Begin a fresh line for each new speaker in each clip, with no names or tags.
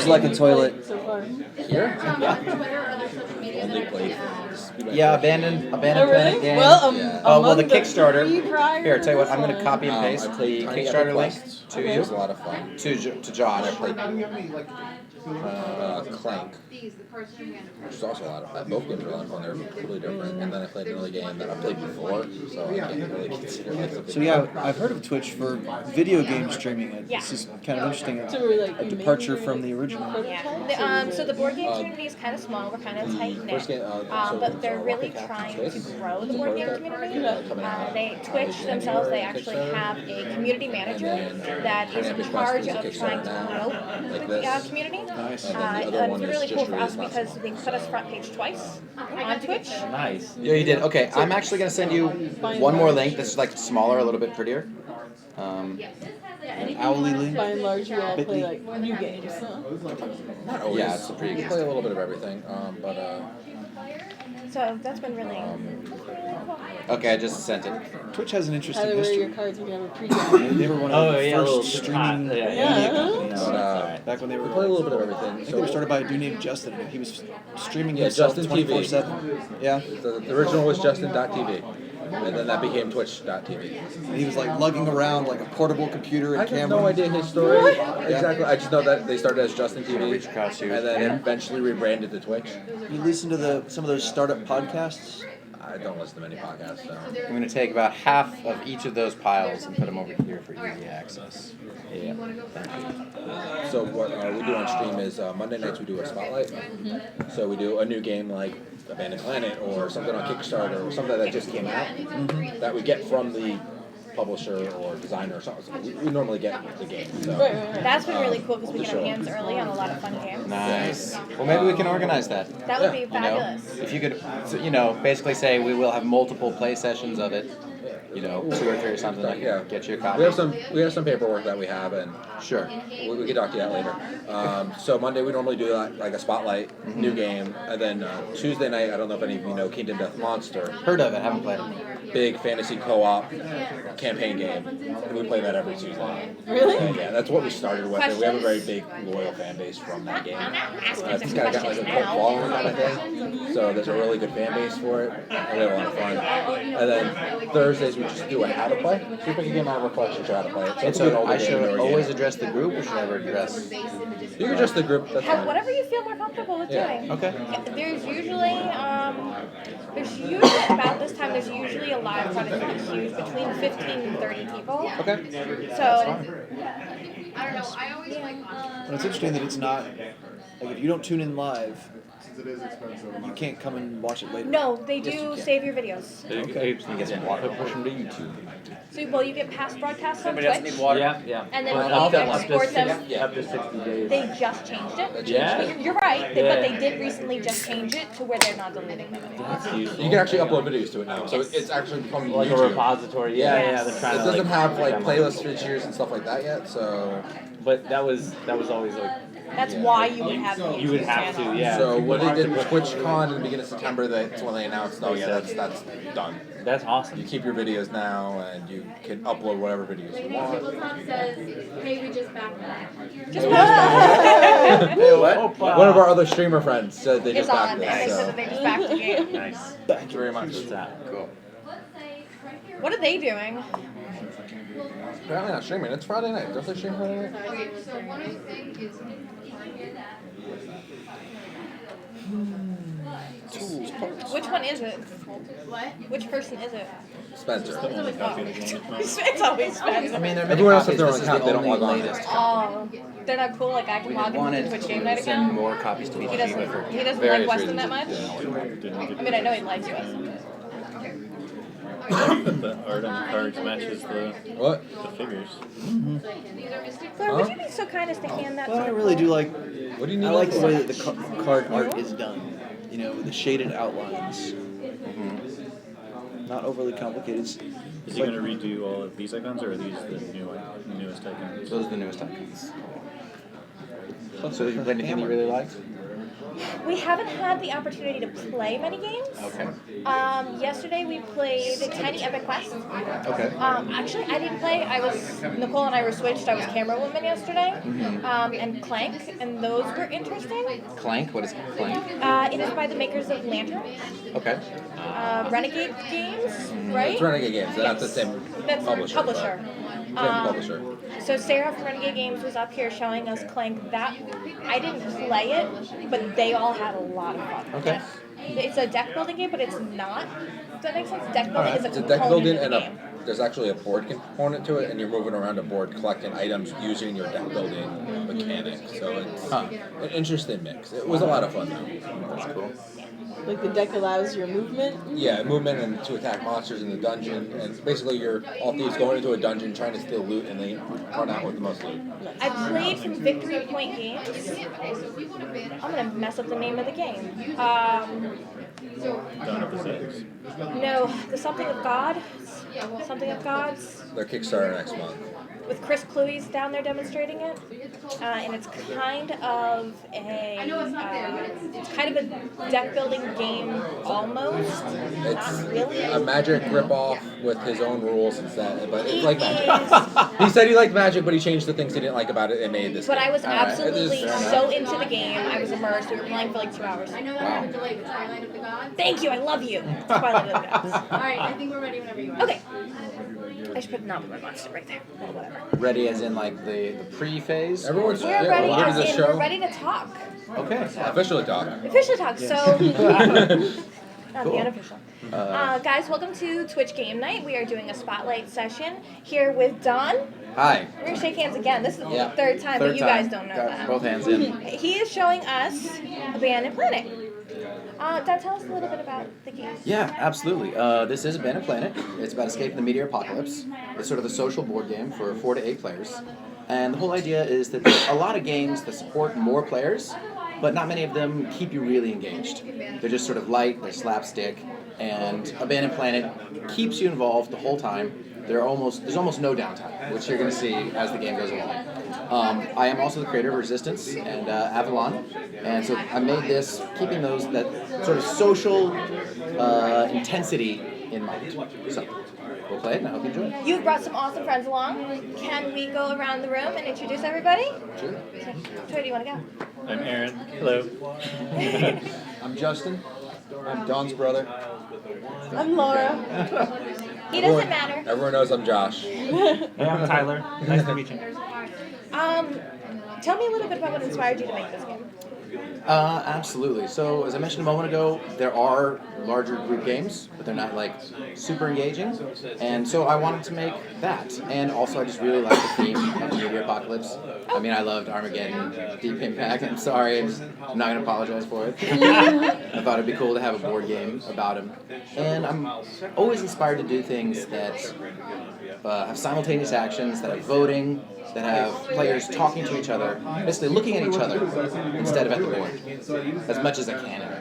Looks like a toilet.
So far.
Here?
Yeah, abandoned
Oh,
Planet
really?
game.
Well,
Yeah.
Oh, well,
among
the Kickstarter.
three prior
Here, tell you what, I'm going to
ones.
copy and paste
I
the
played Tiny
Kickstarter
Epic
link
Quest.
to
It was a
you,
lot of fun.
to Josh.
I played Clank, which was also a lot of fun. Both games were a lot of fun. They were completely different. And then I played another game that I played before, so I can't really consider it a big
So yeah, I've heard of Twitch for video game streaming. This is kind of interesting.
So we're like
A departure from the original.
Yeah. So the board game community is kind of small. We're kind of tight
first
knit.
game,
But they're really trying to grow the board game community. Twitch themselves, they actually have a community manager that is in charge of trying to promote the community.
Nice.
And it's really cool for us because they put us front page twice on Twitch.
Nice. Yeah, you did. Okay, I'm actually going to send you one more link. This is like smaller, a little bit prettier.
Owly link.
By and large, you all play like new games. Huh?
Not always.
Yeah, it's a pretty
We
good
play a little bit of everything, but
So that's been really.
Okay, I just sent it.
Twitch has an
How
interesting
to wear your
history.
cards when you have a pre-game.
They were one of the first streaming
Yeah.
media companies
Yeah.
back when they were.
we play a little bit of
I
everything.
think they were started by a dude named Justin. He was streaming
Yeah,
himself
Justin TV.
24/7. Yeah,
The original was Justin.tv, and then that became Twitch.tv.
and he was like lugging around like a portable computer
I
and
have
camera.
no idea his story exactly. I just know that they started as Justin TV,
Reach across you.
and then eventually rebranded to Twitch.
You listen to some of those startup podcasts.
I don't listen to many podcasts, so.
I'm going to take about half of each of those piles and put them over here for easy access. Yeah.
So what we do on stream is Monday nights we do a spotlight. So we do a new game like Abandoned Planet or something on Kickstarter or something that just came out that we get from the publisher or designer or something. So we normally get the game. So.
That's been really cool because we get our hands early on a lot of fun games.
Nice. Well, maybe we can organize that.
That would be
You know,
fabulous.
if you could, basically say we will have multiple play sessions of it. 2 or 3 or something. Like
Yeah.
Get you a copy.
We have some paperwork that we have, and
Sure.
we can talk to you that later. So Monday we normally do like a spotlight, new game, and then Tuesday night I don't know if any of you know Kingdom Death Monster.
Heard of it? Haven't played it.
Big fantasy co-op campaign game, and we play that every Tuesday.
Really?
Yeah, that's what we started with. And we have a very big loyal fan base from that game. It's kind of got like a cult following kind of thing. So there's a really good fan base for it, and we have a lot of fun. And then Thursdays we just do a how to play. So we pick a game out of our collection, show how to play it. So
And
it's an
so
older
I
game,
should
newer
always
game.
address the group, or should I ever address?
You can address the group. That's fine.
Whatever you feel more comfortable with
Yeah.
doing.
Okay.
There's usually about this time. There's usually a live crowd. It's not huge, between 15 and 30 people.
Okay.
So
And it's interesting that it's not like if you don't tune in live, you can't come and watch it later.
no, they
Yes, you
do
can.
save your videos.
You get some water. Push them to YouTube.
So you get past broadcasts on
Somebody else
Twitch,
need water?
Yeah.
and then
Well,
you
up to-
export them.
Up to 60 days.
They just changed it.
Yeah.
You're right, but
Yeah.
they did recently just change it to where they're not deleting them anymore.
That's useful.
You can actually upload videos to it now, so it's actually become
Like a
YouTube.
repository.
Yes.
Yeah, they're trying
It
to
doesn't have like
demo.
playlist features and stuff like that yet, so.
But that was always like
That's why you would have the
you would
YouTube
have
channel.
to, yeah.
So when they did
People-
TwitchCon in the beginning of September, that's when they announced, oh yeah, that's done.
That's awesome.
You keep your videos now, and you can upload whatever videos you want.
says, hey, we just backed
Just
Hey, what?
One of our other streamer friends said they
It's
just backed
on. They
this,
said
so
that they just backed the game.
Nice.
thank you very much.
What's that?
Cool.
What are they doing?
Apparently not streaming. It's Friday night. Don't they stream Friday night?
Okay, so one of the things is,
Which one is it?
what?
Which person is it?
Spencer.
It's always Spencer.
I mean, there are many
Everyone else
copies.
has their
This
own
is
account,
the
they don't
only
log on.
latest.
Oh, they're not cool. Like I can
We
log into
wanted
the Twitch game
to
night
send
account.
more copies to each
He
of you, but
doesn't.
for
He doesn't like
various
Weston that
reasons,
much.
it didn't.
I mean, I know he likes Weston.
The art on the cards matches the
What?
figures.
Claire, would you be so kind as to hand that
Well,
to
I
me?
really do like.
What do you need?
I like the way that the card art is done. With the shaded outlines. Not overly complicated.
Is he going to redo all of these icons, or are these the newest icons?
Those are the newest icons. So did you play anything you really liked?
We haven't had the opportunity to play many games.
Okay.
Yesterday we played Tiny Epic Quest.
Okay.
Actually, I didn't play. Nicole and I were switched. I was camera woman yesterday. And Clank, and those were interesting.
Clank? What is Clank?
It is by the makers of Lantern.
Okay.
Renegade Games, right?
It's Renegade Games. They're not the same
That's
publisher.
publisher.
Same publisher.
So Sarah from Renegade Games was up here showing us Clank. That I didn't play it, but they all had a lot of fun.
Okay.
It's a deck building game, but it's not. Does that make sense? Deck building is a
It's a deck
component
building
of
and
the game.
there's actually a board component to it, and you're moving around a board collecting items using your deck building mechanics. So it's an interesting mix. It was a lot of fun though.
That's cool.
Like the deck allows your movement.
Yeah, movement and to attack monsters in the dungeon, and basically you're all thieves going into a dungeon trying to steal loot, and they run out with the most loot.
I played some Victory Point games. I'm gonna mess up the name of the game.
Dawn of the Seas.
No, the Something of God. Something of Gods.
Their Kickstarter next month.
With Chris Cluey's down there demonstrating it, and it's kind of a deck building game almost.
It's
Not really.
a Magic ripoff with his own rules instead, but it's
It
like Magic. He said he liked Magic, but he changed the things he didn't like about it and made this.
But
game.
I was
All right.
absolutely
It is-
so into the game. I was immersed. We were playing for like 2 hours.
I know that happened to like the Twilight of the Gods.
Thank you. I love you. Twilight of the Gods.
Alright, I think we're ready whenever you are.
Okay. I should put not my monster right there. Well, whatever.
Ready as in like the pre-phase?
Everyone's
We're
yeah,
ready.
welcome to the
As in,
show.
we're ready to talk.
Okay.
Officially talk.
Officially talk. So. Not
Cool.
the unofficial. Guys, welcome to Twitch Game Night. We are doing a spotlight session here with Don.
Hi.
We're gonna shake hands again. This is
Yeah.
the third time, but you guys don't know
Got
that.
both hands in.
He is showing us Abandoned Planet. Don, tell us a little bit about the game.
Yeah, absolutely. This is Abandoned Planet. It's about escaping the meteor apocalypse. It's sort of a social board game for 4 to 8 players. And the whole idea is that there's a lot of games that support more players, but not many of them keep you really engaged. They're just sort of light, they're slapstick, and Abandoned Planet keeps you involved the whole time. There's almost no downtime, which you're going to see as the game goes along. I am also the creator of Resistance and Avalon, and so I made this keeping that sort of social intensity in mind. So we'll play it, and I hope you enjoy it.
You've brought some awesome friends along. Can we go around the room and introduce everybody?
Sure.
Which way do you want to go?
I'm Aaron. Hello.
I'm Justin. I'm Don's brother.
I'm Laura.
He doesn't matter.
Everyone knows I'm Josh.
Hey, I'm Tyler. Nice to meet you.
Tell me a little bit about what inspired you to make this game.
Absolutely. So, as I mentioned a moment ago, there are larger group games, but they're not like super engaging. And so I wanted to make that. And also, I just really like the theme of the meteor apocalypse. I mean, I loved Armageddon, Deep Impact. I'm sorry, I'm not going to apologize for it. I thought it'd be cool to have a board game about him. And I'm always inspired to do things that have simultaneous actions, that have voting, that have players talking to each other, basically looking at each other instead of at the board, as much as I can anyway.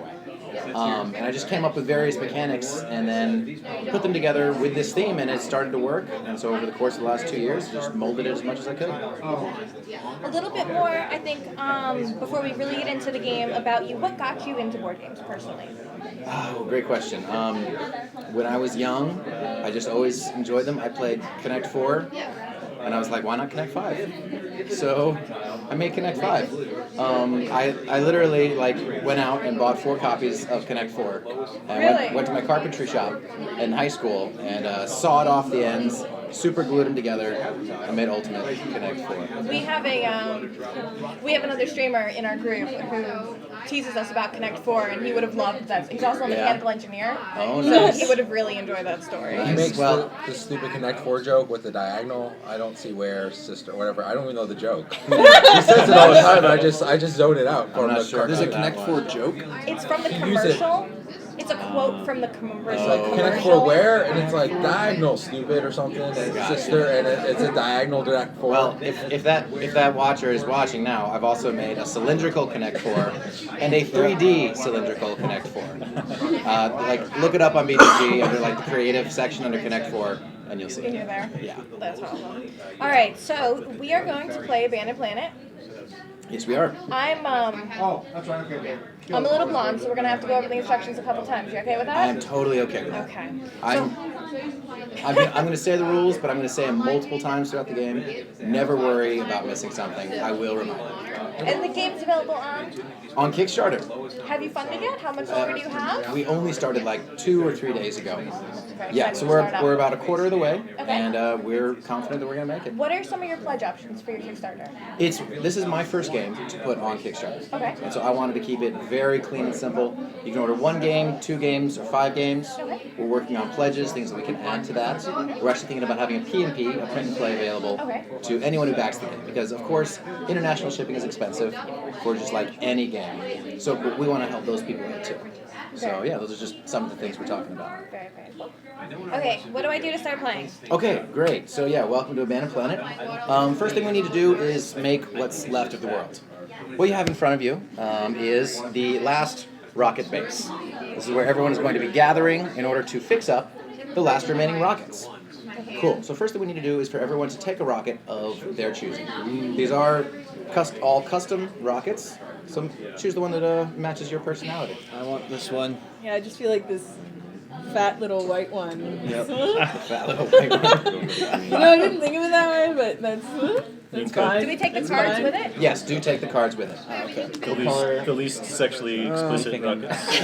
And I just came up with various mechanics and then put them together with this theme, and it started to work. And so over the course of the last 2 years, just molded it as much as I could.
A little bit more, I think, before we really get into the game, about you. What got you into board games personally?
Oh, great question. When I was young, I just always enjoyed them. I played Connect 4, and I was like, why not Connect 5? So I made Connect 5. I literally went out and bought 4 copies of Connect 4. And
Really?
went to my carpentry shop in high school and sawed off the ends, super glued them together, and made Ultimate Connect 4.
We have another streamer in our group who teases us about Connect 4, and he would have loved that. He's also a
Yeah.
mechanical engineer,
Oh,
so
nice.
he would have really enjoyed that story.
He
Nice.
makes
Well-
the stupid Connect 4 joke with the diagonal. I don't see where, sister, whatever. I don't even know the joke. He says it all the time, and I just zoned it out.
I'm not
the
sure.
There's a
cartoon.
Connect 4 joke.
It's from the
You use it.
commercial. It's a quote from the commercial.
Oh.
Connect 4 where? And it's like diagonal, stupid, or something. And sister, and it's a diagonal Connect 4.
Well, if that watcher is watching now, I've also made a cylindrical Connect 4 and a 3D cylindrical Connect 4. Look it up on BGG under the creative section under Connect 4, and you'll see
In
it.
there.
Yeah.
That's awesome. All right, so we are going to play Abandoned Planet.
Yes, we are.
I'm a little blonde, so we're gonna have to go over the instructions a couple times. You okay with that?
I am totally okay with that.
Okay.
I'm going to say the rules, but I'm going to say them multiple times throughout the game. Never worry about missing something. I will remind you.
And the game's available
On Kickstarter.
Have you funded yet? How much longer do you have?
We only started like 2 or 3 days ago.
Okay,
Yeah,
time
so
to
we're
start up.
about a quarter of the way,
Okay.
and we're confident that we're going to make it.
What are some of your pledge options for your Kickstarter?
This is my first game to put on Kickstarter.
Okay.
And so I wanted to keep it very clean and simple. You can order 1 game, 2 games, or 5 games.
Okay.
We're working on pledges, things that we can add to that. We're actually thinking about having a P&P, a print and play, available
Okay.
to anyone who backs the game. Because, of course, international shipping is expensive for just like any game. So we want to help those people out too. So yeah, those are just some of the things we're talking about.
Very, very cool. Okay, what do I do to start playing?
Okay, great. So yeah, welcome to Abandoned Planet. First thing we need to do is make what's left of the world. What you have in front of you is the last rocket base. This is where everyone is going to be gathering in order to fix up the last remaining rockets. Cool. So first thing we need to do is for everyone to take a rocket of their choosing. These are all custom rockets. So choose the one that matches your personality.
I want this one.
Yeah, I just feel like this fat little white one.
Yep.
Fat little white one.
I didn't think of it that way, but that's fine.
Do we take the
That's
cards
fine.
with it?
Yes, do take the cards with it.
The least sexually explicit rockets.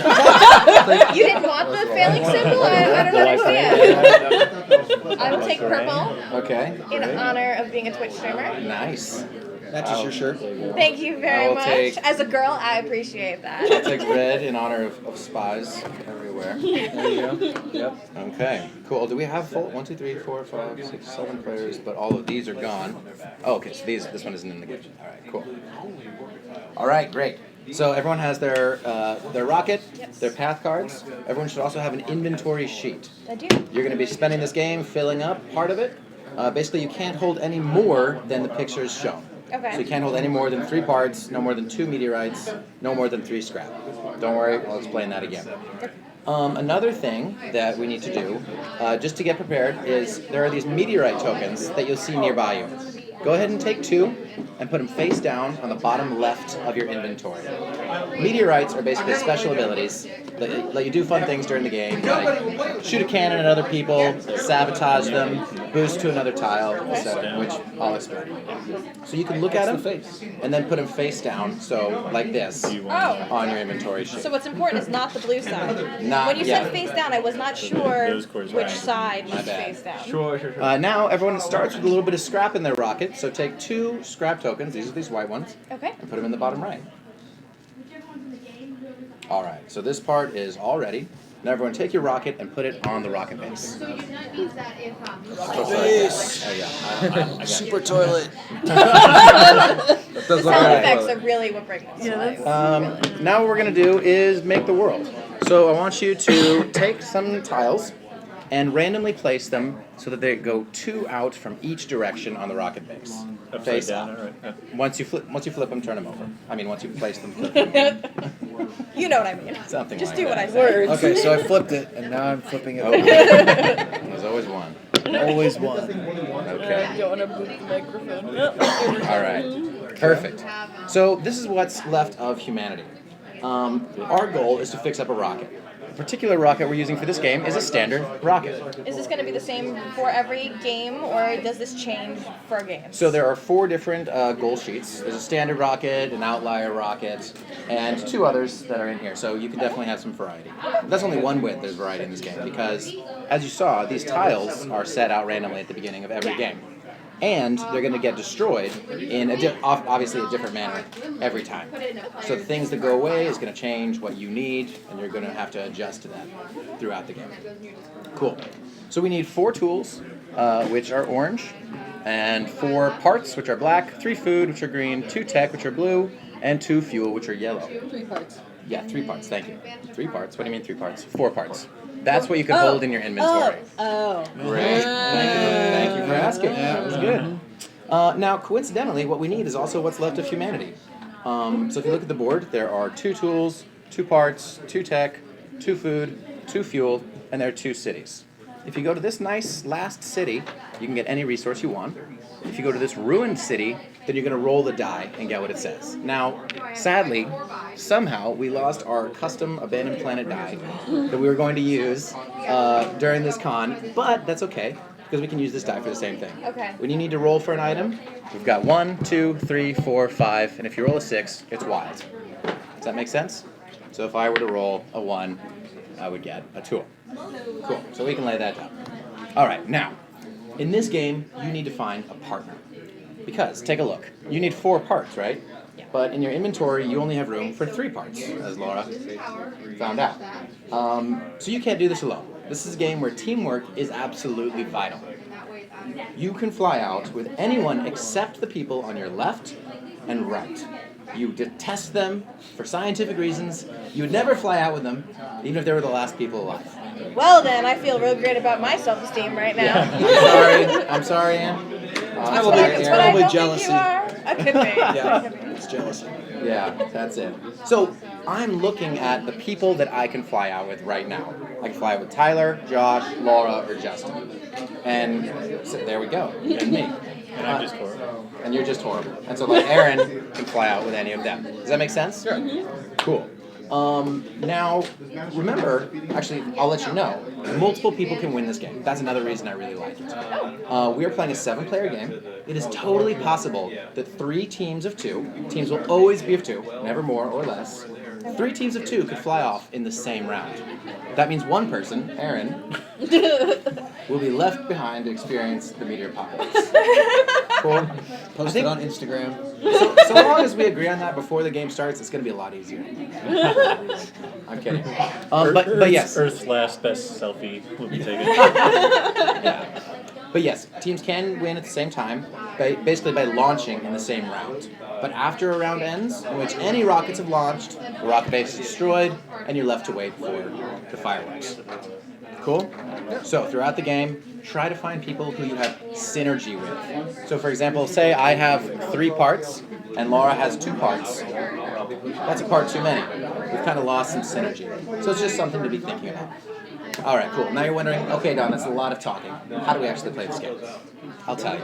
You didn't want the failing symbol? I don't understand. I will take purple
Okay.
in honor of being a Twitch streamer.
Nice.
Matches your shirt.
Thank you
I
very
will
much.
take-
As a girl, I appreciate
I'll
that.
take red in honor of spies everywhere.
There you go. Yep.
Okay, cool. Do we have full 1, 2, 3, 4, 5, 6, 7 players? But all of these are gone. Oh, okay. So this one isn't in the game. All right, cool. All right, great. So everyone has their rocket, their path cards. Everyone should also have an inventory sheet.
I do.
You're going to be spending this game filling up part of it. Basically, you can't hold any more than the pictures shown.
Okay.
So you can't hold any more than 3 parts, no more than 2 meteorites, no more than 3 scrap. Don't worry, I'll explain that again. Another thing that we need to do, just to get prepared, is there are these meteorite tokens that you'll see nearby you. Go ahead and take 2 and put them face down on the bottom left of your inventory. Meteorites are basically special abilities that let you do fun things during the game, like shoot a cannon at other people, sabotage them, boost to another tile, etc., which I'll explain. So you can look at them and then put them face down, so like this,
Oh.
on your inventory sheet.
So what's important is not the blue side.
Not
When you
yet.
said face down, I was not sure
Those cords
which
right.
side
My
was
bad.
face down.
Sure.
Now everyone starts with a little bit of scrap in their rocket, so take 2 scrap tokens, these are these white ones,
Okay.
and put them in the bottom right. Alright, so this part is all ready. Now everyone take your rocket and put it on the rocket base.
So you that means that if
Base.
Oh yeah, I got it.
Super toilet.
That
The
does look
sound
like
effects
a
are really what bring this to life.
Now what we're going to do is make the world. So I want you to take some tiles and randomly place them so that they go 2 out from each direction on the rocket base.
Upside
Face
down,
up.
all right. Yeah.
Once you flip them, turn them over. I mean, once you place them, flip them.
You know what I mean.
Something
Just
like
do what I
that.
say.
Okay, so I flipped it, and now I'm flipping it
Oh,
over.
there's always one.
Always one.
Okay.
Don't want to boot the microphone.
All right. Perfect. So this is what's left of humanity. Our goal is to fix up a rocket. The particular rocket we're using for this game is a standard rocket.
Is this going to be the same for every game, or does this change for games?
So there are 4 different goal sheets. There's a standard rocket, an outlier rocket, and 2 others that are in here. So you can definitely have some variety. That's only one way there's variety in this game because, as you saw, these tiles are set out randomly at the beginning of every game. And they're going to get destroyed in obviously a different manner every time. So the things that go away is going to change what you need, and you're going to have to adjust to that throughout the game. Cool. So we need 4 tools, which are orange, and 4 parts, which are black, 3 food, which are green, 2 tech, which are blue, and 2 fuel, which are yellow.
3 parts.
Yeah, 3 parts. Thank you. 3 parts. What do you mean 3 parts? 4 parts. That's what you can hold in your inventory.
Oh.
Great. Thank you for asking. That was good. Now, coincidentally, what we need is also what's left of humanity. So if you look at the board, there are 2 tools, 2 parts, 2 tech, 2 food, 2 fuel, and there are 2 cities. If you go to this nice last city, you can get any resource you want. If you go to this ruined city, then you're going to roll the die and get what it says. Now, sadly, somehow we lost our custom abandoned planet die that we were going to use during this con, but that's okay because we can use this die for the same thing.
Okay.
When you need to roll for an item, we've got 1, 2, 3, 4, 5, and if you roll a 6, it's wild. Does that make sense? So if I were to roll a 1, I would get a tool. Cool. So we can lay that down. All right. Now, in this game, you need to find a partner. Because, take a look. You need 4 parts, right? But in your inventory, you only have room for 3 parts, as Laura found out. So you can't do this alone. This is a game where teamwork is absolutely vital. You can fly out with anyone except the people on your left and right. You detest them for scientific reasons. You would never fly out with them, even if they were the last people alive.
Well then, I feel real great about my self-esteem right now.
I'm sorry, Anne.
That's what I
probably
don't
jealousy.
think you are. I could be.
Yeah,
Could be.
it's jealousy.
Yeah, that's it. So I'm looking at the people that I can fly out with right now. I can fly out with Tyler, Josh, Laura, or Justin. And so there we go. You and me.
And I'm just horrible.
And you're just horrible. And so like Aaron can fly out with any of them. Does that make sense? Sure. Cool. Now, remember, actually, I'll let you know, multiple people can win this game. That's another reason I really like it. We are playing a 7-player game. It is totally possible that 3 teams of 2, teams will always be of 2, never more or less, 3 teams of 2 could fly off in the same round. That means one person, Aaron, will be left behind to experience the meteor apocalypse. Cool.
Post it on Instagram.
So long as we agree on that before the game starts, it's going to be a lot easier. I'm kidding. But yes.
Earth's last best selfie will be taken.
Yeah. But yes, teams can win at the same time, basically by launching in the same round. But after a round ends, in which any rockets have launched, the rocket base is destroyed, and you're left to wait for the fireworks. Cool? So throughout the game, try to find people who you have synergy with. So for example, say I have 3 parts, and Laura has 2 parts. That's a part too many. We've kind of lost some synergy. So it's just something to be thinking about. All right, cool. Now you're wondering, okay, Don, that's a lot of talking. How do we actually play this game? I'll tell you.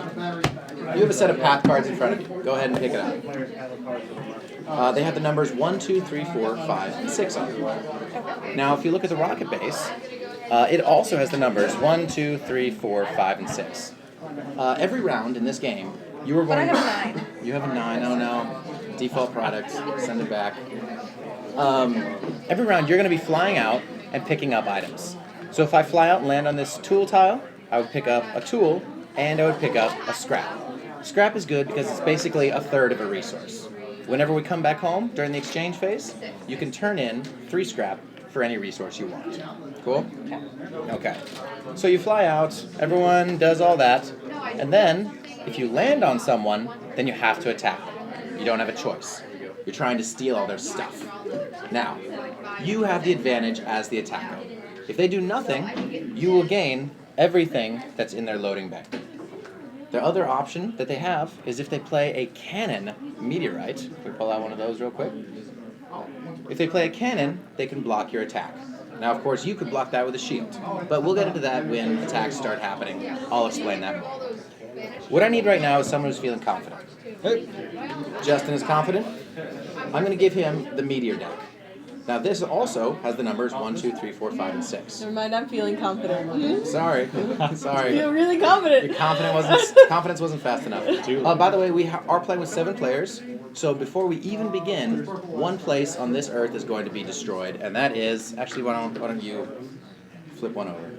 You have a set of path cards in front of you. Go ahead and pick it up. They have the numbers 1, 2, 3, 4, 5, and 6 on them. Now, if you look at the rocket base, it also has the numbers 1, 2, 3, 4, 5, and 6. Every round in this game, you are going.
But I have a 9.
You have a 9. Oh no. Default product. Send it back. Every round, you're going to be flying out and picking up items. So if I fly out and land on this tool tile, I would pick up a tool, and I would pick up a scrap. Scrap is good because it's basically a third of a resource. Whenever we come back home during the exchange phase, you can turn in 3 scrap for any resource you want. Cool? Okay. So you fly out, everyone does all that, and then if you land on someone, then you have to attack them. You don't have a choice. You're trying to steal all their stuff. Now, you have the advantage as the attacker. If they do nothing, you will gain everything that's in their loading bank. The other option that they have is if they play a cannon meteorite. Can we pull out one of those real quick? If they play a cannon, they can block your attack. Now, of course, you could block that with a shield, but we'll get into that when attacks start happening. I'll explain that more. What I need right now is someone who's feeling confident. Justin is confident. I'm going to give him the meteor deck. Now, this also has the numbers 1, 2, 3, 4, 5, and 6.
Never mind, I'm feeling confident.
Sorry.
I feel really confident.
Your confidence wasn't fast enough. By the way, we are playing with 7 players. So before we even begin, one place on this Earth is going to be destroyed, and that is actually why don't you flip one over?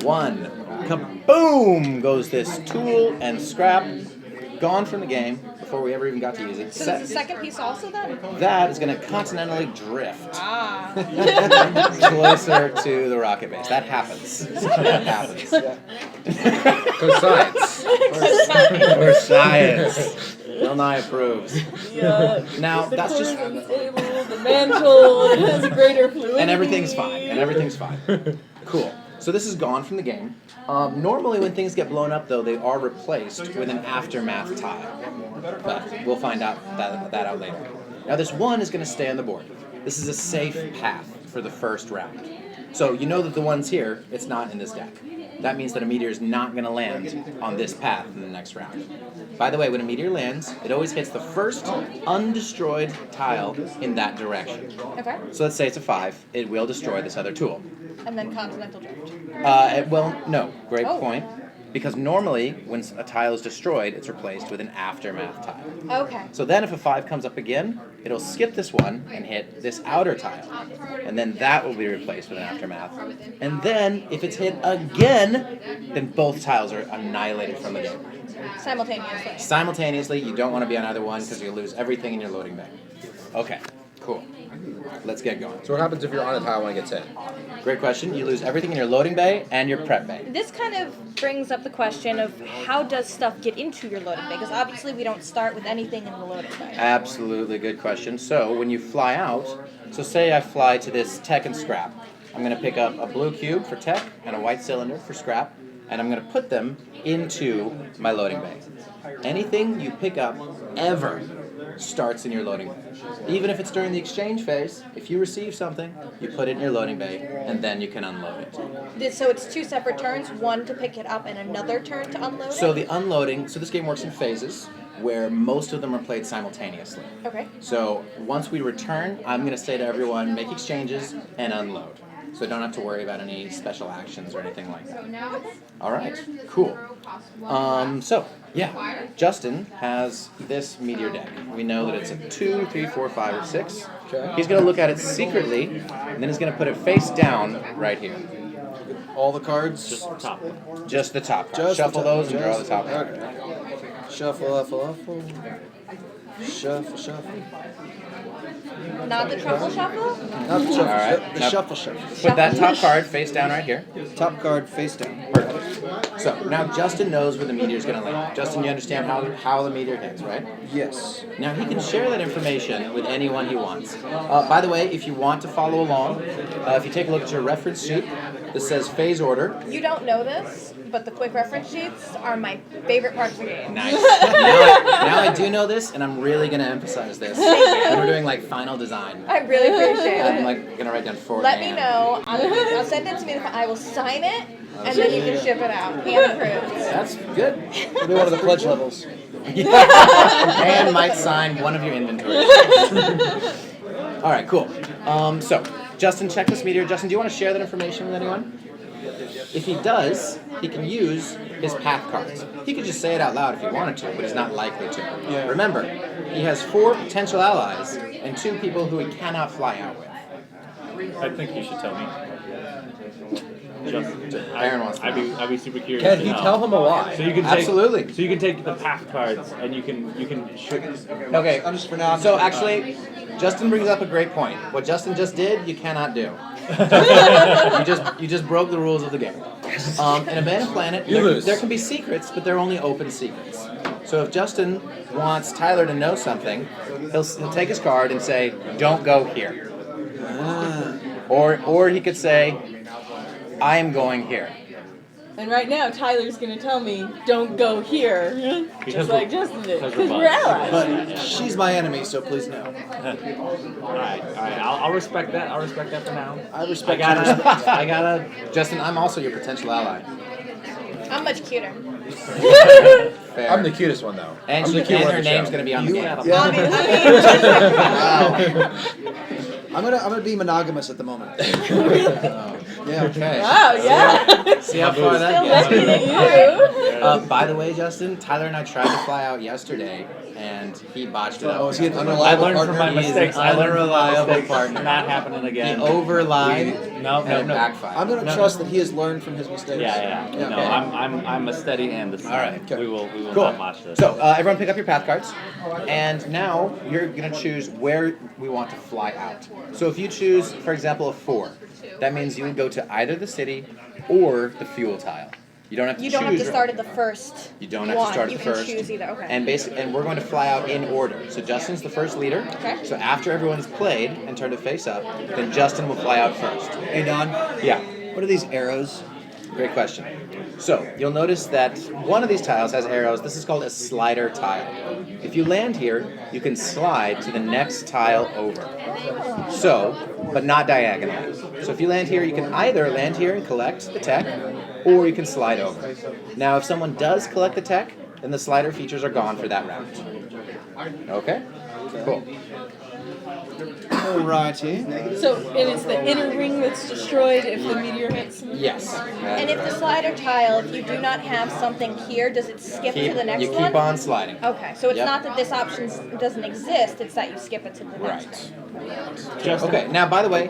1. Kaboom goes this tool and scrap. Gone from the game before we ever even got to use it.
So there's a second piece also then?
That is going to continentally drift
Ah.
closer to the rocket base. That happens. That happens.
So science.
For science. Bill Nye approves.
Yeah.
Now,
The
that's
core
just...
is unstable, the mantle has a greater fluidity.
And everything's fine. Cool. So this is gone from the game. Normally when things get blown up, though, they are replaced with an aftermath tile. But we'll find out that out later. Now this 1 is going to stay on the board. This is a safe path for the first round. So you know that the ones here, it's not in this deck. that means that a meteor is not going to land on this path in the next round. By the way, when a meteor lands, it always hits the first undestroyed tile in that direction.
Okay.
So let's say it's a 5, it will destroy this other tool.
And then continental drift.
Well, no, great
Oh.
point. Because normally, when a tile is destroyed, it's replaced with an aftermath tile.
Okay.
So then if a 5 comes up again, it'll skip this one and hit this outer tile. And then that will be replaced with an aftermath. And then, if it's hit again, then both tiles are annihilated from the game.
Simultaneously.
Simultaneously, you don't want to be on either one because you'll lose everything in your loading bay. Okay, cool. Let's get going.
So what happens if you're on a tile when it gets hit?
Great question. You lose everything in your loading bay and your prep bay.
This kind of brings up the question of how does stuff get into your loading bay? Because obviously we don't start with anything in the loading bay.
Absolutely good question. So when you fly out, so say I fly to this tech and scrap. I'm going to pick up a blue cube for tech and a white cylinder for scrap, and I'm going to put them into my loading bay. Anything you pick up ever starts in your loading bay. Even if it's during the exchange phase, if you receive something, you put it in your loading bay, and then you can unload it.
So it's two separate turns, one to pick it up and another turn to unload
So
it?
the unloading, so this game works in phases, where most of them are played simultaneously.
Okay.
So once we return, I'm going to say to everyone, make exchanges and unload. So don't have to worry about any special actions or anything like that. All right, cool. So, yeah, Justin has this meteor deck. We know that it's a 2, 3, 4, 5, or 6.
Okay.
He's going to look at it secretly, and then he's going to put it face down right here.
All the cards.
Just top.
Just the top card.
Just the
Shuffle
top-
those and draw the
just-
top card.
okay. Shuffle, shuffle. Shuffle, shuffle.
Not the truffle shuffle?
Not the shuffle,
All right.
the
Now-
shuffle, shuffle.
Put that top card face down right here.
Top card face down.
Perfect. So now Justin knows where the meteor is going to land. Justin, you understand how the meteor hits, right?
Yes.
Now he can share that information with anyone he wants. By the way, if you want to follow along, if you take a look at your reference sheet, this says phase order.
You don't know this, but the quick reference sheets are my favorite part of the game.
Nice. now I do know this, and I'm really going to emphasize this. When we're doing like final design.
I really appreciate
I'm
it.
like going to write down for
Let me know. I'll send it to me. I will sign it, and then you can ship it out. Hand approved.
That's good.
It'll be one of the pledge levels.
And might sign one of your inventories. All right, cool. So, Justin, check this meteor. Justin, do you want to share that information with anyone? If he does, he can use his path cards. He could just say it out loud if he wanted to, but he's not likely to.
Yeah.
Remember, he has 4 potential allies and 2 people who he cannot fly out with.
I think you should tell me. Just,
Aaron wants to know.
I'd be super curious.
Can
to
he
know.
tell him a lie?
So you can take,
Absolutely.
So you can take the path cards and you can
Okay,
I'm just for now.
so actually, Justin brings up a great point. What Justin just did, you cannot do. you just broke the rules of the game. In Abandoned Planet,
You lose.
there can be secrets, but they're only open secrets. So if Justin wants Tyler to know something, he'll take his card and say, "Don't go here," or he could say, "I am going here."
And right now, Tyler's gonna tell me, "Don't go here,"
Because
just like Justin did,
because
because
we're
we're
buds.
allies.
But she's my enemy, so please no.
Alright. I'll respect that. I'll respect that for now.
I respect
I gotta
Justin, I'm also your potential ally.
I'm much cuter.
Fair.
I'm the cutest one though.
and
I'm
she,
the cute
and
one
her
on the
name's
show.
going to be on the game.
Yeah.
I mean,
I'm gonna be monogamous at the moment. Yeah.
Okay.
Wow, yeah.
See how far that
Still
gets.
looking at you.
By the way, Justin, Tyler and I tried to fly out yesterday, and he botched it up.
Oh, is he an
I
unreliable
learned
partner?
from my
He is
mistakes.
an
I learned from my
unreliable
mistakes.
partner.
Not happening
He
again.
overlied,
No,
and it backfired.
I'm gonna trust that he has learned from his mistakes.
Yeah.
Yeah.
No, I'm a steady hand this time.
All right.
Okay.
We will
Cool.
not watch this.
So, everyone pick up your path cards, and now you're going to choose where we want to fly out. So if you choose, for example, a 4, that means you would go to either the city or the fuel tile. You don't have to
you
choose.
don't have to start at the first.
You don't have to start at
You
the
can
first.
choose either. Okay.
And we're going to fly out in order. So Justin's the first leader.
Okay.
So after everyone's played and turned to face up, then Justin will fly out first.
Hey Don,
Yeah.
what are these arrows?
Great question. So, you'll notice that one of these tiles has arrows. This is called a slider tile. If you land here, you can slide to the next tile over. So, but not diagonally. So if you land here, you can either land here and collect the tech, or you can slide over. Now, if someone does collect the tech, then the slider features are gone for that round. Okay? Cool.
Alrighty.
So, and it's the inner ring that's destroyed if the meteor hits.
Yes.
And if the slider tile, if you do not have something here, does it skip to the next
you
one?
keep on sliding.
Okay, so it's
Yep.
not that this option doesn't exist, it's that you skip it to the next
Right. Okay, now by the way,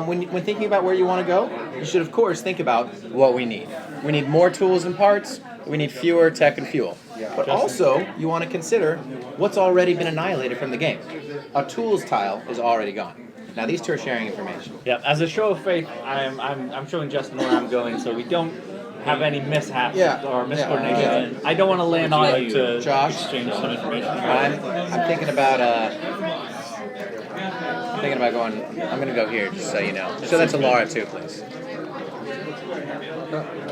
when thinking about where you want to go, you should of course think about what we need. We need more tools and parts, we need fewer tech and fuel. But also, you want to consider what's already been annihilated from the game. A tools tile is already gone. Now these two are sharing information.
Yeah, as a show of faith, I'm showing Justin where I'm going, so we don't have any mishaps or miscoordination. I don't want to land on you,
to
Josh.
exchange some information.
I'm thinking about going. I'm gonna go here, just so you know. Show that to Laura too, please.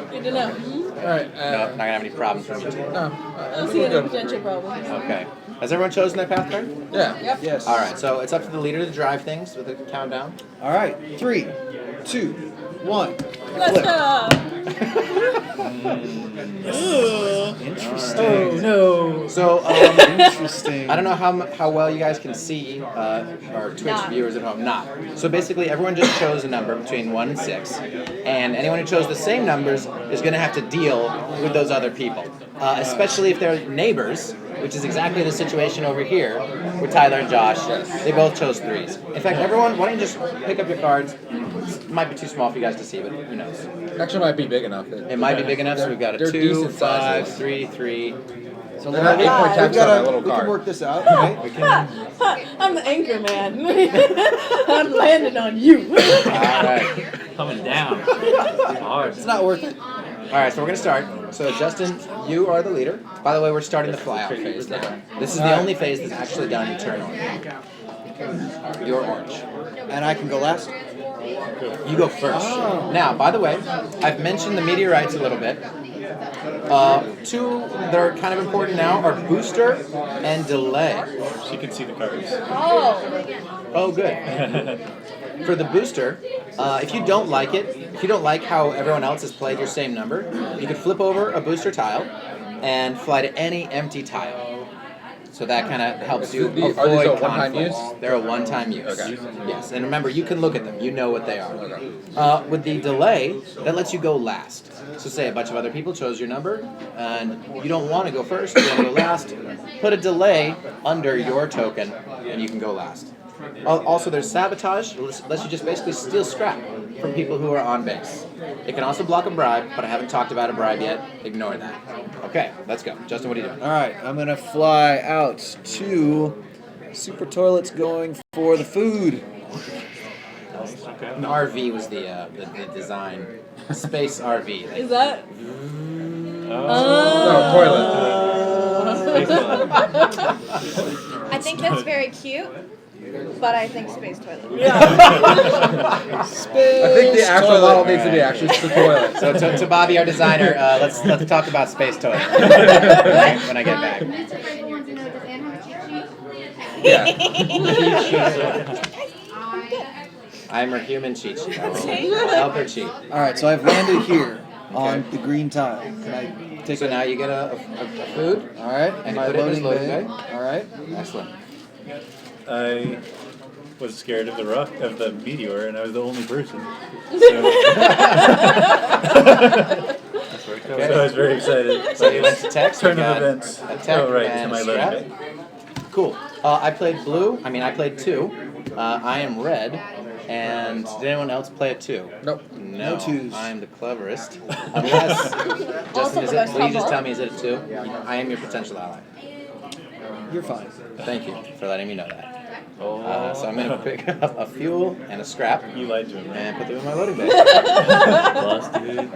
Good to know.
Alright.
No, not gonna have any problems from you.
No.
I don't see any potential problems.
Okay. Has everyone chosen their path card?
Yeah.
Yep.
Yes.
All right. So it's up to the leader to drive things with a countdown.
All right. 3, 2, 1.
Let's go.
Interesting.
Oh
no.
So
Interesting.
I don't know how well you guys can see our Twitch
Not.
viewers at home. Not. So basically, everyone just chose a number between 1 and 6, and anyone who chose the same numbers is going to have to deal with those other people, especially if they're neighbors, which is exactly the situation over here with Tyler and Josh. They both chose 3s. In fact, everyone, why don't you just pick up your cards? It might be too small for you guys to see, but who knows?
Actually, might be big enough.
It might be big enough. So we've got a
They're
2,
decent
5,
sizes.
3, 3.
So
They're not 8-point
we've
taps
got
on that
to
little
we can
card.
work this out, right?
I'm the anchor man. I'm landing on you.
All right.
Coming down. Hard.
It's not worth it.
All right, so we're going to start. So, Justin, you are the leader. By the way, we're starting the flyout phase now. This is the only phase that's actually done in turn order. You're orange.
And I can go last.
You go first.
Oh.
Now, by the way, I've mentioned the meteorites a little bit. 2 that are kind of important now are booster and delay.
She can see the cards.
Oh,
Oh, good. For the booster, if you don't like it, if you don't like how everyone else has played your same number, you could flip over a booster tile and fly to any empty tile. So that kind of helps you
Are these
avoid
a one-time
conflict.
use?
They're a one-time use.
Okay.
Yes, and remember, you can look at them. You know what they are. With the delay, that lets you go last. So say a bunch of other people chose your number, and you don't want to go first, you want to go last. Put a delay under your token, and you can go last. Also, there's sabotage. It lets you just basically steal scrap from people who are on base. It can also block a bribe, but I haven't talked about a bribe yet. Ignore that. Okay, let's go. Justin, what are you doing?
All right, I'm going to fly out to Super Toilet's going for the food.
Okay.
An RV was the design. Space RV.
Is that?
I think that's very cute, but I think space toilet.
I think the actual model needs to be actually the toilet.
So to Bobby, our designer, let's talk about space toilet when I get back.
Mr. Frank wants to know, does Anne have a cheat sheet?
Yeah.
I'm her human cheat sheet. I will help her cheat.
All right, so I've landed here on the green tile. Can I take
So now you get a food.
All right,
And
my
put it in his
loading
loading
bay. All right.
Excellent.
I was scared of the meteor, and I was the only person. So, so I was very excited.
So you went to text.
Turn
we
of
got
events.
A tech
Oh, right,
and
to my
a scrap.
loading bay.
Cool. I played blue. I played 2. I am red. And did anyone else play it 2?
Nope.
No.
No 2s.
I am the cleverest. Unless
Also
Justin,
the most
will you just
humble.
tell me is it a 2? I am your potential ally.
You're fine.
Thank you for letting me know that. So I'm gonna pick up a fuel and a scrap
You lied to him, right?
and put them in my loading bay.
Lost, dude.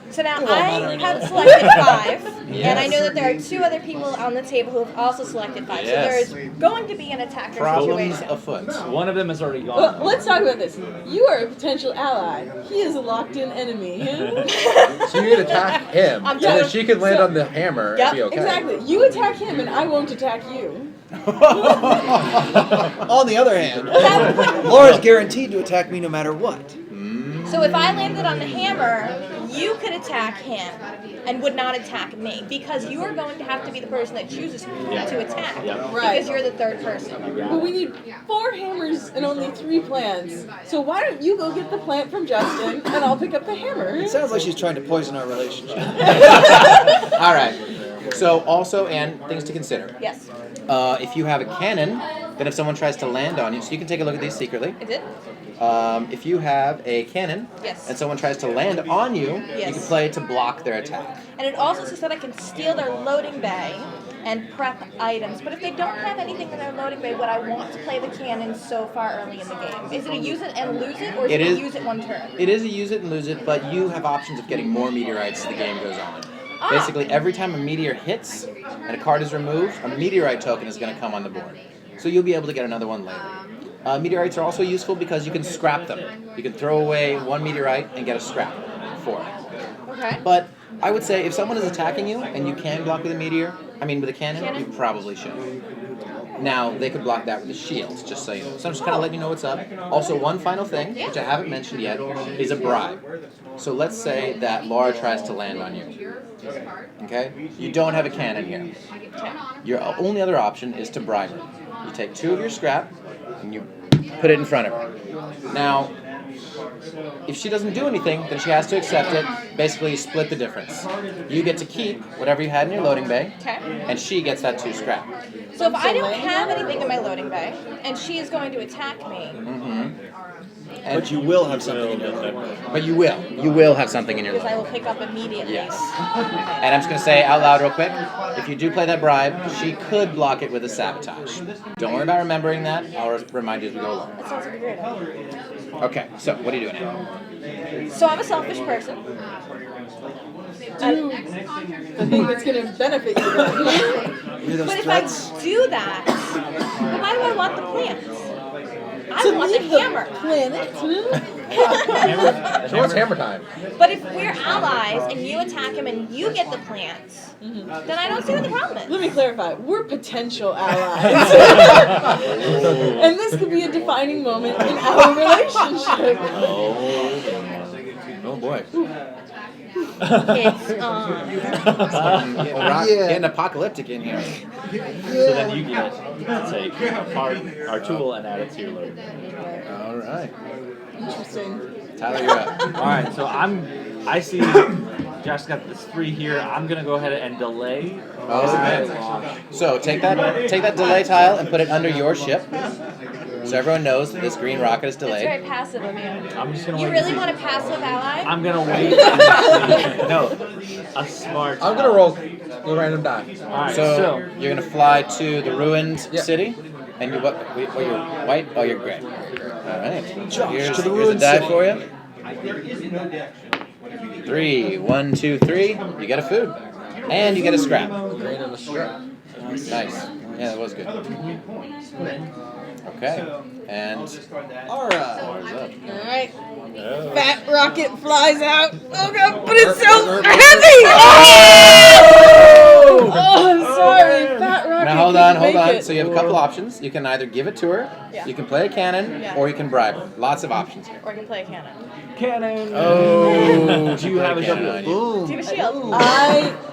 So now
It won't matter
I
anyway.
have selected 5, and I
Yes.
know that there are 2 other people on the table who have also selected 5.
Yes.
So there is going to be an attacker
Problems
situation.
afoot.
One of them is already gone.
Well, let's talk about this. You are a potential ally. He is a locked-in enemy.
So you need to attack him,
I'm
and then
done.
she can land on the hammer
Yep,
and be okay.
Exactly. You attack him, and I won't attack you.
On the other hand, Laura's guaranteed to attack me no matter what.
So if I landed on the hammer, you could attack him and would not attack me because you are going to have to be the person that chooses who to attack
Right.
because you're the third person.
But we need 4 hammers and only 3 plants. So why don't you go get the plant from Justin and I'll pick up the hammer?
It sounds like she's trying to poison our relationship.
All right. So also, and things to consider.
Yes.
If you have a cannon, then if someone tries to land on you, so you can take a look at these secretly.
Is it?
If you have a cannon
Yes.
and someone tries to land on you, you
Yes.
can play it to block their attack.
And it also says that I can steal their loading bay and prep items. But if they don't have anything in their loading bay, would I want to play the cannon so far early in the game? Is it a use it and lose it, or is it a use it one turn?
It is a use it and lose it, but you have options of getting more meteorites as the game goes on.
Ah.
Basically, every time a meteor hits and a card is removed, a meteorite token is going to come on the board. So you'll be able to get another one later. Meteorites are also useful because you can scrap them. You can throw away 1 meteorite and get a scrap for it.
Okay.
But I would say if someone is attacking you and you can block with with a cannon, you probably should. Now, they could block that with a shield, just so you know. So I'm just kind of letting you know what's up. Also, one final thing, which I haven't mentioned yet, is a bribe. So let's say that Laura tries to land on you. Okay? You don't have a cannon here. Your only other option is to bribe her. You take 2 of your scrap and you put it in front of her. Now, if she doesn't do anything, then she has to accept it. Basically, you split the difference. You get to keep whatever you had in your loading bay,
Okay.
and she gets that 2 scrap.
So if I don't have anything in my loading bay, and she is going to attack me,
But you will have something in your loading.
But you will. You will have something in your
because I
loading.
will pick up immediately.
Yes. And I'm just going to say out loud real quick, if you do play that bribe, she could block it with a sabotage. Don't worry about remembering that. I'll remind you as we go along.
That sounds like a great idea.
Okay, so what are you doing now?
So I'm a selfish person.
Do the thing that's going to benefit you.
Hear those
But if
threats?
I do that, then why do I want the plants? I
To
want the
leave the
hammer.
planet.
So it's hammer time.
But if we're allies and you attack him and you get the plants, then I don't see what the problem is.
Let me clarify. We're potential allies. And this could be a defining moment in our relationship.
Oh boy.
It's
Getting apocalyptic in here.
So then you can take our tool and add it to your load.
All right.
Interesting.
Tyler, you're up.
All right, so I see Josh's got this 3 here. I'm gonna go ahead and delay.
Okay. So take that delay tile and put it under your ship, so everyone knows that this green rocket is
That's
delayed.
very passive of you.
I'm just gonna
You
wait.
really
to see.
want a passive ally?
I'm gonna wait. And see. No, a smart.
I'm gonna roll a random die.
All right,
So you're gonna fly to the ruined
Yeah.
city, and you're white. Oh, you're gray. All right. Here's
to the
a
ruined
die
city.
for you. 3, 1, 2, 3. You get a food, and you get a scrap.
Green and a strap.
Nice. Yeah, that was good. Okay. And
Alright.
Laura's up.
Alright.
Oh.
Fat rocket flies out. Oh god, but it's so heavy! Oh, I'm sorry. Fat rocket.
Now hold
couldn't
on.
make it.
So you have a couple options. You can either give it to her,
Yeah.
you can play a cannon,
Yeah.
or you can bribe her. Lots of options here.
Or I can play a cannon.
Cannon.
Oh,
Do you have a double?
Boom.
Do you have a shield?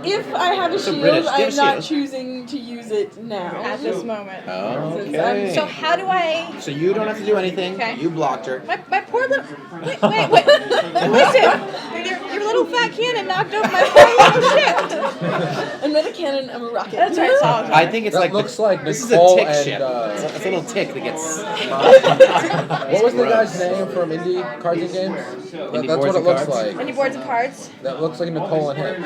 If I have a shield,
British,
I
give
am
a
not
shield.
choosing to use it now.
At this moment.
Okay.
So how do I...
So you don't have to do anything.
Okay.
You blocked her.
My poor little... Wait. Listen. Your little fat cannon knocked over my poor little ship.
I'm not a cannon, I'm a rocket.
That's right, it's all
I think it's
That
like
looks like
this is a
Nicole
tick
and,
ship. It's a little tick that gets.
What was the guy's name from Indie Cards and Games?
Indie
That's
Boards
what it
and
looks
Cards?
like.
Any boards and cards?
That looks like Nicole and him.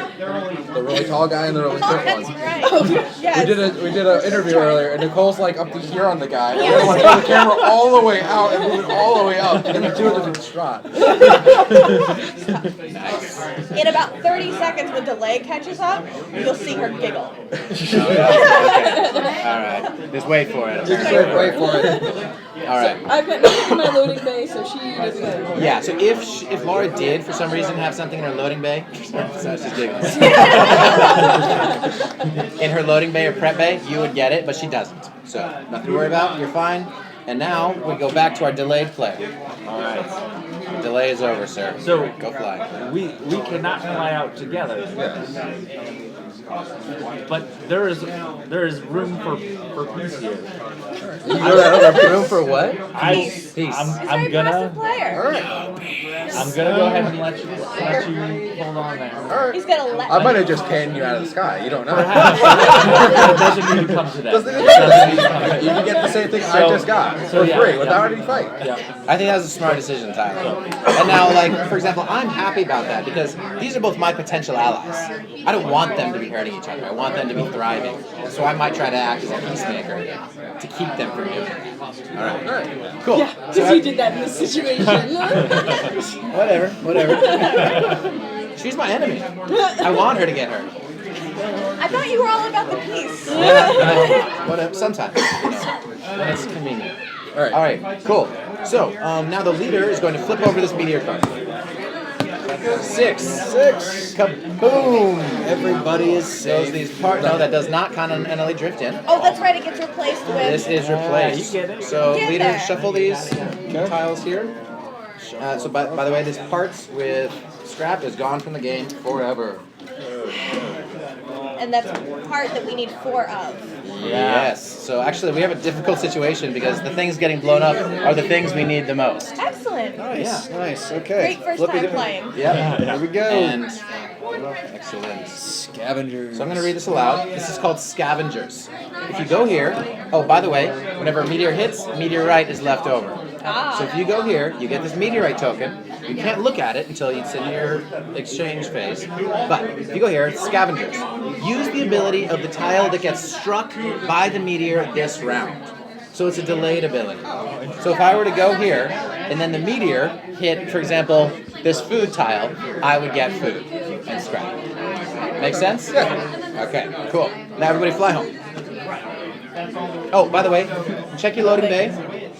The really tall guy and the really
Oh,
short
that's
one.
right. Yeah.
We did an interview earlier, and Nicole's like up to here on the guy. And we're like put the camera all the way out and move it all the way up, and then we do a different shot.
In about 30 seconds, when delay catches up, you'll see her giggle.
All right. Just wait for it.
Just wait for it.
All right.
I've got nothing in my loading bay, so she doesn't get it.
Yeah. So if Laura did for some reason have something in her loading bay, so she's giggling. In her loading bay or prep bay, you would get it, but she doesn't. So nothing to worry about. You're fine. And now we go back to our delayed play.
All right.
The delay is over, sir.
So
Go fly.
we cannot fly out together. But there is room for peace here.
Room for what?
Peace.
He's
I'm
a very passive player.
I'm gonna go ahead and let you hold on there.
He's gonna let
I might have just canned you out of the sky. You don't know.
It doesn't need to come to that.
You can get the same thing I just got for free without any fight.
Yeah.
I think that was a smart decision, Tyler. And now, like, for example, I'm happy about that because these are both my potential allies. I don't want them to be hurting each other. I want them to be thriving. So I might try to act as a peacemaker to keep them from doing that. All right. Cool.
Yeah, because you did that in this situation.
Whatever. She's my enemy. I want her to get hurt.
I thought you were all about the peace.
Whatever. Sometimes, when it's convenient.
All right.
All right. Cool. So now the leader is going to flip over this meteor card. 6. Kaboom!
Everybody is
Those
safe.
these part. No, that does not count on NLE drift in.
Oh, that's right. It gets replaced with.
This is replaced.
you get it.
So
Get
leader,
there.
shuffle these tiles here. So by the way, this parts with scrap is gone from the game forever.
And that's part that we need 4 of.
Yes. So actually, we have a difficult situation because the things getting blown up are the things we need the most.
Excellent.
Nice, nice. Okay.
Great first
Flippy
time
do-
playing.
Yep.
Here we go.
And excellent.
Scavengers.
So I'm going to read this aloud. This is called Scavengers. If you go here, oh, by the way, whenever a meteor hits, meteorite is left over. So if you go here, you get this meteorite token. You can't look at it until it's in your exchange phase. But if you go here, it's Scavengers. Use the ability of the tile that gets struck by the meteor this round. So it's a delayed ability. So if I were to go here, and then the meteor hit, for example, this food tile, I would get food and scrap. Make sense? Yeah. Okay, cool. Now everybody fly home. Oh, by the way, check your loading bay.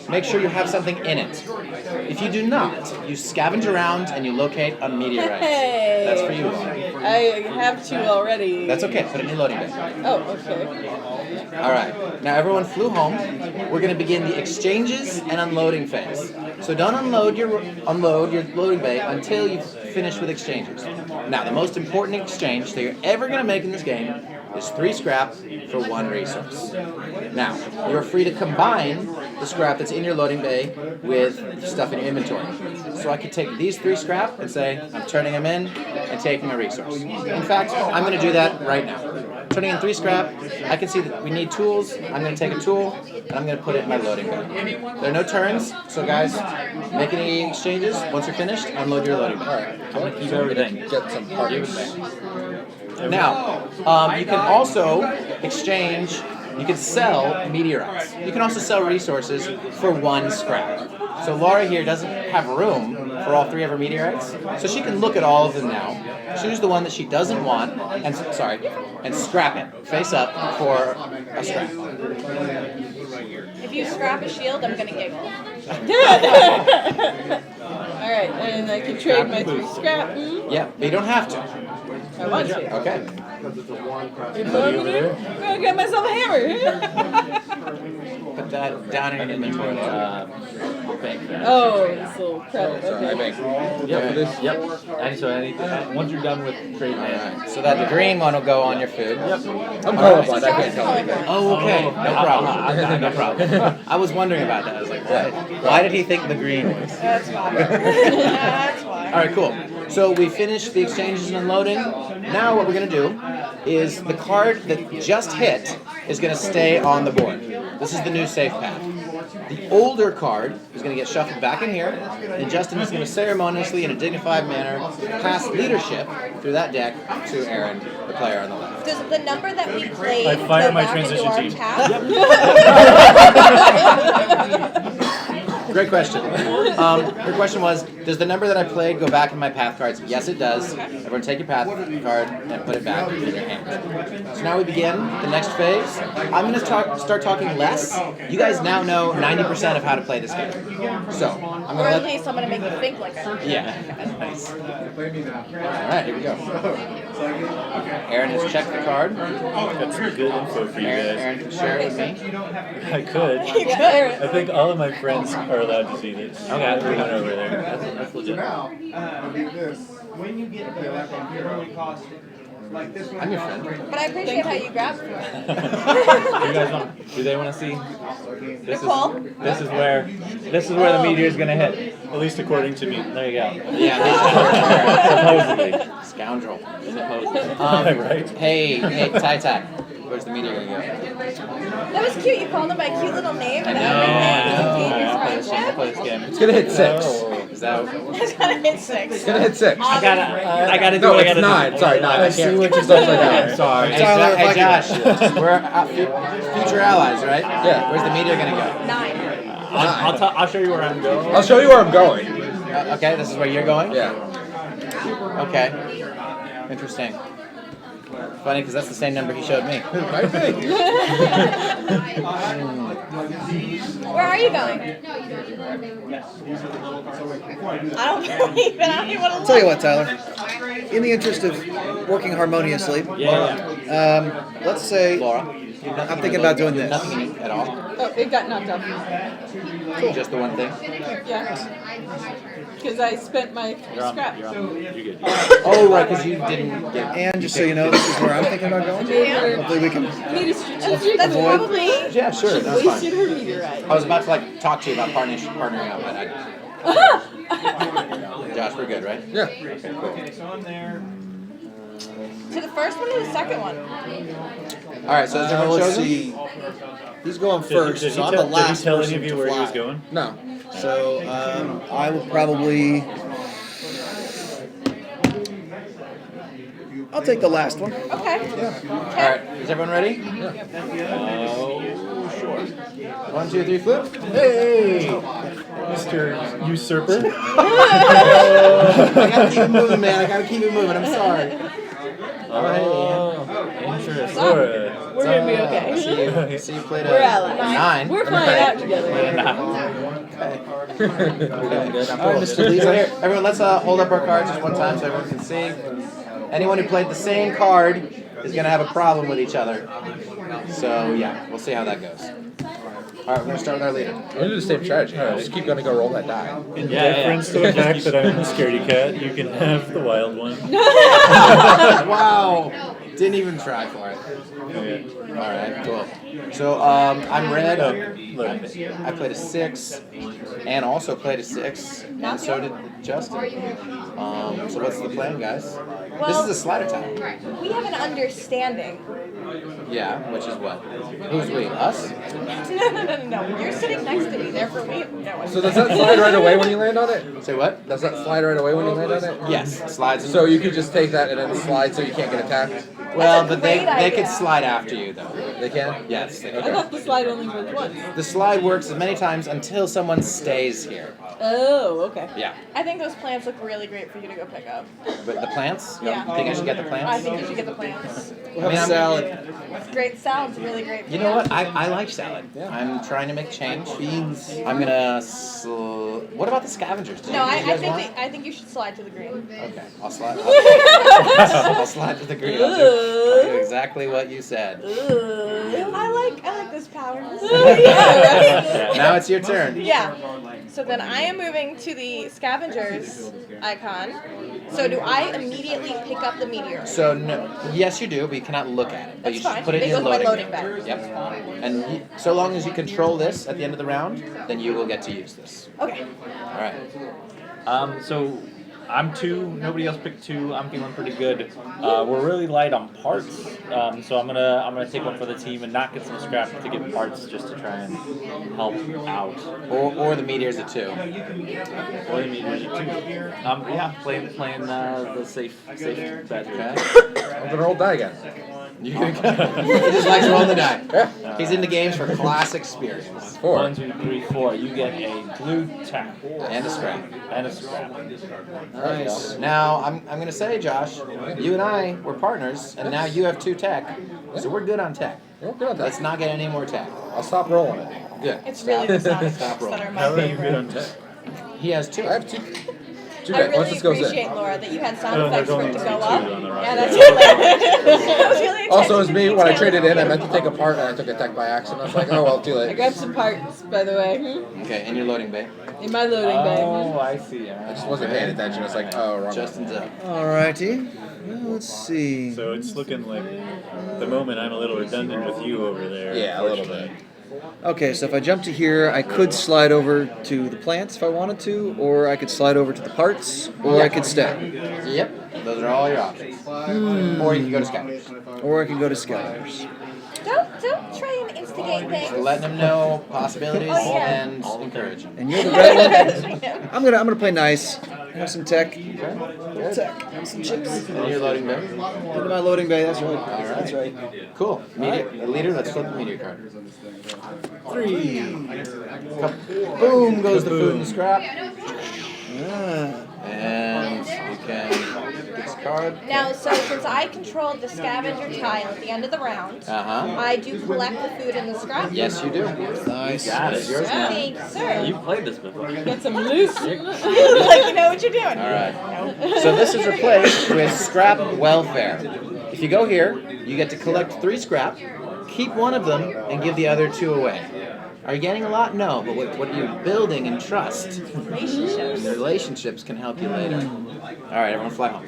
Make sure you have something in it. If you do not, you scavenge around and you locate a meteorite.
Hey.
That's for you, Laura.
I have 2 already.
That's okay. Put it in your loading bay.
Oh, okay.
All right. Now everyone flew home. We're going to begin the exchanges and unloading phase. So don't unload your loading bay until you finish with exchanges. Now the most important exchange that you're ever going to make in this game is 3 scrap for 1 resource. Now you're free to combine the scrap that's in your loading bay with stuff in your inventory. So I could take these 3 scrap and say I'm turning them in and taking a resource. In fact, I'm going to do that right now. Turning in 3 scrap, I can see that we need tools. I'm going to take a tool and I'm going to put it in my loading bay. There are no turns, so guys, make any exchanges. Once you're finished, unload your loading bay.
I'm gonna keep everything.
Get some parts.
Now, you can also exchange, you can sell meteorites. You can also sell resources for 1 scrap. So Laura here doesn't have room for all 3 of her meteorites, so she can look at all of them now, choose the one that she doesn't want, and scrap it, face up for a scrap.
If you scrap a shield, I'm gonna giggle.
Alright, and I can trade my 3 scrap.
Yeah, but you don't have to.
I want to.
Okay.
You want me to? I'm gonna get myself a hammer.
Put that down in your inventory.
Bank that.
Oh, this little credit.
So I
Okay.
bank.
Yep. And so once you're done with trade man.
Alright, so that the green one will go on your food.
I'm
Alright.
colorblind. I can't tell anything.
Oh, okay. No problem. No problem. I was wondering about that. I was like, why did he think the green was?
That's why. That's why.
All right, cool. So we finished the exchanges and unloading. Now what we're going to do is the card that just hit is going to stay on the board. This is the new safe path. The older card is going to get shuffled back in here, and Justin is going to ceremoniously, in a dignified manner, pass leadership through that deck to Aaron, the player on the left.
Does the number that we played
I fire
go
my
back into
transition
our
team.
path?
Great question. Her question was, does the number that I played go back in my path cards? Yes, it does. Everyone take your path card and put it back in your hand. So now we begin the next phase. I'm going to start talking less. You guys now know 90% of how to play this game. So I'm
Or
going to
at least I'm gonna make you think like I
Yeah, nice. All right, here we go. Aaron has checked the card.
That's good info for you guys.
Aaron can share it with me.
I could.
You could.
I think all of my friends are allowed to see this.
Okay.
Everyone over there.
That's legit.
When you get the cost like this one.
I'm your friend.
But I appreciate how you grabbed for it.
You guys want? Do they want to see?
Nicole?
This is where the meteor is gonna hit.
At least according to me.
There you go.
Yeah,
Supposedly.
scoundrel.
Supposedly.
Right?
Hey, Tai Tai. Where's the meteor gonna go?
That was cute. You called him by a cute little name and
I
everything.
know.
Gave
I'll play
you
this one. I'll play
friendship.
this game.
It's gonna hit 6.
Is that?
It's gonna hit 6.
It's gonna hit 6.
I gotta do
No,
what I
it's
gotta
9.
do.
Sorry, 9. I
see
can't.
what
It's
you're
upside down.
I'm sorry.
Hey,
Tyler, if I
hey
could-
Josh, we're future allies, right?
Yeah.
Where's the meteor gonna go?
9.
I'll show you where I'm going.
I'll show you where I'm going.
Okay, this is where you're going?
Yeah.
Okay. Interesting. Funny, because that's the same number he showed me.
Might be.
Where are you going? I don't believe it. I don't even want to look.
Tell you what, Tyler. In the interest of working harmoniously,
Yeah.
let's say
Laura?
I'm thinking about doing this.
Nothing unique at all?
Oh, it got knocked off.
Just the one thing?
Yeah. Because I spent my scrap.
You're good.
Oh, right, because you didn't get...
And just so you know, this is where I'm thinking about going. Hopefully we can.
Made a strategic
That's
avoid.
probably.
Yeah, sure, that's
Wasted
fine.
her meteorite.
I was about to, like, talk to you about partnering up, but I... Josh, we're good, right?
Yeah.
Okay, cool.
To the first one or the second one?
All right, so is everyone
Let's
chosen?
see. He's going
Did
first,
he
so I'm
tell-
the last
Did he tell
person
any of you
to
where he was
fly.
going?
No.
So I will probably. I'll take the last one.
Okay.
All right, is everyone ready?
Sure.
1, 2, 3, flip.
Hey, Mr. Usurper.
I gotta keep it moving, man. I gotta keep it moving. I'm sorry.
Interesting.
Laura.
We're gonna be okay.
See you played
We're
a
allies.
9.
We're flying out together.
All right, Mr. Lee's here. Everyone, let's hold up our cards just one time so everyone can see. Anyone who played the same card is going to have a problem with each other. So, yeah, we'll see how that goes. All right, we're going to start with our leader.
We'll do the same strategy. Just keep gonna go roll that die.
In
Yeah, yeah.
reference to the fact that I'm the scaredy cat, you can have the wild one.
Wow. Didn't even try for it.
Yeah.
All right, cool. So, I'm red.
Look.
I played a 6. And also played a 6. And so did Justin. So what's the plan, guys? This is a slider time.
We have an understanding.
Yeah, which is what? Who's we? Us?
No. You're sitting next to me, therefore we have no
So does that slide right away when you land on it?
Say what?
Does that slide right away when you land on it?
Yes, slides.
So you could just take that and then slide so you can't get attacked?
Well,
That's a
but they
great
could
idea.
slide after you though.
They can?
Yes, they
I
can.
thought the slide only worked once.
The slide works as many times until someone stays here.
Oh, okay.
Yeah,
I think those plants look really great for you to go pick up.
but the plants? You
Yeah.
think I should get the
I
plants?
think you should get the plants.
We'll have
I mean,
a salad.
It's great. Salad's really great for
You know what? I like salad.
Yeah.
I'm trying to make change. Beans. I'm gonna. What about the scavengers? Do
No,
you
I
guys
think
want?
I think you should slide to the green.
Okay, I'll slide. I'll slide to the green. I'll do exactly what you said.
I like this power.
Yeah, right?
Now it's your turn.
Yeah. So then I am moving to the scavengers icon. So do I immediately pick up the meteor?
So no, yes, you do, but you cannot look at it. But
That's
you should
fine.
put it
It
in
goes
your
in my
loading
loading
bay. Yep. And so long as you control this at the end of the round, then you will get to use this.
Okay.
All right.
So I'm 2. Nobody else picked 2. I'm feeling pretty good. We're really light on parts, so I'm gonna take one for the team and not get some scrap to get parts just to try and help out.
Or the meteor's a 2.
Or the meteors are 2. Yeah, playing the safe bet.
Okay.
I'm gonna roll die again.
You he just likes rolling the die.
Yeah.
He's into games for class experience
4.
1, 2, 3, 4. You get a blue tack
and a scrap.
and a scrap.
Nice. Now I'm gonna say, Josh, you and I were partners, and now you have 2 tech, so we're good on tech.
Well, good on that.
Let's not get any more tech.
I'll stop rolling it.
Good.
It's really the sound
Stop
effects
rolling.
that are
How
my
are you good
favorite.
on tech?
He has 2.
I have 2. Too
I
bad. Once
really
this goes in.
appreciate, Laura, that you had sound
Oh,
effects
there's
for it
only
to go
two
up.
on the rock.
Yeah, that's really
Also, it's me when I
attention to
traded in. I
detail.
meant to take a part and I took a tech by accident. I was like, oh well, too
I
late.
grabbed some parts, by the way,
Okay, and you're loading bay.
in my loading bay.
Oh, I see.
I just wasn't paying attention. I was like, oh, wrong.
Justin's up.
Alrighty. Well, let's see.
So it's looking like the moment I'm a little redundant with you over there.
Yeah, a little bit.
unfortunately.
Okay, so if I jump to here, I could slide over to the plants if I wanted to, or I could slide over to the parts, or I could stay.
Yep, those are all your options. Or you can go to scavengers.
Or I can go to scavengers.
Don't try and instigate things.
So letting them know possibilities
Oh, yeah.
and encourage them.
And you're the red one. I'm gonna play nice. Have some tech. Tech. Have some chips.
And you're loading bay.
Into my loading bay. That's right.
All right.
That's right.
Cool. Meteor, leader, let's flip the meteor card. 3. Boom goes the food and scrap.
Ah.
And you can get this card.
Now, so since I controlled the scavenger tile at the end of the round,
Uh-huh.
I do collect the food in the scrap.
Yes, you do.
Nice.
Got
It's
it.
yours now.
Thank you, sir.
You've played this before.
Get some loose.
like you know what you're doing.
All right. So this is replaced with scrap welfare. If you go here, you get to collect 3 scrap, keep one of them, and give the other 2 away. Are you getting a lot? No, but what are you building in trust?
Relationships.
The relationships can help you later. All right, everyone fly home.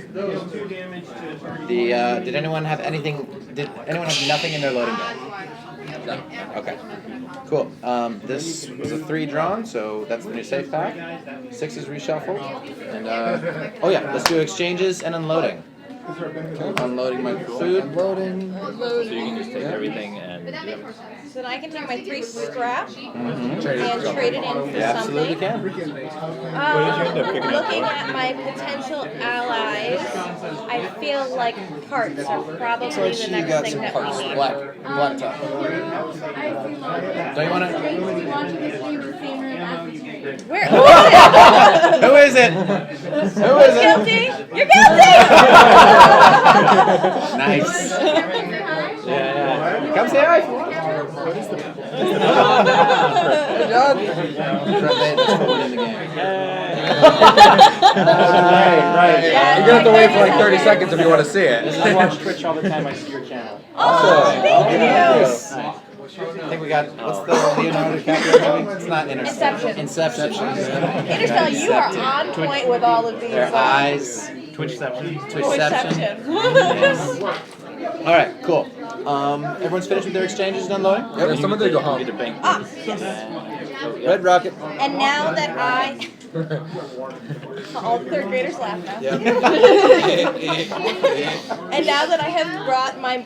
Did anyone have anything? Did anyone have nothing in their loading bay? No. Okay. Cool. This was a 3 drawn, so that's the new safe pack. 6 is reshuffled, and oh yeah, let's do exchanges and unloading. Unloading my food.
Loading.
So you can just take everything and.
So then I can take my 3 scrap
Mm-hmm.
and trade it in for
You absolutely
something.
can.
Looking at my potential allies, I feel like parts are probably
So
the
you
next
got
thing
some
that
parts.
we need.
Black top. Don't you want to?
Where?
Who is it? Who is it?
Guilty? You're guilty!
Nice.
Yeah.
Come say hi if you want. Good job. That's what we're in the game. Right.
Yeah,
You're gonna have to wait for like 30 seconds if you want to see it.
I watch Twitch all the time. I see your channel.
Oh, thank you!
Nice. I think we got, what's the Leonardo DiCaprio movie? It's not
Inception.
Inception.
Interstellar, you are on point with all of these.
Their eyes.
Twitchception.
Twitchception.
Twitchception.
All right, cool. Everyone's finished with their exchanges and unloading?
Yep, someone did go home.
Get a bank.
Ah, yes.
Red rocket.
And now that I... All the 3rd graders laugh now. And now that I have brought my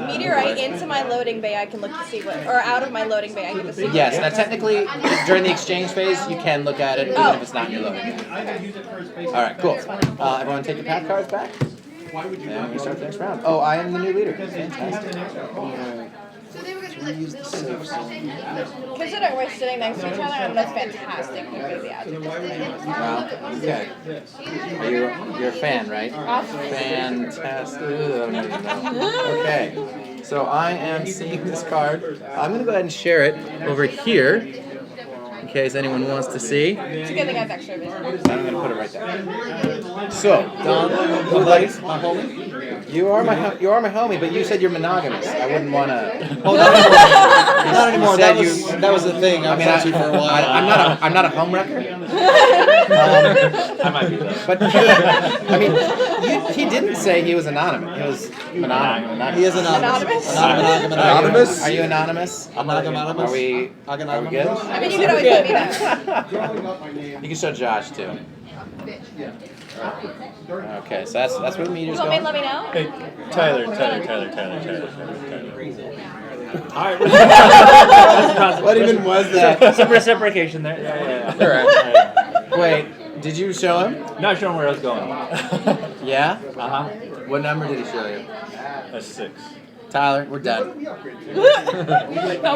meteorite into my loading bay, I can look to see what... Or out of my loading bay, I get to see
Yes, now technically, during the exchange phase, you can look at it even if it's not in your loading. All right, cool. Everyone take your pack cards back. And we start the next round. Oh, I am the new leader. Fantastic.
Use the safe zone.
Considering we're sitting next to each other, and that's fantastic.
Wow. Okay. You're a fan, right? Fantastic. I don't even know. Okay. So I am seeing this card. I'm going to go ahead and share it over here in case anyone wants to see.
It's a good thing I have extra vision.
I'm going to put it right there. So, Don, who likes my homie? You are my homie, but you said you're monogamous. I wouldn't want to.
Oh, not anymore. Not anymore.
Said
That was the thing. I was for a while.
I'm not a homewrecker.
I might be though.
But I mean, he didn't say he was anonymous. He was anonymous.
He is anonymous.
Anonymous?
Are you anonymous?
I'm not anonymous.
Are we good?
I mean, you can always let me know.
You can show Josh too. Okay, so that's where the meter's
You want me to
going.
let me know?
Hey, Tyler.
All right.
What even was that?
Some reciprocation there. Yeah.
Alright.
All right.
Wait, did you show him?
Not sure where I was going.
Yeah?
Uh-huh.
What number did he show you?
A 6.
Tyler, we're done.
Now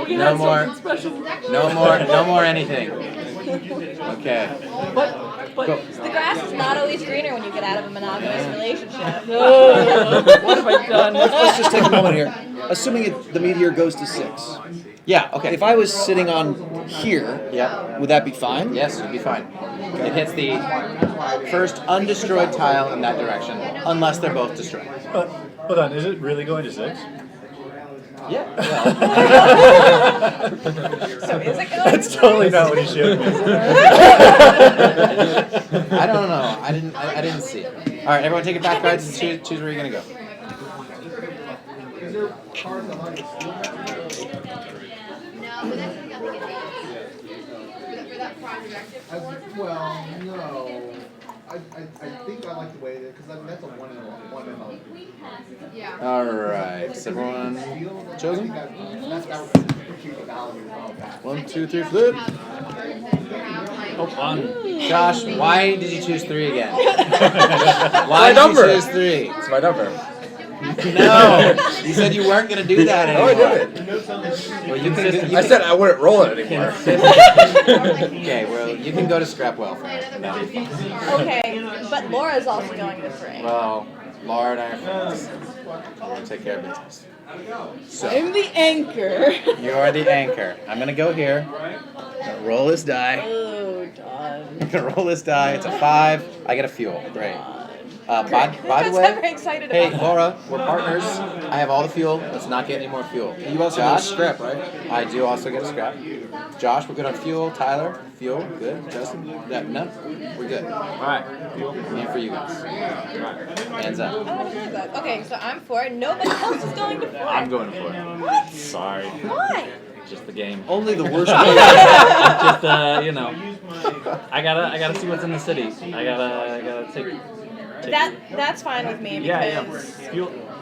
we can
No
have
more.
something special.
No more anything. Okay.
But
Go.
The grass is not always greener when you get out of a monogamous relationship.
What have I done?
Let's just take a moment here. Assuming the meteor goes to 6,
Yeah. Okay.
If I was sitting on here,
Yeah.
would that be fine?
Yes, you'd be fine. It hits the first undestroyed tile in that direction, unless they're both destroyed.
Hold on, is it really going to 6?
Yeah.
So is it going?
That's totally not what he showed me.
I don't know. I didn't see it. All right, everyone, take your pack cards and choose where you're gonna go.
Well, no. I think I like the way it is, because that's a one and a. Yeah.
All right, is everyone chosen? 1, 2, 3, flip.
Oh, fun.
Josh, why did you choose 3 again? Why did you choose 3?
It's my number.
No, you said you weren't gonna do that
Oh, I
anymore.
did it.
Well, you can.
I said I wouldn't roll it anymore.
Okay, well, you can go to scrap welfare. That'll be fine.
Okay, but Laura's also going to 3.
Well, Laura and I are friends. We're gonna take care of business. So
I'm the anchor.
you are the anchor. I'm gonna go here. I'm gonna roll this die.
Oh, Don.
I'm gonna roll this die. It's a 5. I get a fuel. Great. By the
I'm
way,
very excited
hey
about
Laura, we're partners. I have all the fuel. Let's not get any more fuel.
You also get a scrap, right?
I do also get a scrap. Josh, we're good on fuel. Tyler, fuel, good. Justin, no, we're good.
Alright.
And for you guys. Hands up.
Oh, I heard that. Okay, so I'm 4. Nobody else is going to 4.
I'm going for it.
What?
Sorry.
Why?
Just the game.
Only the worst.
Just you know. I gotta see what's in the city. I gotta take
That's fine with me because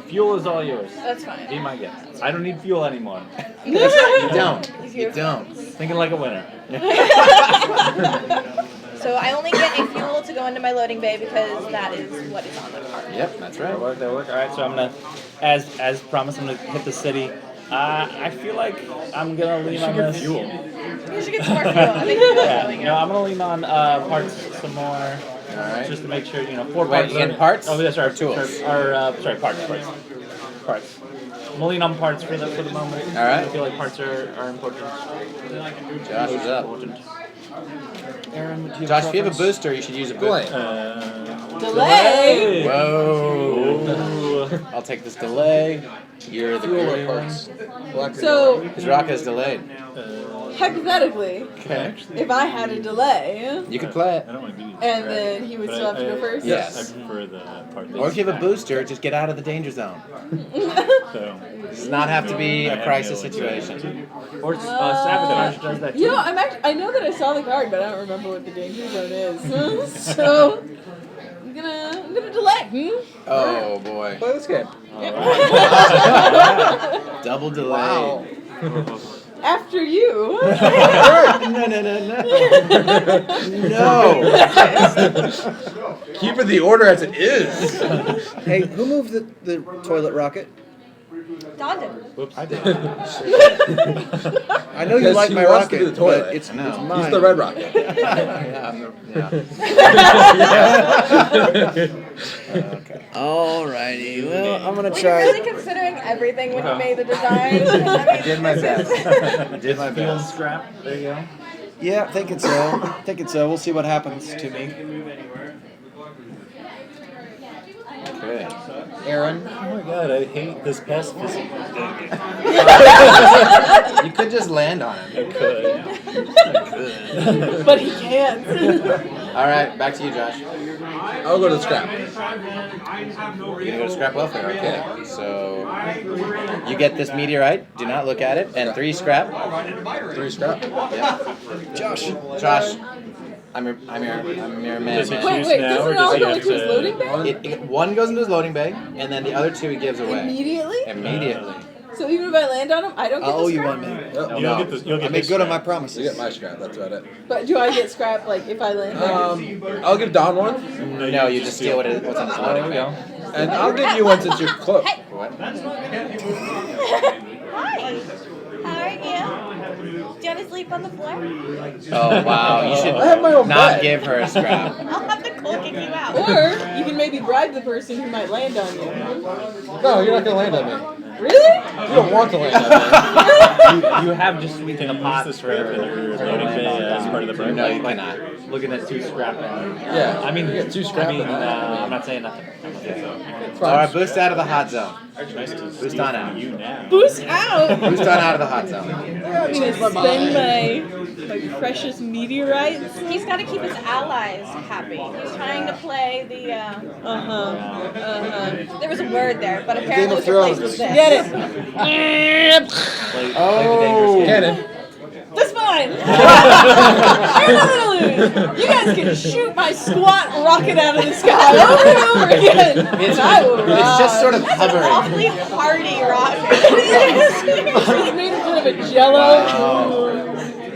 Fuel is all yours.
that's fine.
Be my guest. I don't need fuel anymore.
You don't. You don't.
Thinking like a winner.
So I only get a fuel to go into my loading bay because that is what is on the card.
Yep, that's right.
That work. All right, so I'm gonna, as promised, I'm gonna hit the city. I feel like I'm gonna lean on this.
Fuel.
You should get some more fuel. I think fuel is really good.
No, I'm gonna lean on parts some more.
All right.
Just to make sure, 4
Wait,
parts.
you getting parts?
Oh, that's right.
Or tools?
Sorry, parts. Parts. I'm gonna lean on parts for the moment.
All right.
I feel like parts are important.
Josh, what's up?
Important.
Aaron, do you
Josh, if you have a
preference?
booster, you should use a booster.
Delay.
Whoa. I'll take this delay. You're the
Fuel or
good
parts?
one.
So,
His rock is delayed.
hypothetically,
Okay.
if I had a delay,
You can play it.
I don't want to do
and then he would
But
still have to go first?
Yes.
I prefer the part
Or if you have a booster, just get out of the danger zone.
So,
It does not have to be
I
a
have
crisis
no
situation.
Or sabotage does that too.
You know, I know that I saw the card, but I don't remember what the danger zone is. So, I'm gonna delay.
Oh boy.
Play this game.
Double delay.
Wow.
After you.
No. No.
Keeping the order as it is.
Hey, who moved the toilet rocket?
Don did.
whoops.
I did.
I know you
Because
like
he
my
wants to
rocket,
do the toilet.
but it's
No.
mine.
He's the red rocket.
Okay.
Alrighty, well, I'm gonna
Were you
try.
really considering everything when you made the design?
I did my best. I did my
Fuel and
best.
scrap. There you go.
Yeah, thinking so. We'll see what happens to me.
Okay.
Aaron,
Oh my god, I hate this pacifism.
You could just land on him.
I could.
But he can't.
All right, back to you, Josh.
I'll go to the scrap.
You're gonna go to scrap welfare. Okay. So you get this meteorite. Do not look at it. And 3 scrap.
3 scrap.
Yeah.
Josh.
Josh. I'm your man.
Does he
man.
choose
Wait,
now,
doesn't
or
it all
does he
go
have
into his
to-
loading bay?
One goes into his loading bay, and then the other 2 he gives away.
Immediately?
Immediately.
So even if I land on him, I don't get
I'll
the
owe you
scrap?
one, man.
Yep.
You'll
No.
get this. You'll
I
get
make
this
good on my
scrap.
promises.
You get my scrap. That's about it.
But do I get scrap, like, if I land on him?
I'll give Don one,
No, you just steal what's in his loading bay.
and I'll give you one since you're close.
Hey.
What?
Hi. How are you? Do you want to sleep on the floor?
Oh wow! You should
I have my own
not
bed.
give her a scrap.
I'll have Nicole kick you out.
Or you can maybe bribe the person who might land on you.
No, you're not gonna land on me.
Really?
You don't want to land on there.
You have just sweetened the
Use
pot
the
for
scrap in your loading bay as part of the break.
No, you cannot.
looking at 2 scrap.
Yeah.
I mean,
You get 2 scrap in that.
I'm not saying nothing.
It's
All
fine.
right, boost out of the hot zone.
Nice to
Boost
steal
on
from
out.
you now.
Boost out.
Boost on out of the hot zone.
I'm gonna spend my precious meteorites.
He's got to keep his allies happy. He's trying to play the. There was a word there, but apparently
Game
it
of
was replaced with
Thrones.
this.
Get it?
Oh,
Cannon.
That's fine. I'm not gonna lose. You guys can shoot my squat rocket out of the sky over and over again.
It's,
I will
it's just
rise.
sort of hovering.
Awfully hardy rocket.
It's made of kind of a jello.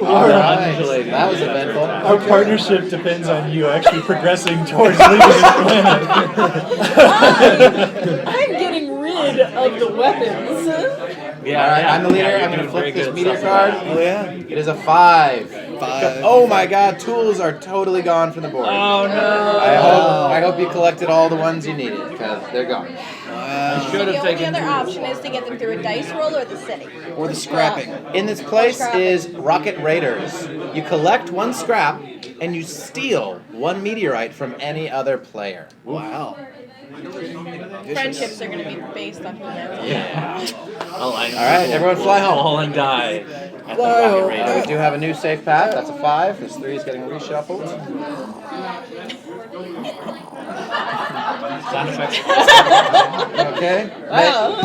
All right,
Undulating.
that was eventful.
Our partnership depends on you actually progressing towards leaving this planet.
I'm getting rid of the weapons.
Yeah,
All right, I'm the leader.
you're
I'm going to
doing
flip
very
this
good
meteor
stuff
card.
with
Oh yeah.
It is a 5.
5.
Oh my God, tools are totally gone from the board.
Oh no!
I hope you collected all the ones you needed because they're gone.
I should
The
have
only
taken.
other option is to get them through a dice roll or the city.
Or the scrapping.
In this place is Rocket Raiders. You collect 1 scrap and you steal 1 meteorite from any other player.
Wow.
Friendships are going to be based on who knows.
Yeah. All
right, everyone fly home.
Fall and die. At the
Fly
Rocket
home.
Raider.
We do have a new safe path. That's a 5. This 3 is getting reshuffled.
Sound effects.
Okay.
Wow.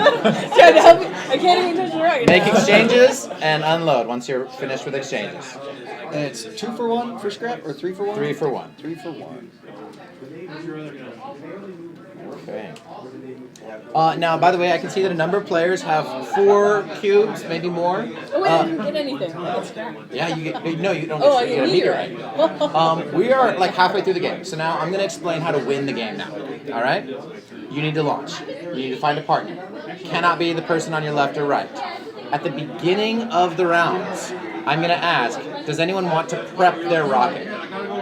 Trying to help me. I can't even touch the rocket.
Make
now.
exchanges and unload once you're finished with exchanges.
And it's 2 for 1 for scrap or 3 for 1?
3 for 1.
3 for 1.
Okay. Now, by the way, I can see that a number of players have 4 cubes, maybe more.
Oh wait, I didn't get anything. That's scrap.
Yeah, you get. No, you don't.
Oh, I
you
get
a
meteorite.
meteorite. We are like halfway through the game, so now I'm going to explain how to win the game now. All right? You need to launch. You need to find a partner. Cannot be the person on your left or right. At the beginning of the rounds, I'm going to ask, does anyone want to prep their rocket?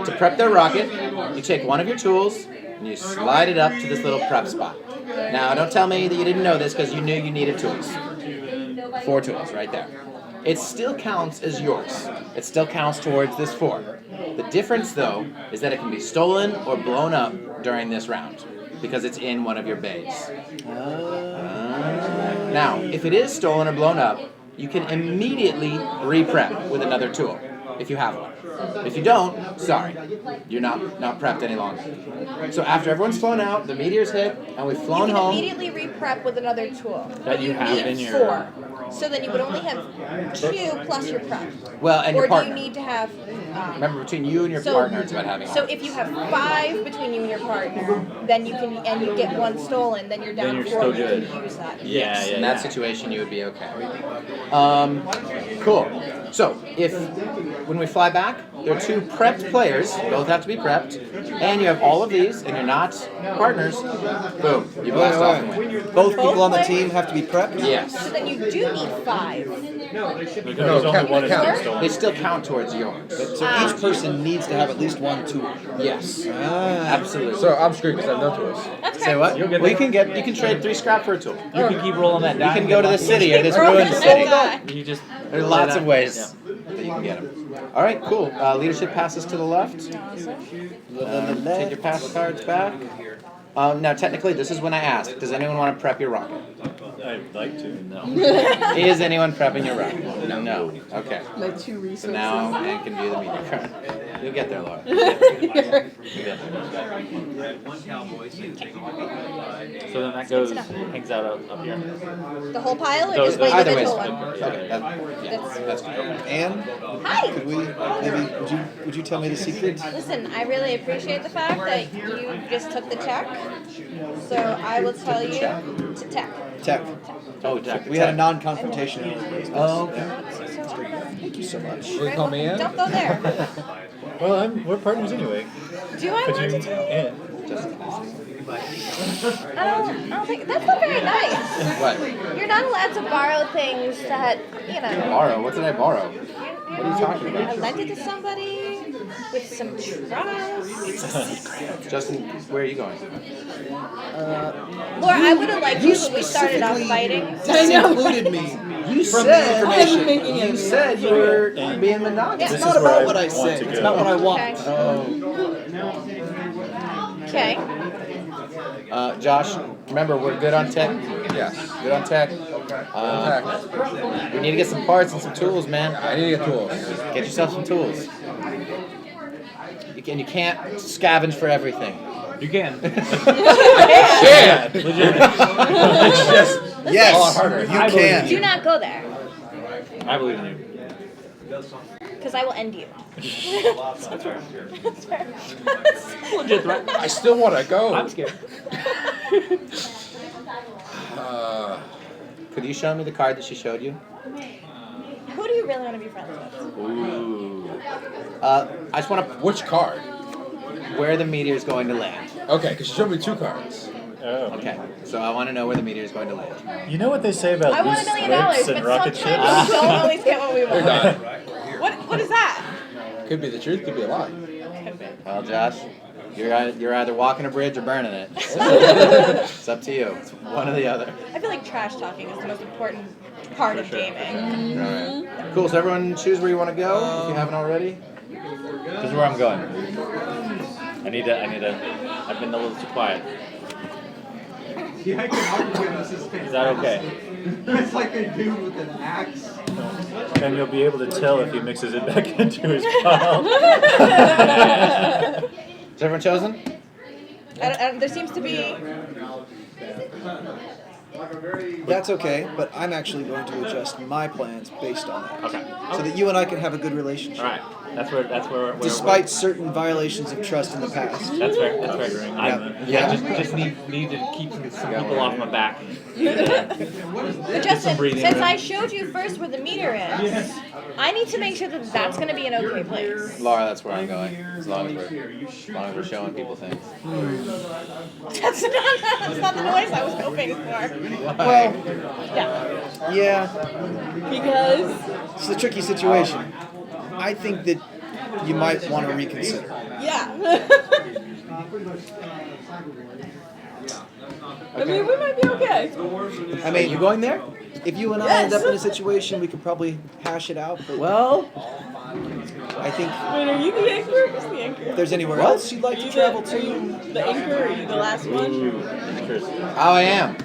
To prep their rocket, you take one of your tools and you slide it up to this little prep spot. Now, don't tell me that you didn't know this because you knew you needed tools. 4 tools right there. It still counts as yours. It still counts towards this 4. The difference, though, is that it can be stolen or blown up during this round because it's in one of your bays. Now, if it is stolen or blown up, you can immediately re-prep with another tool if you have one. If you don't, sorry, you're not prepped any longer. So after everyone's flown out, the meteor's hit, and we've flown
You can
home.
immediately re-prep with another tool.
That you have
need
in your-
4. So then you would only have 2 plus your prep.
Well, and
or
your
do
partner.
you need to have...
Remember, between you and your partner, it's about having.
So if you have 5 between you and your partner, then you can, and you get 1 stolen, then you're down
Then
4.
you're still
You
good.
can use that.
Yeah, yeah.
In that situation, you would be okay. Cool. So, when we fly back, there are 2 prepped players, both have to be prepped, and you have all of these, and you're not partners, boom, you blast off and win.
Both people on the team have to be prepped?
Yes.
So then you do need 5.
Because there's only one that's been stolen.
They still count towards yours.
So each person needs to have at least 1 tool.
Yes.
Ah.
Absolutely.
So I'm screwed because I have no tools.
That's
Say
correct.
what?
You'll get
Well,
there.
you can trade 3 scrap for a tool.
You can keep rolling that
You
die.
can
and
go
get
to the
lucky.
city or this
Roll
ruined
that
city.
die.
You just
There's
play
lots
that.
of ways that you can get them. All right, cool. Leadership passes to the left. Take your pass cards back. Now, technically, this is when I ask, does anyone want to prep your rocket?
I'd like to.
No.
Is anyone prepping your rocket? No. Okay.
My 2 resources.
So now Anne can view the media card. You'll get there, Laura. You'll get there.
So then that goes, hangs out up here.
The whole pile or
So
just like
Either
the
way,
middle
it's
one?
fine. Okay, that's good.
And
Hi!
could we maybe would you tell me the secret?
Listen, I really appreciate the fact that you just took the check. So I will tell you to tech.
Tech.
Oh, Jack.
We had a non-confrontation.
Oh, okay.
Thank you so much.
You can call me in.
Don't go there.
Well, we're partners anyway.
Do I
But
want
you,
to tell you?
yeah.
I don't think that's not very nice.
What?
You're not allowed to borrow things that, you know.
Borrow? What did I borrow? What are you talking
I
about?
lent it to somebody with some trust.
Justin, where are you going?
Laura, I would have liked you, but we started off fighting.
Disincluded me.
You
from
said,
the information.
you said you were being monogamous.
It's
This
not
is where
about
I
what I
want
said.
to
It's
go.
not what I want.
Okay.
Josh, remember, we're good on tech.
Yes.
Good on tech. We need to get some parts and some tools, man.
I need to get tools.
Get yourself some tools. You can't scavenge for everything.
You can.
Yeah.
It's just.
Yes,
a lot harder.
you
I believe
can.
Do not go there,
I believe in you.
because I will end you.
That's fair. Legit threat.
I still want to go.
I'm scared.
Could you show me the card that she showed you?
Who do you really want to be friends with?
Ooh.
I just want to
Which card?
where the meteor is going to land.
Okay, because she showed me 2 cards.
Oh.
Okay, so I want to know where the meteor is going to land.
You know what they say about
I want
loose
$1 million,
lips
but
and rocket
sometimes we
ships?
don't always get what we
They're
want.
done.
What is that?
Could be the truth, could be a lie.
Well, Josh, you're either walking a bridge or burning it. It's up to you. It's one or the other.
I feel like trash talking is the most important part of gaming.
All right. Cool. So everyone choose where you want to go if you haven't already.
This is where I'm going. I need to. I've been a little too quiet.
Yeah, I can argue with this.
Is that okay?
It's like a dude with an axe.
And you'll be able to tell if he mixes it back into his pile.
Is everyone chosen?
There seems to be.
That's okay, but I'm actually going to adjust my plans based on that.
Okay.
So that you and I can have a good relationship.
All right. That's where.
Despite certain violations of trust in the past.
That's fair. That's fair.
Yeah.
I just need to keep some people off my back.
But Justin, since I showed you first where the meter is, I need to make sure that that's going to be an okay place.
Laura, that's where I'm going. As long as we're showing people things.
That's not the noise I was hoping for.
Well,
Yeah.
yeah,
Because.
it's a tricky situation. I think that you might want to reconsider.
Yeah. I mean, we might be okay.
I
Are
mean,
you going there?
if you and I end up in a situation, we could probably hash it out. But
Well,
I think
Wait, are you the anchor? Who's the anchor?
if there's anywhere else you'd like
Are
to
you
travel
the, are
to,
you the anchor or are you the last one?
Interesting.
I am.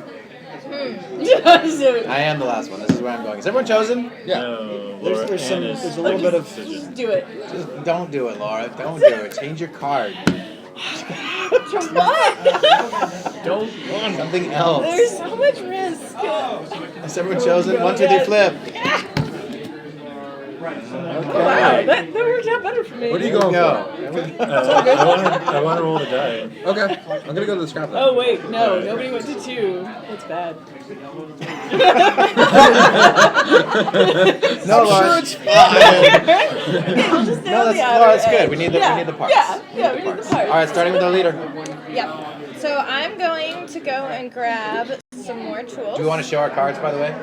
So,
I am the last one. This is where I'm going. Is everyone chosen?
Yeah.
No,
There's-
Laura
there's some-
Ann is
there's a little bit of-
decision.
do it.
Just don't do it, Laura. Don't do it. Change your card.
What?
Don't want something else.
There's so much risk.
Is everyone chosen? 1, 2, 3, flip.
Wow, that worked out better for me.
What are you going
Go.
I want to roll the die.
for? Okay. I'm going to go to the scrap
Oh wait, no, nobody went to 2. That's bad.
No, Laura.
Okay, we'll just stay
No,
on
that's,
the outer
Laura, that's good.
edge.
We need the parts.
Yeah, we need the parts.
All right, starting with our leader.
Yep. So I'm going to go and grab some more tools.
Do we want to show our cards, by the way?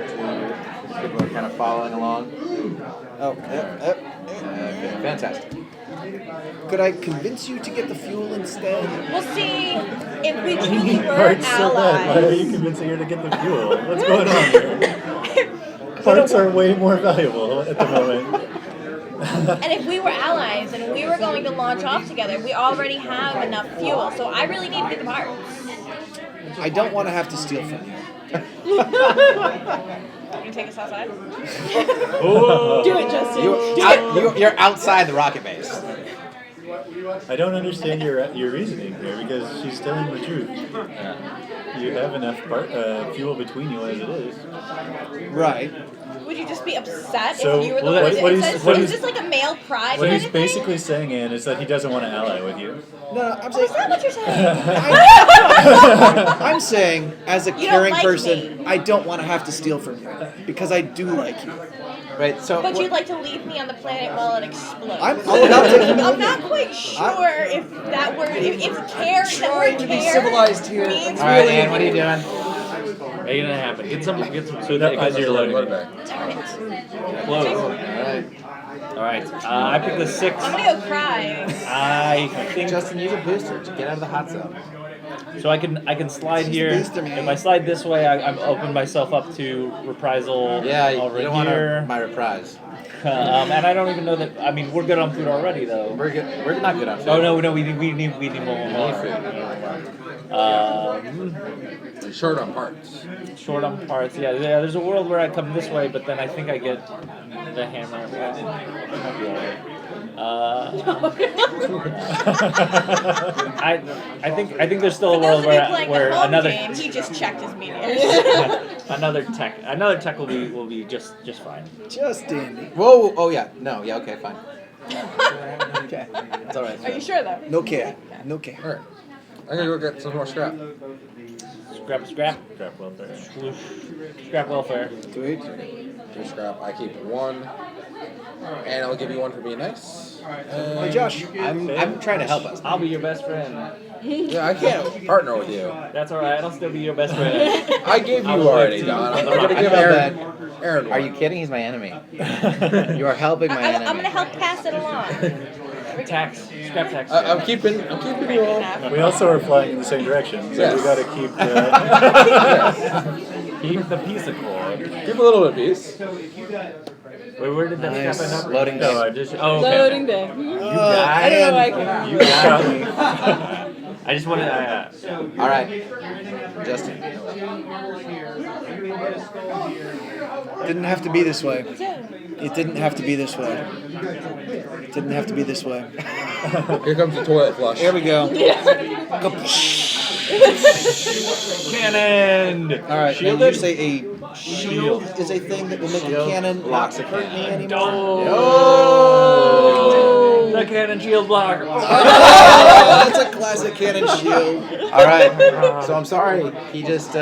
People are kind of following along.
oh,
Okay, fantastic.
could I convince you to get the fuel instead?
We'll see if we truly were
Parts so bad. Why are
allies.
you convincing her to get the fuel? What's going on here? Parts are way more valuable at the moment.
And if we were allies and we were going to launch off together, we already have enough fuel. So I really need to get the parts.
I don't want to have to steal from you.
You gonna take us outside?
Do it, Justin.
You're outside the rocket base.
I don't understand your reasoning here because she's telling the truth. You have enough fuel between you as it is.
Right.
Would you just be upset
So,
if you were the
well,
one
what
that
he's-
says,
what
is
he's-
this like a male pride
What
kind
he's
of thing?
basically saying, Anne, is that he doesn't want to ally with you.
No, I'm
Is
saying,
that what you're saying?
I'm saying, as a
You don't
caring
like
person,
me.
I don't want to have to steal from you because I do like you.
Right. So.
But you'd like to leave me on the planet while it explodes.
I'm all about taking
I'm not quite sure if that word, if care, the
trying
word
to be
care
civilized here.
means
All right,
really.
Ann. What are you doing?
Make it happen. Get some.
So that
because you're loading.
Darn it.
Close.
All right.
All right. I picked the 6.
I'm gonna go cry.
I think
Justin, use a booster to get out of the hot zone.
so. I can slide
She's
here.
the booster, man.
If I slide this way, I've opened myself up to reprisal.
Yeah, you
over
don't want
here.
my reprise.
And I don't even know that. I mean, we're good on food already, though.
We're good. We're not good on food.
Oh no, we need more.
Short on parts.
Short on parts. Yeah. There's a world where I come this way, but then I think I get the hammer. I think there's still a
For those
world
of you playing
where
the home
another
game, he just checked his meteors.
another tech will be just fine.
Just dandy.
Whoa. Oh yeah. No. Yeah. Okay. Fine.
Okay.
That's all right.
Are you sure though?
No care. No care.
Alright. I'm gonna go get some more scrap.
Scrap.
Scrap welfare.
Swoosh. Scrap welfare.
Sweet.
2 scrap. I keep 1. And I'll give you 1 for being nice.
Hey, Josh.
I'm trying to help us.
I'll be your best friend.
Yeah, I can't partner with you.
That's alright. I'll still be your best friend.
I gave you
I'll
already,
wait
Don. I'm
till-
gonna
I
give
know
Aaron.
that.
Aaron.
Are
one.
you kidding? He's my enemy. You are helping my enemy.
I'm gonna help pass it along.
Tax. Scrap tax.
I'm keeping you all.
We also are flying in the same direction, so
Yes.
we gotta keep the...
Keep the piece of cord.
Keep a little bit of peace.
Wait, where did that
Nice.
scrap end up?
Loading
No,
bay.
I just. Oh, okay.
Loading day.
You got
I don't know why I
it.
can.
You got me. I just wanted.
All right, Justin.
Didn't have to be this way. It didn't have to be this way. It didn't have to be this way.
Here comes the toilet flush.
There we go.
Cannon.
All right. Now you
Shielded.
say a shield is a thing that will make a
Shield
cannon
blocks
not
a
hurt me
cannon.
anymore.
Oh. The cannon shield blocker.
Oh, that's a classic cannon shield.
All right. So I'm sorry. He just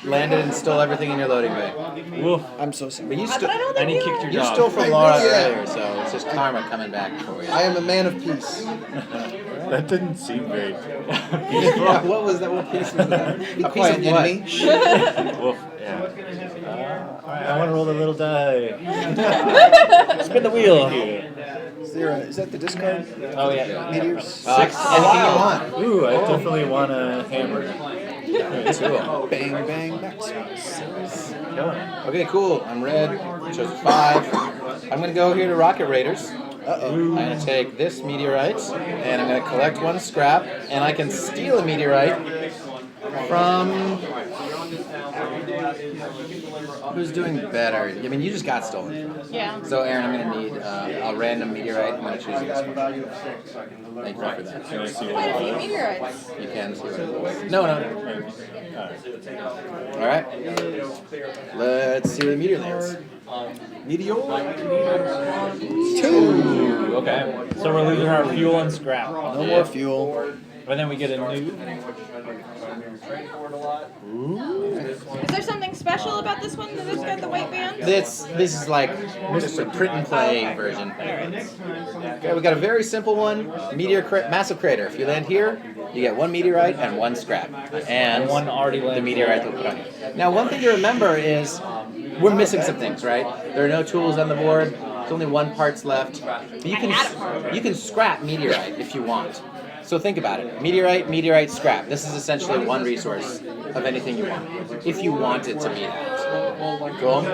landed and stole everything in your loading bay.
Woof.
I'm so sorry.
But you
But I
stole.
don't
And he
think
kicked your
You
dog.
stole from Laura
Yeah.
earlier, so it's just karma coming back for you.
I am a man of peace.
That didn't seem very...
Yeah, what was that? What piece was that?
Be
A piece
quiet,
of what?
enemy.
Woof. Yeah.
Alright, I wanna roll a little die.
Spin the wheel.
Is that the discard?
Oh yeah.
Meteors?
6. Anything you want.
Ooh, I definitely want a hammer.
Cool.
Bang, bang, Max.
Okay, cool. I'm red. Chose 5. I'm gonna go here to Rocket Raiders.
Uh-oh.
I'm gonna take this meteorite, and I'm gonna collect 1 scrap, and I can steal a meteorite from... Who's doing better? I mean, you just got stolen.
Yeah.
So, Aaron, I'm gonna need a random meteorite. I'm gonna choose this one. Thank you for that.
Can I see
Quite a few
what
meteorites.
You can see what it is. No. All right. Let's see where the meteor lands. Meteor.
2. Okay. So we're losing our fuel and scrap.
No more fuel.
And then we get a new.
Is there something special about this one that has got the white band?
This is like just a print and play version. Okay, we got a very simple one. Massive crater. If you land here, you get 1 meteorite and 1 scrap, and
One already
the
landed.
meteorite will put on you. Now, one thing to remember is we're missing some things, right? There are no tools on the board. There's only 1 parts left. But you can scrap meteorite if you want. So think about it. Meteorite, scrap. This is essentially 1 resource of anything you want. If you want it to be that. Cool?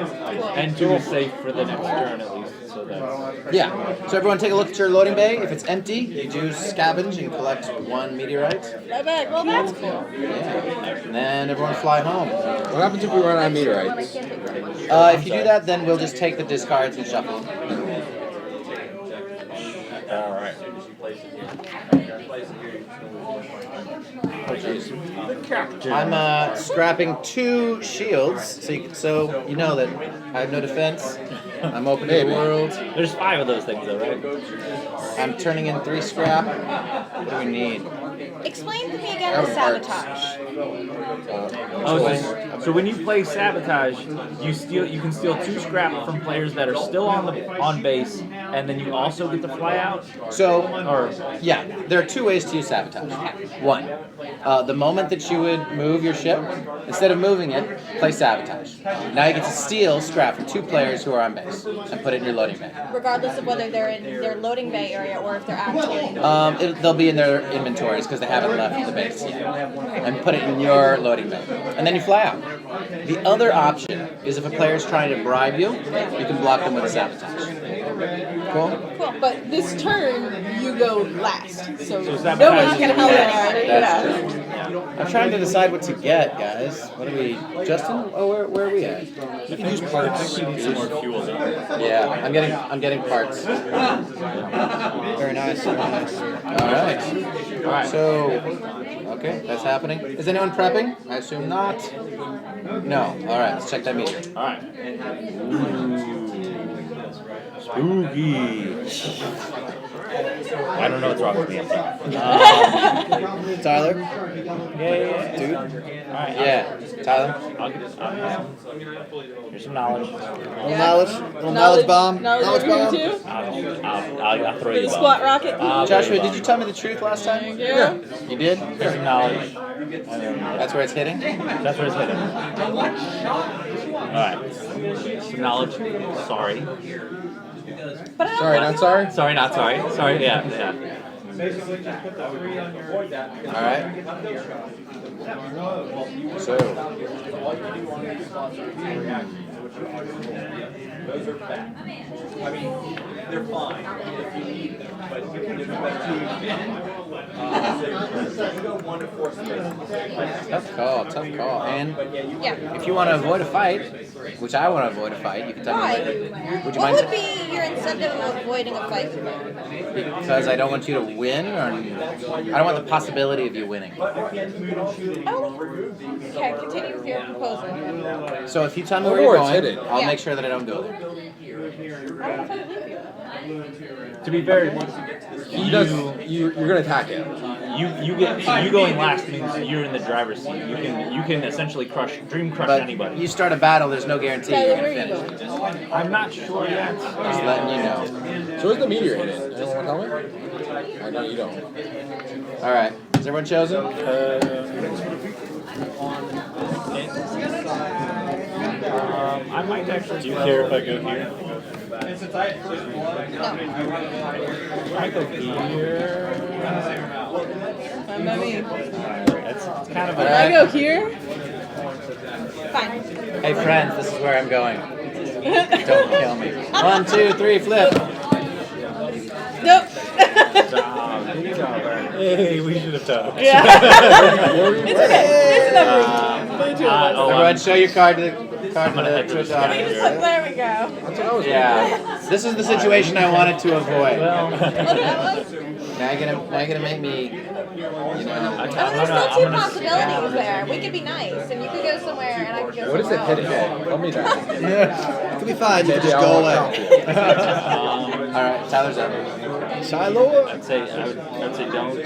And 2 is safe for the next turn at least. So that's.
Yeah. So everyone take a look at your loading bay. If it's empty, you do scavenge and collect 1 meteorite.
Right back. Well, that's cool.
Yeah. And then everyone fly home.
What happens if we run out of meteorites?
If you do that, then we'll just take the discards and shuffle them.
All right.
I'm scrapping 2 shields, so you know that I have no defense. I'm open to the world.
There's 5 of those things, though, right?
I'm turning in 3 scrap. What do we need?
Explain to me again the sabotage.
So when you play sabotage, you can steal 2 scrap from players that are still on base, and then you also get to fly out.
Yeah, there are 2 ways to use sabotage. 1, the moment that you would move your ship, instead of moving it, play sabotage. Now you get to steal scrap from 2 players who are on base and put it in your loading bay.
Regardless of whether they're in their loading bay area or if they're actually.
They'll be in their inventories because they haven't left the base yet. And put it in your loading bay. And then you fly out. The other option is if a player is trying to bribe you, you can block them with a sabotage. Cool?
Cool. But this turn, you go last. So
sabotage
nobody's going to
is
help
next.
us.
That's true. I'm trying to decide what to get, guys. What are we... Justin? Oh, where are we at?
You can use parts. You need some more fuel though.
Yeah, I'm getting parts.
Very nice. Very nice.
All right. So, okay, that's happening. Is anyone prepping? I assume not. No. All right, let's check that meter.
All right. Spooky. I don't know what's wrong with me.
Tyler?
Yeah.
Dude?
Alright,
Yeah, Tyler.
Here's some knowledge.
Little knowledge bomb. Knowledge
over
bomb.
here too.
I'll throw
For
you
the
a
squat
bomb.
rocket.
Joshua, did you tell me the truth last time?
Yeah.
You did?
Here's some knowledge.
That's where it's hitting?
That's where it's hitting. Alright. Some knowledge. Sorry.
But I don't
Sorry, not sorry?
Sorry, not sorry. Sorry, yeah.
All right. So. Tough call. And if you want to avoid a fight, which I want to avoid a fight, you can tell
Why?
me. Would you
What
mind?
would be your incentive of avoiding a fight?
Because I don't want you to win, or I don't want the possibility of you winning.
Okay, continue with your proposal.
So if you tell me where you're
Or it's
going,
hidden.
I'll make sure that I don't go there.
I don't know if I believe you.
To be fair,
You're gonna attack it.
you going last means you're in the driver's seat. You can essentially crush
But
anybody.
you start a battle, there's no guarantee you're
Tyler,
going to
where are you
finish.
going?
I'm not sure yet.
Just letting you know.
So where's the meteor hidden? Anyone want to tell me? I know you don't.
All right. Is everyone chosen?
I might actually.
Do you care if I go here?
I go here.
Not me.
It's kind of
All
I
right.
go here.
Fine.
Hey friends, this is where I'm going. Don't kill me. 1, 2, 3, flip.
Nope.
Hey, we should have talked.
Yeah. It's okay. It's enough room. For the two of us.
Everyone, show your card to the
head to
Twitch
the
audience.
There we go.
Yeah, this is the situation I wanted to avoid.
Well,
Now you're gonna make me, you know.
I mean, there's still 2 possibilities there. We could be nice, and you could go somewhere, and I could go
What is it
somewhere
hidden?
else.
Tell me that.
It could be fine. You can
Maybe
just
I
go
won't
away.
talk to you.
All right, Tyler's up.
Shiloh?
I'd say don't.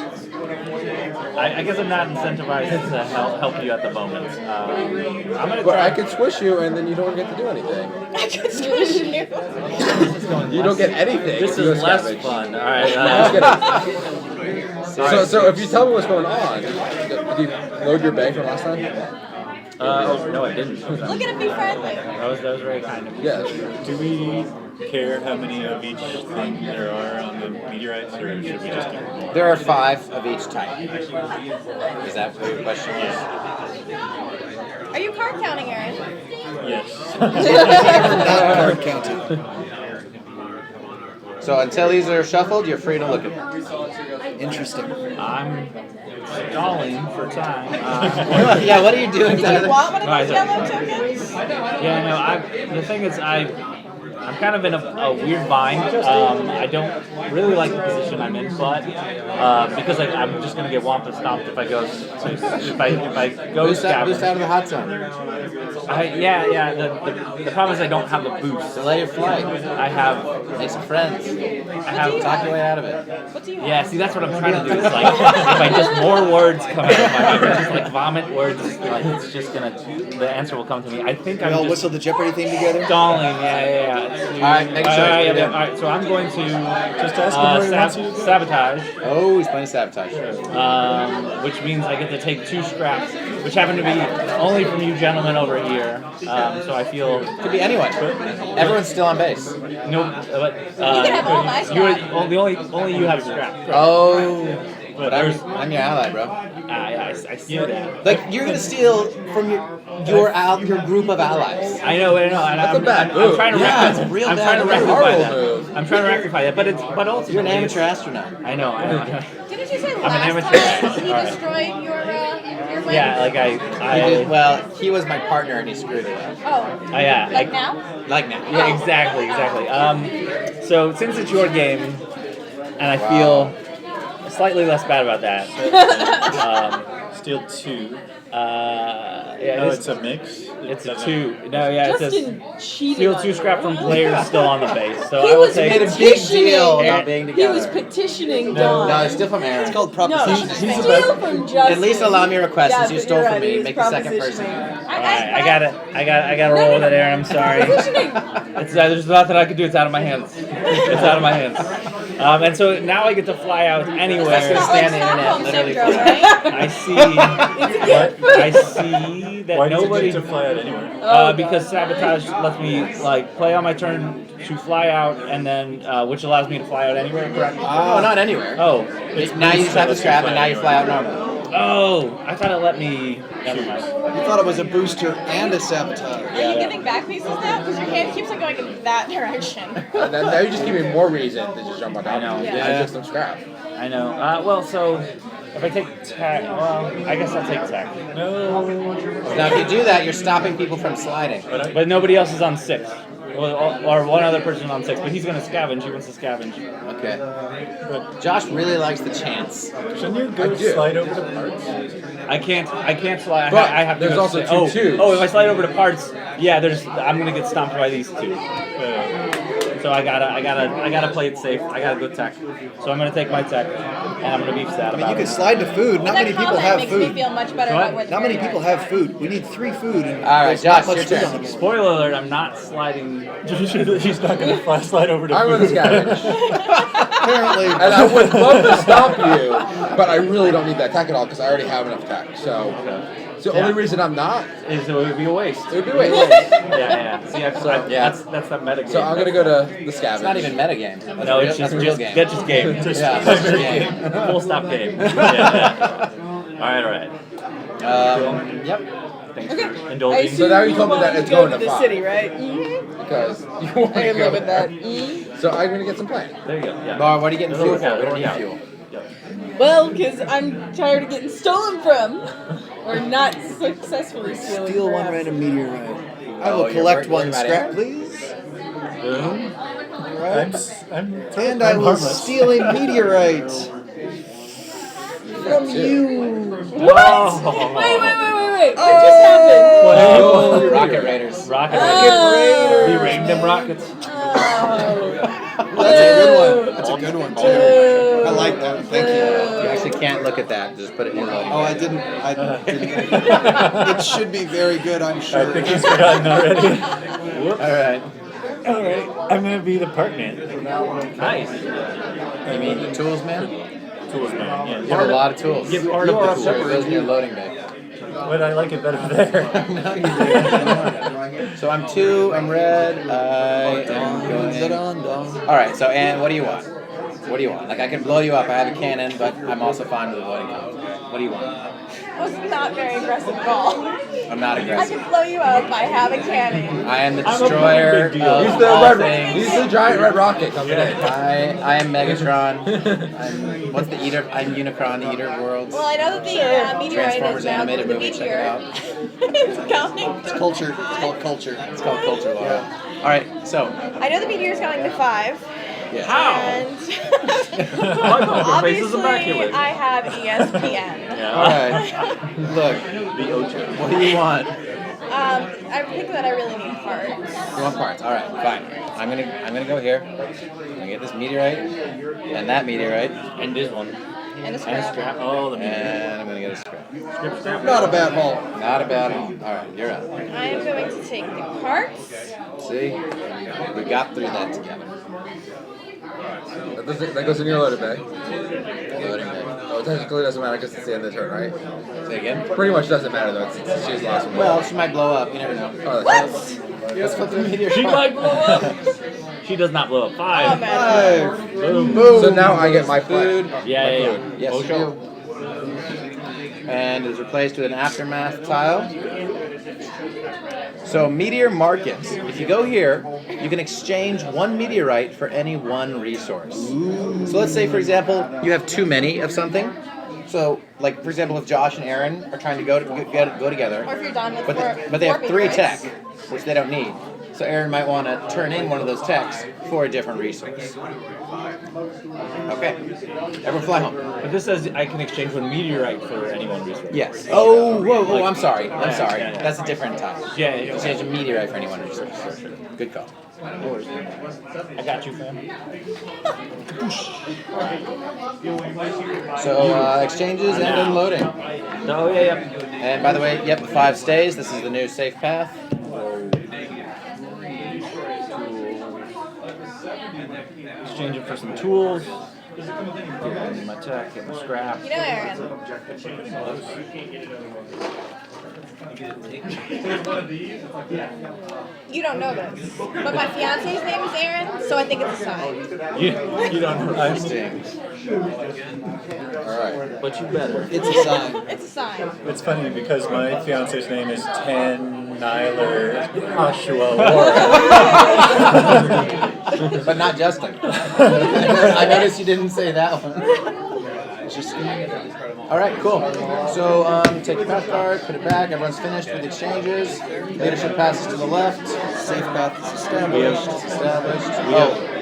I guess I'm not incentivized to help you at the moment. I'm gonna
But
try.
I could squish you and then you don't get to do anything.
I could squish you.
You don't get anything.
This
if you go
is less
scavenge.
fun. All right.
Just kidding. So if you tell me what's going on, did you load your bank from last time?
No, I didn't.
Look at him be friendly.
That was very kind of you.
Yeah.
Do we care how many of each thing there are on the meteorites, or should we just do them?
There are 5 of each type. Is that what your question is?
Are you card counting, Aaron?
Yes.
Not card counted.
So until these are shuffled, you're free to look at them.
Interesting.
I'm stalling for time.
Yeah, what are you doing,
Do you
Tyler?
want one of
No, I
those
don't.
yellow tokens?
Yeah, no. The thing is, I'm kind of in a weird bind. I don't really like the position I'm in, but because I'm just gonna get wampa stomped if I go
Boost out
scavenge.
of the hot zone.
Yeah. The problem is I don't have the boost.
Delay your flight.
I have.
Make some friends.
I have.
Talk your way out of it.
What do you have?
Yeah, see, that's what I'm trying to do. It's like, if I just more words come out of my mouth, just like vomit words, like it's just gonna, the answer will come to me. I think I'm
We all
just
whistle the Jeopardy theme together.
stalling. Yeah.
All right, make a choice.
All right, so I'm going to
Just ask him what he wants you to do.
sabotage,
Oh, he's playing sabotage.
which means I get to take 2 scraps, which happen to be only from you gentlemen over here. So I feel
Could be anyone. Everyone's still on base.
no, but
You can have all my scraps.
only you have scraps.
Oh,
But
but I'm your ally, bro.
I see that.
Like you're gonna steal from your group of allies.
I know, and
That's a bad
I'm
move.
trying to
Yeah, it's a real
I'm trying to
bad move.
rectify
Horrible
that.
move.
I'm trying to rectify that, but ultimately
You're an amateur astronaut.
I know.
Didn't you say
I'm an
last
amateur.
time he
Alright.
destroyed your plane?
Yeah, like
He did, well, he was my partner and he screwed it up.
Oh,
yeah,
like now?
Like now.
Yeah, exactly. So since it's your game, and I feel slightly less bad about that.
Steal 2.
Yeah,
Oh, it's a mix?
It's a 2. No, yeah, it
Justin
says
cheated
steal
on
2
you.
scrap from players still on the base. So
He
I will
was
take.
Made a big deal
petitioning.
about being
He
together.
was petitioning Dawn.
No, it's still from Aaron.
It's called
No,
proposition.
steal from Justin.
At least allow me a request since
Yeah,
you
but
stole
you're
from
right,
me.
he was
Make the second person.
propositioning.
Alright, I gotta roll with it, Aaron. I'm sorry. There's nothing I can do. It's out of my hands. It's out of my hands. And so now I get to fly out anywhere.
That's gonna
Not like
stand the internet
Stockholm
literally
syndrome,
for
right?
I see that
Why does it
nobody.
get to fly out anywhere?
Because sabotage lets me like play on my turn to fly out, and then which allows me to fly out anywhere. Correct?
No, not anywhere.
Oh,
Now you just have the scrap and now you fly out normally.
I thought it let me. Never mind.
You thought it was a booster and a sabotage.
Are you getting back pieces now? Because your hand keeps on going in that direction.
And then now you just give me more reason to just jump on top.
I know.
I
Yeah.
took some scrap.
I know. Well, so if I take tack, well, I guess I'll take tack.
No.
Now if you do that, you're stopping people from sliding.
But nobody else is on 6. Or one other person on 6, but he's gonna scavenge. He wants to scavenge.
Okay. But Josh really likes the chance.
Shouldn't you go slide over to parts?
I can't slide.
But
I have to
there's
go
also
oh,
two twos.
Oh, if I slide over to parts, yeah, I'm gonna get stomped by these 2. So I gotta play it safe. I gotta go tech. So I'm gonna take my tech, and I'm gonna be sad
I mean,
about
you
it.
could slide to food. Not
That
many people
comment
have
makes me
food.
feel much better
What?
about where the
Not many
barrier
people
is.
have food. We need 3 food. And
All right,
there's
Josh,
not much
your
food
turn.
on the board.
Spoiler alert: I'm not sliding.
He's not going to slide over to
I'm
food.
going to scavenge.
Apparently,
And I would love to stop you, but I really don't need that tech at all because I already have enough tech. So the only reason I'm not
Is it would be a waste.
it would be waste.
Yeah. See, that's that meta game.
So I'm gonna go to the scavenge.
It's not even metagame. That's
No,
real,
it's just
that's real game.
Just game.
Yeah, that's just game.
Full stop game. Yeah. All right.
Yep.
Thanks
Okay.
for
I
indulging.
assume
So now you
you
told me
want
that it's
to go
going
to
to
the
5.
city, right?
Because you want
I
to
can
go
live with that.
So I'm gonna get some plant.
There you go. Yeah.
Bar, what are you getting
It'll
fuel
work
for?
out,
We don't
it'll
need
work
fuel.
Well, because I'm tired of getting stolen from. Or not successfully stealing
steal one
perhaps.
random meteorite. I
Oh,
will
you're
collect
worried
one
about
scrap,
it?
please.
Boom.
Right. And I
I'm
will
harmless.
steal a meteorite from you.
What?
Oh.
Wait. What just happened?
Oh, Rocket Raiders.
Rocket
Oh.
Raiders. We rained them rockets.
Oh.
That's a good one. That's a good one too. I like that. Thank you.
You actually can't look at that. Just put it in loading.
Oh, I didn't. It should be very good, I'm
I
sure.
think he's forgotten already.
All right.
Alright, I'm going to be the part man.
Nice.
You mean the tools, man?
Tools man,
You
yeah.
have a lot of tools.
Give part of
You are
the
separate.
tools.
Those in your loading bay.
But I like it better there.
No, you do. So I'm 2. I'm red. I am going. All right. So and what do you want? What do you want? Like I can blow you up. I have a cannon, but I'm also fine with avoiding conflict. What do you want?
Was not very aggressive at all.
I'm not
I
aggressive.
can blow you up. I have a cannon.
I am the
I'm a
destroyer
big deal.
of
He's the
all
red.
things.
He's the giant red rocket coming in.
I am Megatron. I'm what's the eater? I'm Unicron, the eater of worlds.
Well, I know that the meteorite
Transformers
is bound
animated
for the
movie, check it
meteor.
out.
It's coming.
It's culture. It's called culture.
It's called Culture Lore. All right, so
I know the meteor's going to 5.
yeah.
How?
And
My poker face is
obviously,
immaculate.
I have ESPN.
All right. Look,
The Ocho.
what do you want?
I think that I really need parts.
You want parts? All right, fine. I'm gonna go here. I'm gonna get this meteorite and that meteorite
And this one.
And a
And a
scrap.
scrap. Oh, the meteor.
and I'm gonna get a scrap.
Scrap.
Not a bad haul.
Not a bad haul. All right, you're up.
I am going to take the parts.
See, we got through that together.
That goes in your loaded bag.
Loading there.
Oh, it technically doesn't matter because it's the end of the turn, right?
Say again.
Pretty much doesn't matter though. It's she's lost one.
Well, she might blow up. You never know.
Oh,
Let's flip the meteor.
She might blow up. She does not blow up.
Oh,
5.
man.
Boom.
Boom.
So now I get my
food.
Yeah.
Yes, you do. And is replaced with an aftermath tile. So meteor markets. If you go here, you can exchange one meteorite for any one resource. So let's say, for example, you have too many of something. So, like for example, if Josh and Aaron are trying to go together,
Or if you're done with
but they have 3 tech, which they don't need. So Aaron might want to turn in one of those techs for a different resource. Okay, everyone fly home.
But this says I can exchange one meteorite for any one resource.
Yes. Oh, whoa,
Like-
I'm sorry.
Yeah,
sorry.
yeah.
That's a different type.
Yeah.
Exchange a meteorite for any one resource. Good call.
I got you, fam.
So exchanges and unloading.
Oh, yeah.
And by the way, yep, 5 stays. This is the new safe path.
Exchange it for some tools. And my tech and scrap.
You know, Aaron. You don't know this, but my fiance's name is Aaron, so I think it's a sign.
You don't know.
I understand.
Alright.
But you better.
It's a sign.
It's a sign.
It's funny because my fiance's name is Ten Nyler Joshua Warren.
But not Justin. I noticed you didn't say that one. All right, cool. So take your path card, put it back. Everyone's finished with exchanges. Leadership passes to the left.
Safe path is established.
Established.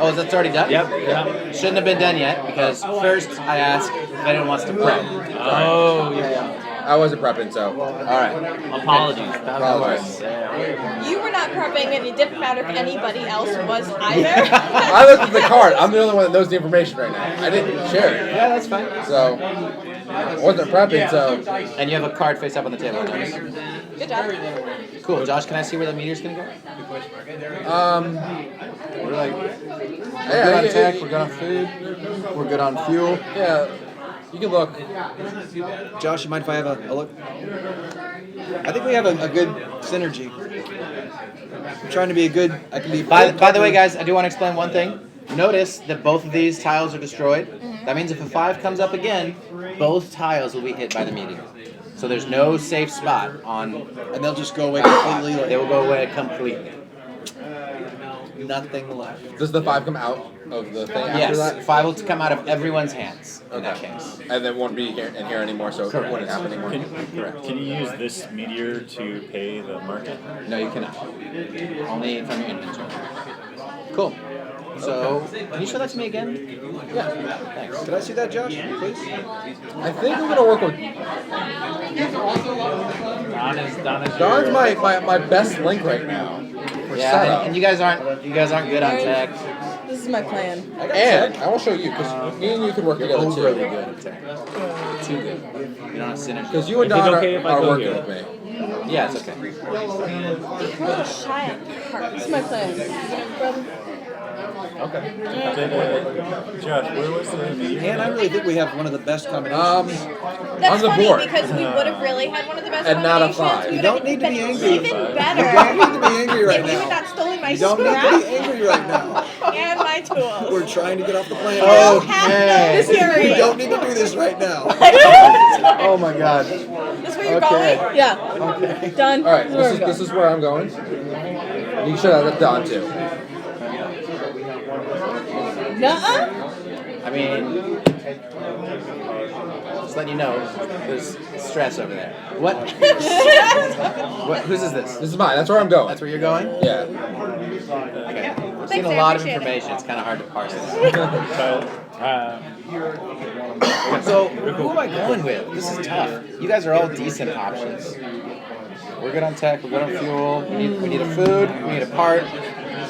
Oh, that's already done?
Yep.
Shouldn't have been done yet because first I asked if anyone wants to prep.
Oh, yeah.
I wasn't prepping, so.
Alright.
Apologies.
Apologies.
You were not prepping, and it didn't matter if anybody else was either.
I looked at the card. I'm the only one that knows the information right now. I didn't share it.
Yeah, that's fine.
So, I wasn't prepping, so.
And you have a card face up on the table, I notice.
Good job.
Cool. Josh, can I see where the meteor's gonna go? We're like, we're good on tech, we're good on food, we're good on fuel.
Yeah, you can look.
Josh, you mind if I have a look? I think we have a good synergy. I'm trying to be a good. I can be.
By the way, guys, I do want to explain one thing. Notice that both of these tiles are destroyed. That means if a 5 comes up again, both tiles will be hit by the meteor. So there's no safe spot on.
And they'll just go away completely.
They will go away completely.
Nothing left.
Does the 5 come out of the thing after
Yes,
that?
5 will come out of everyone's hands in that case.
And then won't be here in here anymore, so
Correct.
it wouldn't happen anymore.
Correct.
Can you use this meteor to pay the market?
No, you cannot. Only from your inventory. Cool. So, can you show that to me again? Yeah. Thanks.
Could I see that, Josh, please?
I think we're gonna work with Don's my best link right now. For
Yeah,
setup.
and you guys aren't good on tech.
This is my plan.
And I will show you because me and you could work together too.
Really good at tech. Too good. You don't have synergy.
Because you and
Is it
Don
okay if I
are
go
working
here?
with me.
Yeah, it's okay.
Really shy at parts.
This is my plan. Brother.
Okay. Josh, where was the meteor?
And I really think we have one of the best combinations.
That's
on the
funny
board.
because we would have really had one of the best
And not a
combinations.
5.
We
You
would
don't
have
need to
been
be angry.
even
You
better.
don't need to be angry right
if you had
now.
not stolen my
You don't need to
scrap
be angry right now.
and my tools.
We're trying to get off the planet.
You
Oh,
have
okay.
no theory.
We don't need to do this right now.
Oh my god.
This is where you're
Okay.
going?
Yeah. Done.
All right,
This is where
this is where I'm going. You can show that to Don too.
Nuh-uh.
I I mean, just letting you know, there's stress over there. What? Whose is this?
This is mine. That's where I'm going.
That's where you're going?
Yeah.
Okay. I've
Thanks,
seen a
I
lot of
appreciate it.
information. It's kind of hard to parse it out.
Uh,
So, who am I going with? This is tough. You guys are all decent options. We're good on tech, we're good on fuel, we need a food, we need a part,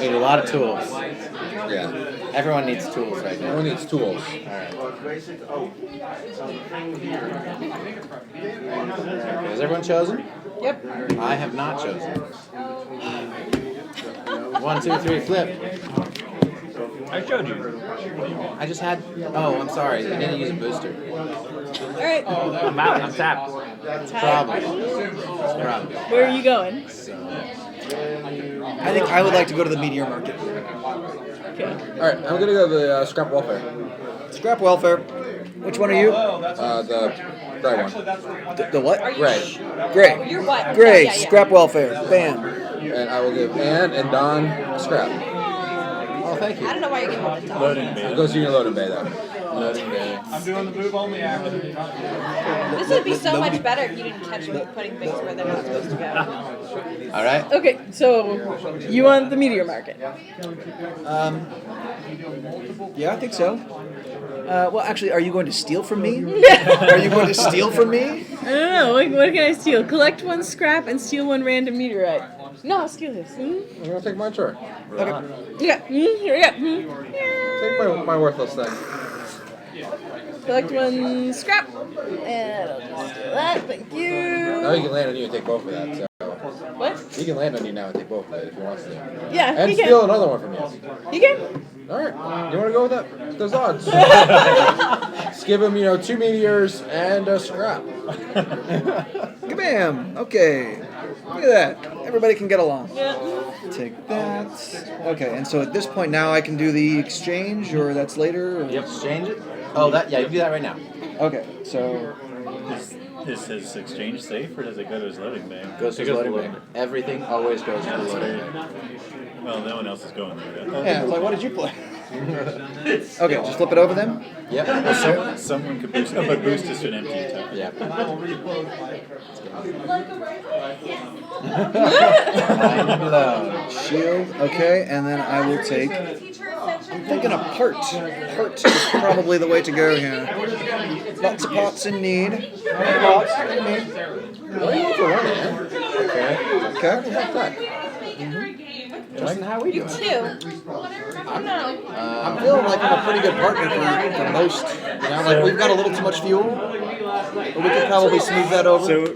we need a lot of tools.
Yeah.
Everyone needs tools right now.
Everyone needs tools.
Alright. Has everyone chosen?
Yep.
I have not chosen. 1, 2, 3, flip.
I showed you.
I just had. Oh, I'm sorry. You didn't use a booster.
All right.
I'm out. I'm tapped.
Problem. Problem.
Where are you going?
I think I would like to go to the meteor market.
Okay.
All right, I'm gonna go to the scrap welfare.
Scrap welfare. Which one are you?
The gray one.
The what?
Gray.
Gray.
You're what?
Gray.
Yeah, yeah, yeah.
Scrap welfare. Bam.
And I will give Ann and Don a scrap.
Oh, thank you.
I don't know why you're giving me the top.
Loading
It
bay.
goes to your loading bay though.
Loading bay.
I'm doing the move only action.
This would be so much better if you didn't catch me putting things where they're not supposed to go.
All right.
Okay, so you want the meteor market?
Yeah, I think so. Well, actually, are you going to steal from me? Are you going to steal from me?
I don't know. What can I steal? Collect one scrap and steal one random meteorite. No, I'll steal this.
I'm gonna take my turn.
Yeah. Here we go.
Take my worthless thing.
Collect one scrap. And I'll just steal that. Thank
Now
you.
he can land on you and take both of that. So
What?
he can land on you now and take both of it if he wants to.
Yeah,
And
he
steal
can.
another one from you.
You can.
All right, you want to go with that? Those odds. Just give him, 2 meteors and a scrap.
Kabam! Okay. Look at that. Everybody can get along.
Yeah.
Take that. Okay, and so at this point now I can do the exchange, or that's later? Or?
Yep. Exchange it. Oh, that. Yeah, you can do that right now.
Okay, so
Is his exchange safe or does it go to his loading bay?
Goes to
It
the
goes to
loading bay.
loading.
Everything always goes to the
That's
loading
weird.
bay.
Well, no one else is going there. Right?
yeah, it's like, what did you play? Okay, just flip it over then.
Yep.
So, someone could boost. Oh, but boost is an empty type.
Yeah.
Shield. Okay, and then I will take. I'm thinking a part. Part is probably the way to go here. Lots of pots in need. Pots in need.
What are you for one, Ann?
Okay.
Justin, how are we doing?
I'm feeling like I'm a pretty good partner for most. Like we've got a little too much fuel, but we could probably smooth that over.
So,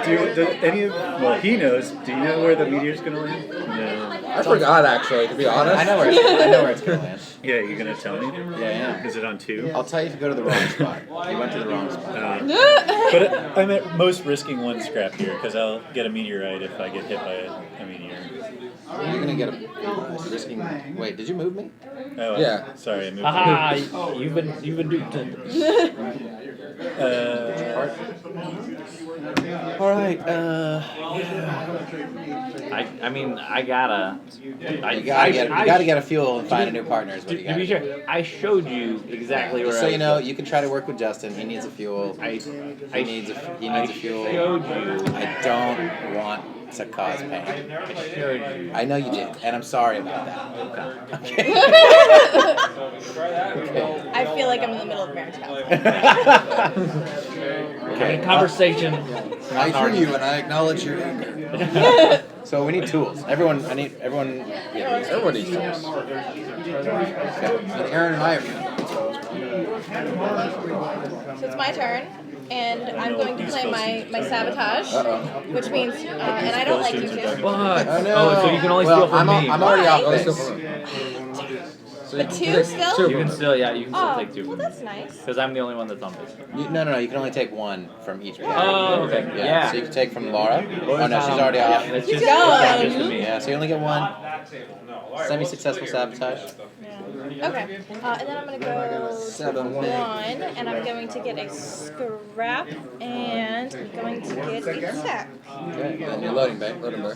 do any of? Well, he knows. Do you know where the meteor's gonna land? No.
I forgot actually, to be honest.
I know where it's going to land.
Yeah, you're gonna tell me.
Yeah.
Is it on 2?
I'll tell you if you go to the wrong spot. You went to the wrong spot.
But I'm at most risking 1 scrap here because I'll get a meteorite if I get hit by a meteor.
You're gonna get a risking. Wait, did you move me?
Oh,
Yeah.
Sorry, I moved.
Haha, you've been duped.
All right.
I mean, I gotta.
You gotta get a fuel and find a new partner. Is what you
To
gotta
be
do.
sure, I showed you exactly where.
Just so
I
you know, you can try to work with Justin. He needs a fuel.
I
He needs a fuel.
showed you.
I don't want to cause pain.
I showed you.
I know you did, and I'm sorry about that. Okay. Okay.
I feel like I'm in the middle of marriage counseling.
Having a conversation.
I hear you, and I acknowledge your anger. So we need tools. Everyone. Yeah.
Everyone needs tools.
Okay. And Aaron and I are.
So it's my turn, and I'm going to play my sabotage, which means, and I don't like you two.
What?
Oh, no.
Oh, so you can only steal from me.
I'm already off
Why?
base.
So
But 2 still?
You can still, you can still
Oh,
take 2
well
from me.
that's nice.
Because I'm the only one that's on base.
No. You can only take 1 from each player.
Oh, okay. Yeah.
So you can take from Laura. Oh no, she's already
Yeah,
off.
it's
Keep
just,
going.
it's just to me.
Yeah. So you only get 1. Semi-successful sabotage.
Okay. And then I'm gonna go
7.
1, and I'm going to get a scrap, and I'm going to get a sack.
Okay, then you're loading bay.
Loading bay.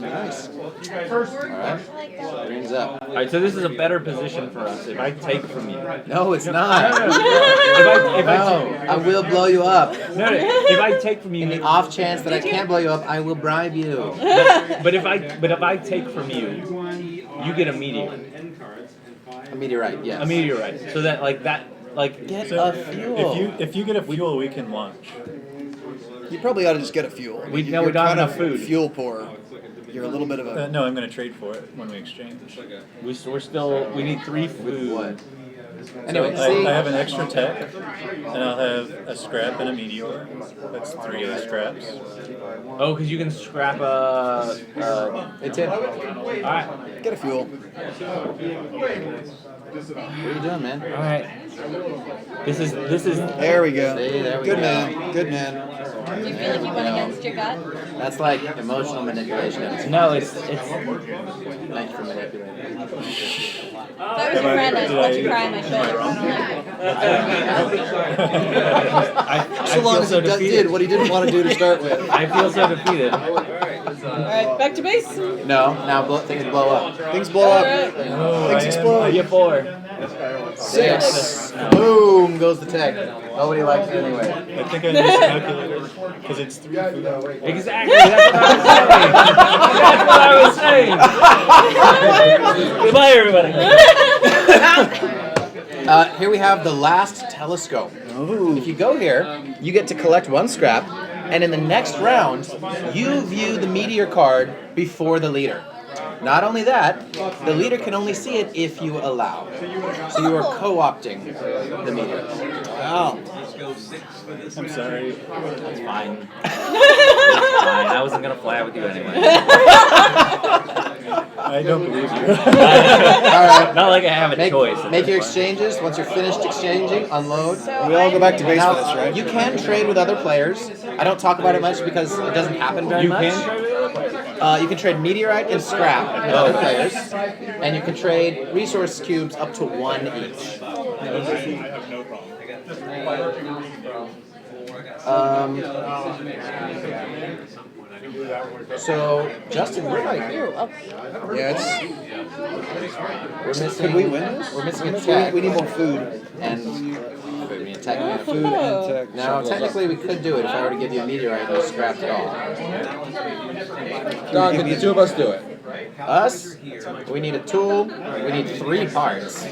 Nice. Alright, green's up.
All right, so this is a better position for us if I take from you.
No, it's not.
No,
I will blow you up.
if I take from you,
In the off chance that I can't blow you up, I will bribe you.
but if I take from you, you get a meteor.
A meteorite, yes.
A meteorite. So that
Get
So
a fuel.
if you get a fuel, we can launch.
You probably ought to just get a fuel.
We
You're
don't have
kind
enough
of
food.
Fuel poor. You're a little bit of a.
No, I'm going to trade for it when we exchange.
we need 3 food.
What?
So
Anyway,
I
see,
have an extra tech, and I'll have a scrap and a meteor. That's 3 of the scraps.
Oh, because you can scrap
it's it. What
Alright.
Get a fuel.
are you doing, man?
Alright. This is
There we go.
See, there we
Good
go.
man. Good man.
Do you feel like you went against your gut?
That's like emotional manipulation.
no, it's
Thanks for manipulating.
If I was your friend, I'd let you cry on my shoulder, but I don't like it.
I
So long
feel
as
so
he
defeated.
did what he didn't want to do to start with.
I feel so defeated.
Alright, back to base.
No, now things blow up.
Things blow up.
Alright.
Things
I
explode.
get 4.
6. Boom goes the tech. Nobody likes it anyway.
I think I miscalculated because it's 3 food.
Exactly. That's what I was saying. Goodbye, everybody.
Here we have the last telescope. If you go here, you get to collect 1 scrap, and in the next round, you view the meteor card before the leader. Not only that, the leader can only see it if you allow. So you are co-opting the meteor.
Wow.
I'm sorry.
It's fine. It's fine. I wasn't gonna fly with you anyway.
I don't believe you.
Alright.
Not like I have a choice.
Make your exchanges. Once you're finished exchanging, unload.
We all go back to base for this,
Now,
right?
you can trade with other players. I don't talk about it much because it doesn't happen very
You
much.
can trade with other players?
You can trade meteorite and scrap with other players, and you can trade resource cubes up to 1 each. So Justin, we're right here.
Yeah, it's.
We're missing.
Could we win this?
We're missing a tech.
We need more food.
And we need tech. and
Food and tech.
Now, technically, we could do it if I were to give you a meteorite and you scrapped it all.
Don, can the 2 of us do it?
Us, we need a tool. We need 3 parts.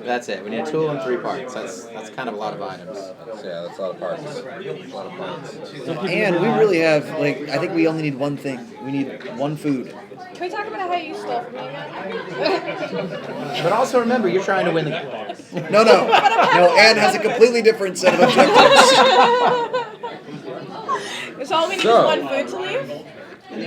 That's it. We need a tool and 3 parts. That's kind of a lot of items.
So yeah, that's a lot of parts. A lot of parts.
And we really have, like, I think we only need 1 thing. We need 1 food.
Can we talk about how you stole from me again?
But also remember, you're trying to win the game.
No. No, Anne has a completely different set of objectives.
So all we need
So-
is 1 food to leave? We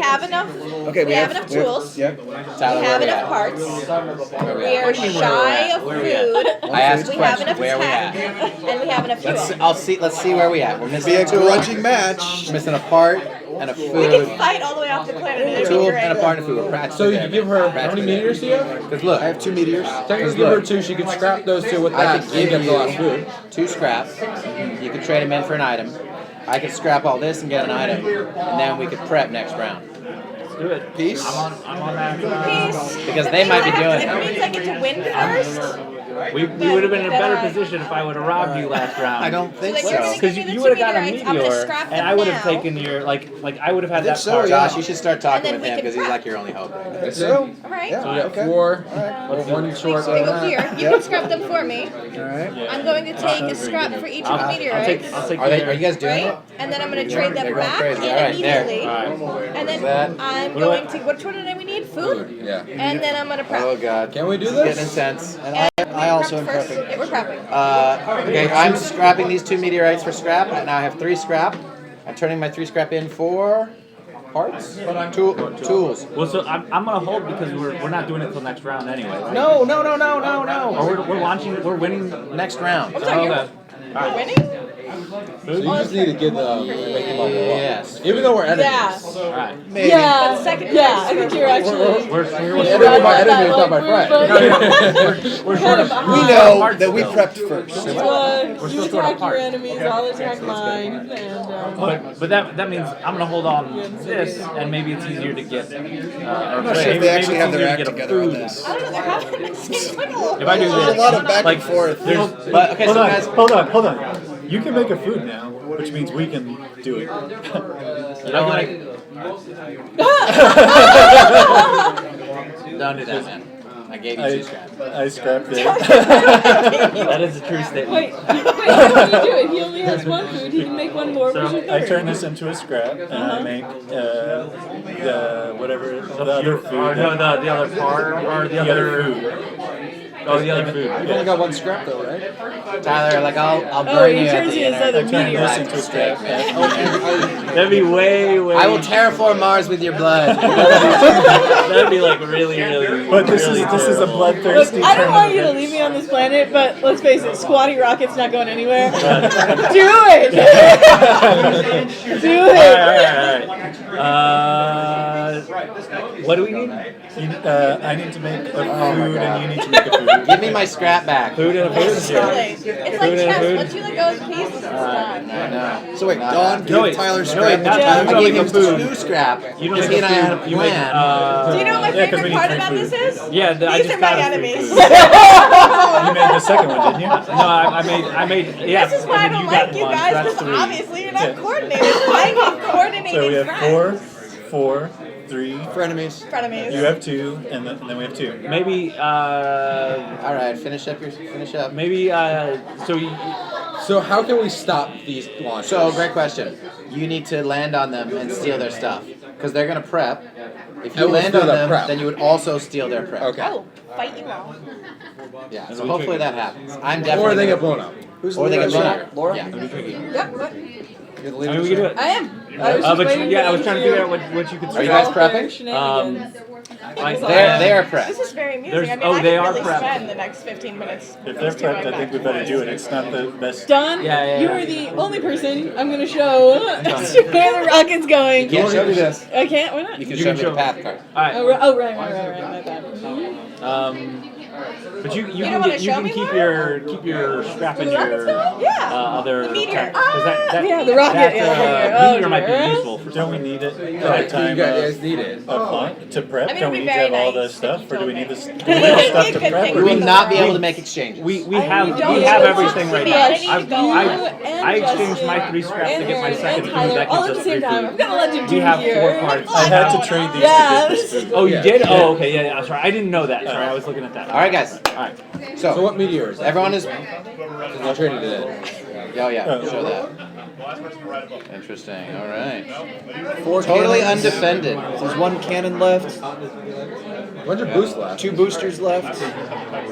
have enough.
Okay,
We have enough tools.
Yep.
Tyler,
We
where
have
we
enough
at?
parts.
Where we
We
at?
are shy of
Where we at?
food.
I asked a
We have
question.
enough
Where we
tech,
at?
and we have enough fuel.
Let's see where we at. We're missing
Be a
a tool.
grudging match.
We're missing a part and a
We
food.
can fight all the way off the planet. and it'd be
Tool
great.
and a part and a food. We're practically
So you
there,
can give
man.
her, how
Practically
many
there.
meters do you have?
Because look,
I have 2 meteors.
Technically give her 2, she could scrap those 2 with
I
that
could
and
give
get the last
you
food.
2 scrap. You could trade them in for an item. I could scrap all this and get an item, and then we could prep next round.
Let's do it.
Peace.
I'm on that.
Peace.
Because they might be doing
It
it.
means I get to win first.
We would have been in a better position if I would have robbed you last round.
I don't think
So then you're gonna
so.
Because
give me the
you
2
would have got a
meteorites, I'm gonna
meteor,
scrap
and
them
I would have
now.
taken your like I would have had that
so,
part.
yeah.
Josh, you should start talking
And then
with
we
him
can
because he's
prep.
like your only hope right now.
That's
So,
it.
All right.
yeah.
So we got
Okay.
4,
Let's do
1
it.
short
They
on
go
that.
here. You can scrap them for me.
Alright.
I'm going to take a scrap for each of the
I'll
meteorites.
take
Are you guys doing
Right?
it?
And then I'm going to trade
They're
them
going
back
crazy.
in
All right, there.
immediately. And then
That-
I'm
What do
going to. Which one did we need? Food?
Yeah.
And then I'm going to prep.
Oh god.
Can we do
This is
this?
getting intense.
And
And
I also am
we prepped first.
prepping.
Yeah, we're prepping.
Okay, I'm scrapping these 2 meteorites for scrap. Now I have 3 scrap. I'm turning my 3 scrap in for parts? Tools.
Well, so I'm gonna hold because we're not doing it till next round anyway. Right?
No.
Or we're launching. We're winning.
Next round.
I'm sorry,
Okay.
you're winning?
So you just need to make them all blow up.
Yes.
Even though we're enemies.
Yeah.
Alright.
Maybe.
Yeah,
second
yeah, I think you're actually.
We're
The enemy of my enemy is not my friend.
we're
kind of
We
behind.
know
Parts
that we
still.
prepped first.
We're
You
still sort of
attack your
apart.
enemies, I'll attack mine, and
But that means I'm gonna hold on this, and maybe it's easier to get.
I'm not sure if they actually have their act together on this.
I don't know, they're having the same wiggle.
If I do
There's
this,
a lot of back
like,
and forth.
there's
But okay, so guys,
Hold on. You can make a food now, which means we can do it.
you know like
don't do that, man. I gave you 2 scraps.
I scrapped it.
that is a true statement.
wait, how do you do it? He only has 1 food, he can make 1 more,
So,
what's your
I
third?
turn this into a scrap, and I make the whatever the other food.
Or no, the other part, or the other
food.
Oh, the other food.
You've only got 1 scrap though, right?
Tyler, like I'll
Oh,
burn
he
you at
turns
the
you into
end.
other
I turn
meteor.
this into a scrap.
That'd be way.
I will terraform Mars with your blood.
That'd be like really.
But this
really
is a
terrible.
bloodthirsty
Look, I don't want you to
tournament.
leave me on this planet, but let's face it, Squatty Rocket's not going anywhere. Do it! Do it!
Alright. What do we need?
I need to make a food, and you need to make a food.
Give me my scrap back.
Food and a food.
It's like chess. Once you let go of the piece, it's done.
No.
So wait,
Not
Dawn
that.
gave
wait.
Tyler
No,
scrap.
wait, not-
Yeah.
I
you don't
gave
make
him
a food.
2 scrap.
You don't
Because
make
he and I had a
You make,
plan.
Do you know what my
Yeah, 'cause we
favorite
need
part
free
about
food.
this is?
yeah, I
These
just
are
got
my
a free
enemies.
food.
You made the second one, didn't you?
No, I made. Yeah.
This is why I
and then
don't
got
like you
one,
guys,
that's
because
3.
obviously you're not coordinated. I need coordinated
So we have
friends.
4, 3.
Frenemies.
Frenemies.
You have 2, and then we have 2.
Maybe.
All right, finish up.
Maybe. So you.
So how can we stop these launches?
So, great question. You need to land on them and steal their stuff. Because they're going to prep. If you
And we'll
land
steal
on
their
them,
prep.
then you would also steal their prep.
Okay.
Oh, fight you all.
Yeah,
That'd
so
be
hopefully
tricky.
that happens. I'm definitely.
Or they get blown up.
Who's
Or they get blown
leader?
up.
Laura?
Yeah.
Yep, what?
You're the
I
leader.
mean, we can do it.
I am. I was just
But
waiting
yeah,
for
I was
them
trying to
do
figure out what you could.
Are you guys
all their
prepping?
shenanigans.
They are prepped.
This is very amusing.
There's-
I mean,
oh,
I
they
could
are
really
prepped.
spend the next 15 minutes.
If they're prepped, I think we better do it. It's not the best.
Don,
Yeah.
you are the only person I'm going to show where the rocket's going.
You can't show me this.
I can't, why not?
You can
You
show
can
me
show
the path card.
All right.
Oh, right, my bad.
But you
don't
can
wanna show me
keep
one?
your scrap in
The rocket's
your
going? Yeah.
other
The meteor.
tech, 'cause that
Yeah, the rocket,
that,
yeah,
meteor might be
okay.
useful for
Don't we need it at
You
the time
guys need it.
of to prep?
I mean,
Don't we
it'd be
need to have
very
all the
nice
stuff,
if
or
you
do we
told
need
me.
this? Do we need the stuff to
Good
prep?
thing
or
We
do
will
we-
not be able to make exchanges.
we
don't
have
want
everything right now.
humanity to go on.
I exchanged my 3 scrap to get my second food. That
all
gives
at the
us
same
3
time. I'm
food.
gonna let you do
We have
here.
4 parts.
I had to trade these
Yeah.
to get this food.
Oh, you
Yeah.
did? Oh, okay. Yeah. Sorry, I didn't know that. Sorry, I was looking at that.
All right, guys.
All right.
So
So,
what meteor is that?
everyone is.
I traded it in.
Oh, yeah,
Oh.
show that. Interesting. All right.
4
Totally
cannons.
undefended.
There's 1 cannon left.
When's your boost left?
2 boosters left.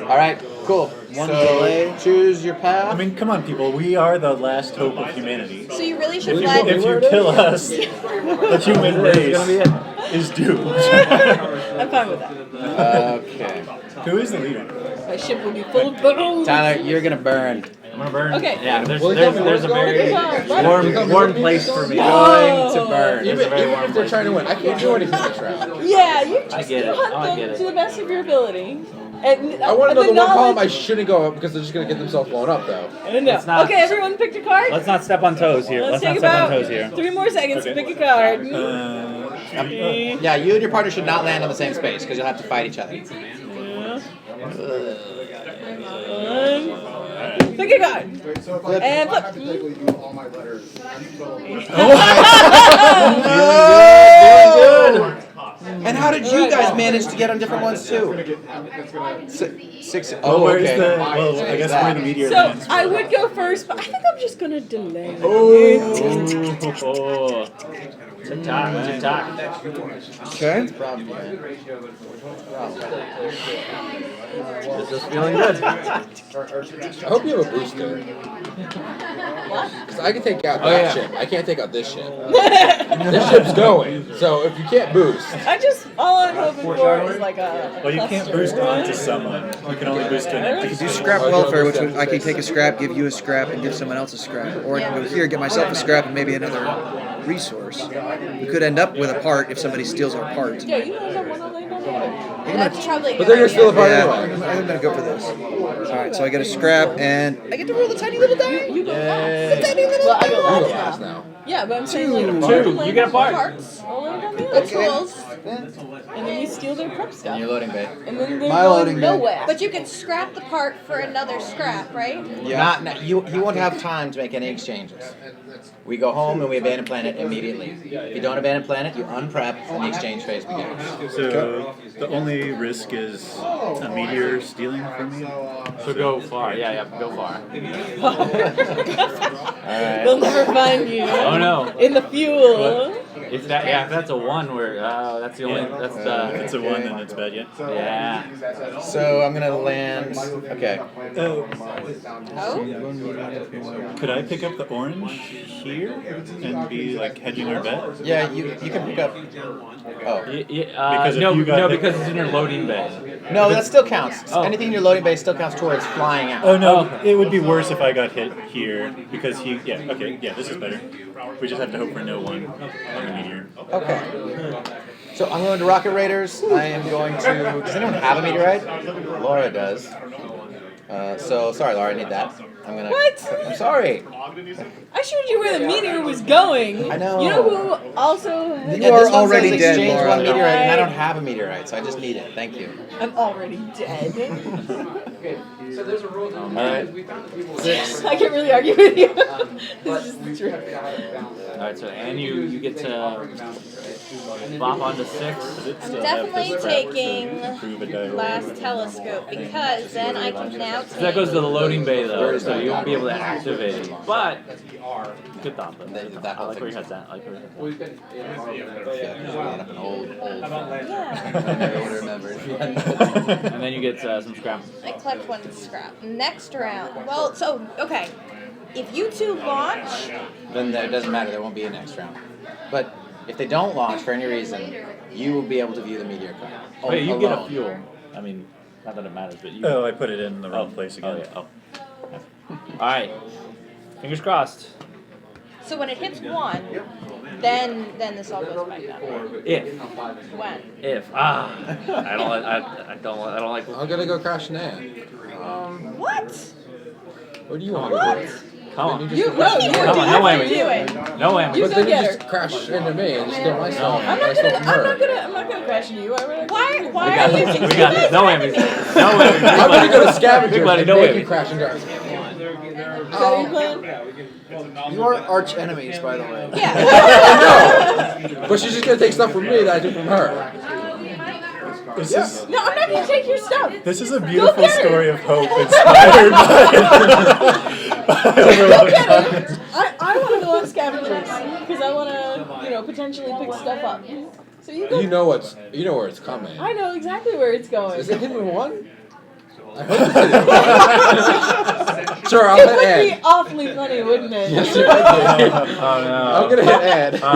All right, cool.
One
So,
delay.
choose your path.
I mean, come on, people. We are the last hope of humanity.
So you really should
If
fly.
you kill us, the human race
gonna be it.
is doomed.
I'm fine with that.
Okay.
Who is the leader?
My ship will be full of bones.
Tyler, you're gonna burn.
I'm gonna burn.
Okay.
Yeah. There's
Well,
there's a very warm place for me.
Going to burn.
Even if they're trying to win, I can't do anything this round.
Yeah, you just
I get it.
hunt
I
them
get it.
to the best of your ability. And,
I want to know the one
knowledge-
column I shouldn't go up because they're just gonna get themselves blown up though.
I don't know.
Let's not-
Okay, everyone picked a card.
Let's not step on toes here. Let's not
take
step on
about
toes here.
3 more seconds to
Okay.
pick a card.
Yeah, you and your partner should not land on the same space because you'll have to fight each other.
Pick a card.
So if
And
I
flip.
have to technically do all my letters, I'm totally.
And how did you guys manage to get on different ones too?
That's gonna.
6.
Oh,
Oh,
where's
okay.
the? Well, I guess where the meteor
So
lands.
I would go first, but I think I'm just gonna delay.
Oh. TikTok.
Okay.
Problem, man.
This Just feeling good.
I hope you have a booster. Because I can take out that ship. I can't take out this ship. This ship's going. So if you can't boost.
All I'm hoping for is like a.
Well, you can't boost onto someone. You can only boost to an empty
You do
space.
scrap welfare, which I can take a scrap, give you a scrap, and give someone else a scrap. Or I can go here, get myself a scrap, and maybe another resource. We could end up with a part if somebody steals our part.
Yeah, you guys have one on there.
That's probably.
But then you're still a part
Yeah,
anyway.
I'm gonna go for this. Alright, so I get a scrap, and I get to roll the tiny little die?
You go last.
The tiny little
Well, I go
You go
last.
last now.
Yeah, but I'm saying like
Two. You get a part.
Parts. I'll land on the other
Okay.
tools. And then we steal their prep stuff.
In your loading bay.
And then they're
My
going
loading bay.
nowhere.
But you can scrap the part for another scrap, right?
Yeah.
You won't have time to make any exchanges. We go home and we abandon planet immediately. If you don't abandon planet, you unprep and the exchange phase begins.
So the only risk is a meteor stealing from me.
So go far. Yeah, go far. Alright.
They'll never find you.
Oh no.
In the fuel.
If that's a 1, where that's the only that's
If
the
it's a 1, then it's bad, yeah.
yeah.
So I'm gonna land. Okay.
Oh,
Oh?
could I pick up the orange here and be like hedging our bet?
Yeah, you can pick up. Oh.
Because if
No,
you got
no,
hit-
because it's in your loading bay.
No, that still counts.
Oh.
Anything in your loading bay still counts towards flying out.
Oh no,
Oh.
it would be worse if I got hit here because this is better. We just have to hope for no one on the meteor.
Okay. So I'm going to Rocket Raiders. I am going to. Does anyone have a meteorite? Laura does. So sorry, Laura, I need that. I'm gonna.
What?
I'm sorry.
I showed you where the meteor was going.
I know.
You know who also.
You
Yeah,
are
this one
already
says
dead,
exchange
Laura.
one meteorite, and I don't have a meteorite, so I just need it. Thank you.
I'm already dead.
All right. 6.
I can't really argue with you. This is the truth.
Alright, so and you get to bop onto 6.
Does it
I'm
still have
definitely
this crap
taking
to prove a die roll?
last telescope because then I can now
So that goes to
take.
the loading bay though, so you won't be able to activate it. But good thought though.
That
I like where your head's at. I like where your head's at.
Yeah, an old
Yeah.
phone.
And then you get some scrap.
I collect one scrap. Next round. Well, so okay. If you two launch,
Then it doesn't matter. There won't be a next round. But if they don't launch for any reason, you will be able to view the meteor card.
Wait, you get a
alone.
fuel. I mean, not that it matters, but you.
Oh, I put it in the wrong place again.
Oh yeah. Oh. Alright. Fingers crossed.
so when it hits 1, then this all goes back down.
If
When?
I don't like
I'm gonna go crash land.
What?
What do you want?
What?
Come on.
You
Come on, no whammy.
do it.
No whammy.
You
But
go
then you
get
just
her.
crash into me and just get myself.
I'm not gonna crash into you.
Why
We
are
got
you?
this. We got this. No whammies. No whammies.
I'm gonna go to scavengers
Big buddy,
and
no
make you
whammies.
crash into us.
Is that your plan?
You are arch enemies, by the way.
Yeah.
No! But she's just gonna take stuff from me that I took from her.
This is
No, I'm not gonna take your stuff.
this is a beautiful
get her.
story of hope inspired by Overlord.
I want to go on scavengers because I want to, potentially pick stuff up. So you go.
You know where it's coming.
I know exactly where it's going.
Is it hidden 1? I hope it's hidden 1. Sure, I'll
It
hit
would
Ed.
be awfully funny, wouldn't it?
Yes, it would.
Oh no.
I'm gonna hit Ed.
Oh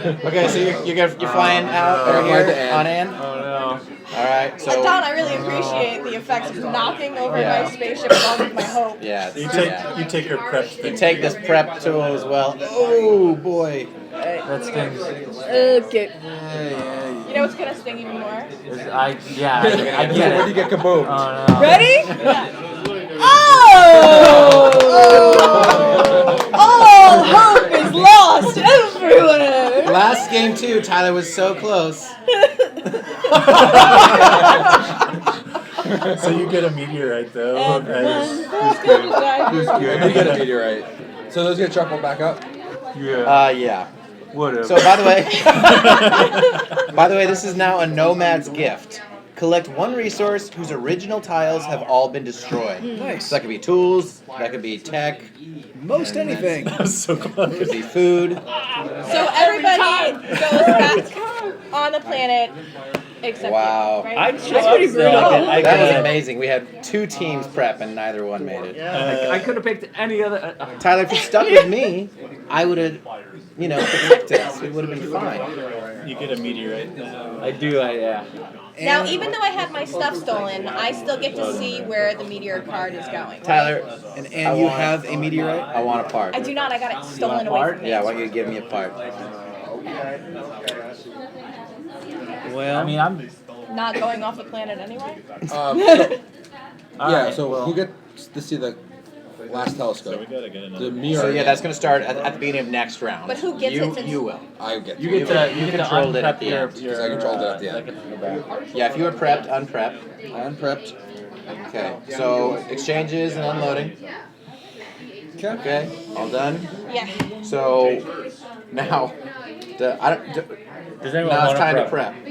no.
Okay, so you're flying out over
Fly to
here
Ann.
on Ann.
Oh no.
All right. So
Don, I really appreciate the effects of knocking over
Yeah.
my spaceship along with my hope.
yeah,
You
it's-
take her prep thing.
You take this prep tool as well. Oh boy.
That stings.
Okay.
You know what's gonna sting even more?
I get
Where do you
it.
get kaboom?
Oh no.
Ready?
Yeah.
Oh! All hope is lost everywhere.
Last game too, Tyler was so close.
So you get a meteorite though.
And
as-
one first gonna die.
I do get a meteorite. So those get shuffled back up?
Yeah.
Whatever.
So by the way, this is now a nomad's gift. Collect one resource whose original tiles have all been destroyed.
Nice.
So that could be tools, that could be tech,
Most anything.
That was so
it could
close.
be food.
So everybody goes back on the planet,
Except
Wow.
you, right?
I'd show
That's
up
pretty
still.
brutal.
That was amazing. We had 2 teams prep and neither one made it.
I could have picked any other.
Tyler, if you stuck with me, I would have, protected us. We would have been fine.
You get a meteorite.
I do. Yeah.
Now, even though I had my stuff stolen, I still get to see where the meteor card is going. Right?
Tyler,
And you have a meteorite?
I want a part.
I do not. I got it stolen
a
away
part?
from me.
Yeah, I want you to give me a part.
Well,
I mean, I'm.
Not going off the planet anyway.
So who gets to see the last
So
telescope?
we gotta get another.
The mirror.
So yeah, that's going to start at the beginning of next round.
But who gets
you,
it since-
You will.
I get.
You get to. You get to
controlled it at
unprep
the
your.
end,
because I controlled it at the end.
Yeah, if you were prepped, unprepped.
unprepped.
Okay, so exchanges and unloading. Okay, all done.
Yeah.
So now,
Does anyone
now
want
it's time to
prep?
prep.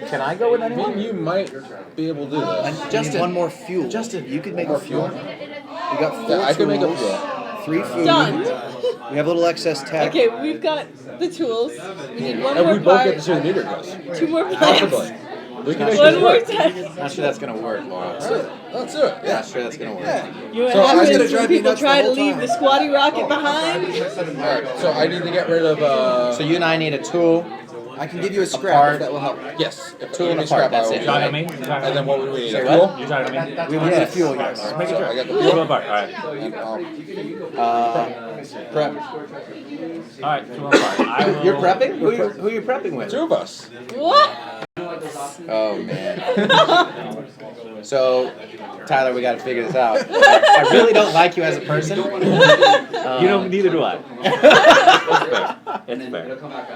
Can I go with
I mean,
anyone?
you might be able to do this.
I
Justin.
need one more fuel.
Justin.
You could make
More
a fuel.
fuel?
We got 4
Yeah, I can make a
tools,
fuel.
3 food.
Done.
We have a little excess tech.
Okay, we've got the tools. We need one
And
more
we both get to
part,
see the meter goes.
2 more
Possibly.
plants,
We can make
one
this
more
work.
test.
Not sure that's going to work, Laura.
Let's do it.
Not
Yeah.
sure that's going to work.
Yeah.
You
So I
have
gotta
been
drive
some
me
people
nuts the
try to
whole
leave
time.
the squatty rocket behind.
Alright, so I need to get rid of
So you and I need a tool.
I can give you a scrap
part.
if that will help.
yes. If
Tool and a
you scrap,
part, that's
I will
it.
do
You talking to
that.
me? You talking
And then what would we need?
Say
A
what?
fuel?
You talking to me?
We will need a fuel, yes.
Make it
So
sure.
I got the
Fuel
fuel.
apart. All right.
And,
Prep.
All right. Fuel apart. I will.
You're prepping? Who are you prepping with?
2 of us.
What?
Oh, man. So, Tyler, we got to figure this out. I really don't like you as a person.
You don't. Neither do I. It's fair.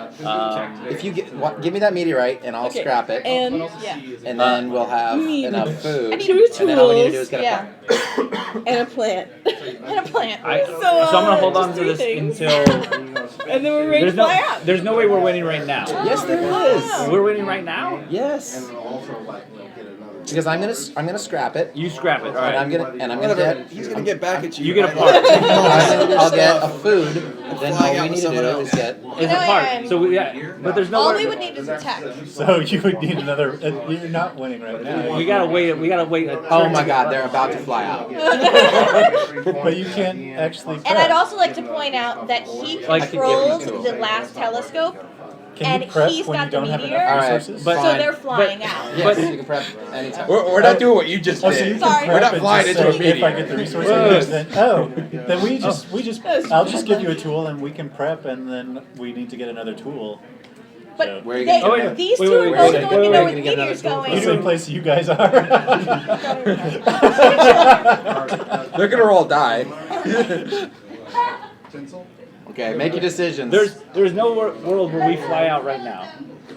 It's fair.
If you give me that meteorite and I'll
Okay,
scrap it,
And yeah,
and then we'll have
we need
enough food.
2
And then all we need to do is
tools
get a
Yeah.
part.
and a plant.
And a plant.
So I'm gonna hold on
just
to
3
this
things.
until.
And then we're ready to
There's no.
fly out.
There's no way we're winning right now.
Yes, there is.
We're winning right now.
Yes. Because I'm gonna scrap it,
You scrap it. All
and
right.
I'm gonna
Whatever.
get.
He's gonna get back at you.
You get a
right?
part.
I'll get a food. Then
flying
all
out
we need
with
to do
someone
is
else.
get.
It's a part. So but there's no.
All
way-
we would need is a tech.
So you would need another. You're not winning right now.
We gotta wait. We gotta wait.
Oh my God, they're about to fly out.
But you can't actually.
And I'd
prep.
also like to point out that he
Like-
controls the last telescope,
Can you
and
prep
he's
when
got
you
the
don't have
meteor.
enough
Alright,
resources?
but-
So
Fine.
they're flying out.
Yes, you can prep anytime.
We're not doing what you just
Oh, so you
did.
can
Sorry.
prep
We're not
and
flying
just
into a
say,
meeting.
if I get the resources, then I'll just give you a tool and we can prep and then we need to get another tool.
But
Where are you
they,
gonna
get that?
these
Wait,
two
wait,
are
wait,
both
wait,
going
wait,
to
wait,
know
wait,
where the
gonna get
meteor's
another
The
going.
same place you guys are.
They're gonna all die.
Okay, make your decisions.
There's no world where we fly out right now.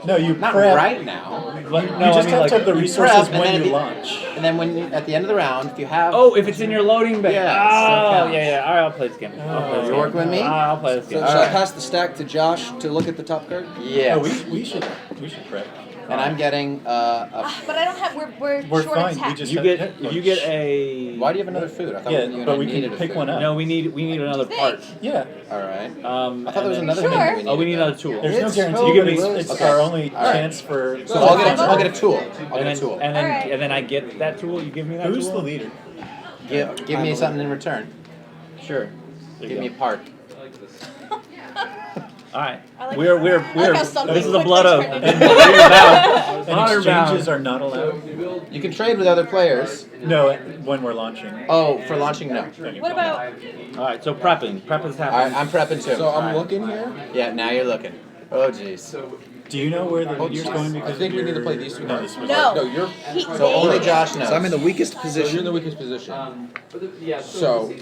No, you
Not
prep.
right now.
But,
You
no,
just
I mean,
have
like,
to have the
you
resources
prep, and
when
then
you
it-
launch.
And then when at the end of the round, if you have.
Oh, if it's in your loading bay.
Yeah,
Oh,
so it
yeah. All right, I'll play this game. I'll play this
You
game.
working with me?
I'll play this
So
game.
shall I
Alright.
pass the stack to Josh to look at the top card?
Yes.
No, we should prep.
And I'm getting a.
But I don't have. We're
We're
short
fine.
of
We
tech.
just
You
have
get if you get a.
Why do you have another food? I thought
Yeah,
you and
but
I
we can
needed a
pick
food.
one up.
No, we need another part.
Yeah.
All right.
I
I thought there was
and
another
Sure.
thing we needed.
Oh, we need another tool.
There's no
It's
guarantee.
totally
You give me-
It's
okay.
our only
All right.
chance for.
So I'll get a tool. I'll
And
get a tool.
then
Alright.
and then I get that tool. You give me that
Who's
tool.
the leader?
Give me something in return.
Sure. There you
Give me a
go.
part.
All right.
I like
We're
how something
this is a
quickly
blood oath.
turned
And
into-
we're bound.
And
Honor bound.
exchanges are not allowed.
You can trade with other players.
No, when we're launching.
Oh, for launching, no.
What about?
All right. So prepping. Prep is
All right,
happening.
I'm prepping too.
So I'm looking here.
Yeah, now you're looking. Oh, jeez.
Do you know where the meteor's going?
I
Because
think we
of
need to
your-
play these two
No,
cards.
this was
No.
No, you're.
So only Josh knows.
So I'm in the weakest
So you're in
position.
the weakest position. So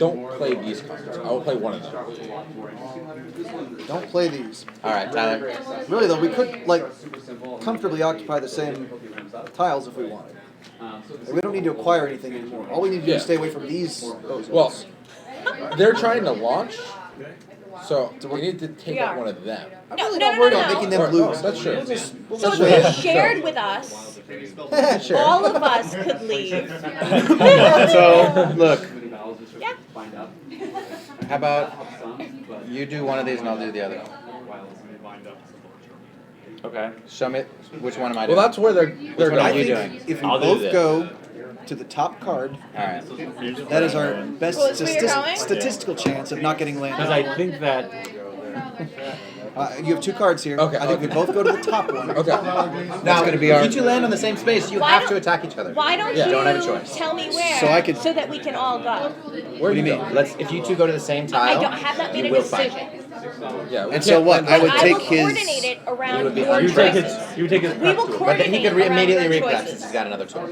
don't play these cards. I will play one of them.
Don't play these.
All right, Tyler.
Really though, we could comfortably occupy the same tiles if we wanted. We don't need to acquire anything anymore. All we need to do
Yeah.
is stay away from these.
Well, they're trying to launch, so we need to take out one of them.
I'm
No,
really
no,
not
no,
worried
no,
about
no.
making them
Or-
lose.
That's true.
So if they shared with us,
Sure.
all of us could leave.
So, look,
Yeah.
how about you do one of these and I'll do the other?
Okay.
Show me which one am I doing?
Well, that's where they're
Which one
going.
are
I
you
think
doing?
if we
I'll do
both
this.
go to the top card,
All right.
that is our best
Well, it's where you're going?
statistical chance of not getting
Because
landed.
I think that.
You have 2 cards here.
Okay,
I think we
okay.
both go to the top one.
Okay.
Now,
gonna be
if
our-
you two land on the same space, you
Why
have to
don't-
attack each other.
Why don't
Yeah.
you
Don't have a choice.
tell me where
So I could-
so that we can all go?
Where
do you mean?
If you two go to the same
I
tile,
don't have not made
you
a
will fight.
decision.
Yeah. we
And so
can't
what?
land
I would
But
take
I will
his.
coordinate it around
would be
your
You take
choices.
his. You take his.
We
prep
will
tool.
But
coordinate
then he could
around
immediately
your
reprep
choices.
since he's got another tool.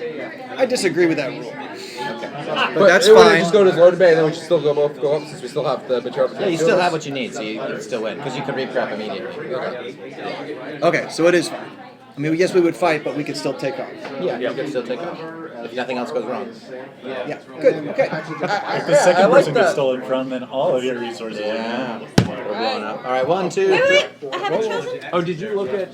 I disagree with that rule.
Okay.
But
that's
it would
fine.
just go to his loaded bay, and then we should still both go up since we still have the material.
Yeah, you still have what you need, so you can still win because you can reprep immediately.
Okay, so it is fine. I mean, yes, we would fight, but we could still take off.
Yeah, you can still take off if nothing else goes wrong.
Yeah, good. Okay.
If the second person gets stolen from, then all of your resources are
Yeah.
gone.
We're blowing up. All right, 1, 2.
Wait, I haven't chosen.
Oh, did you look at?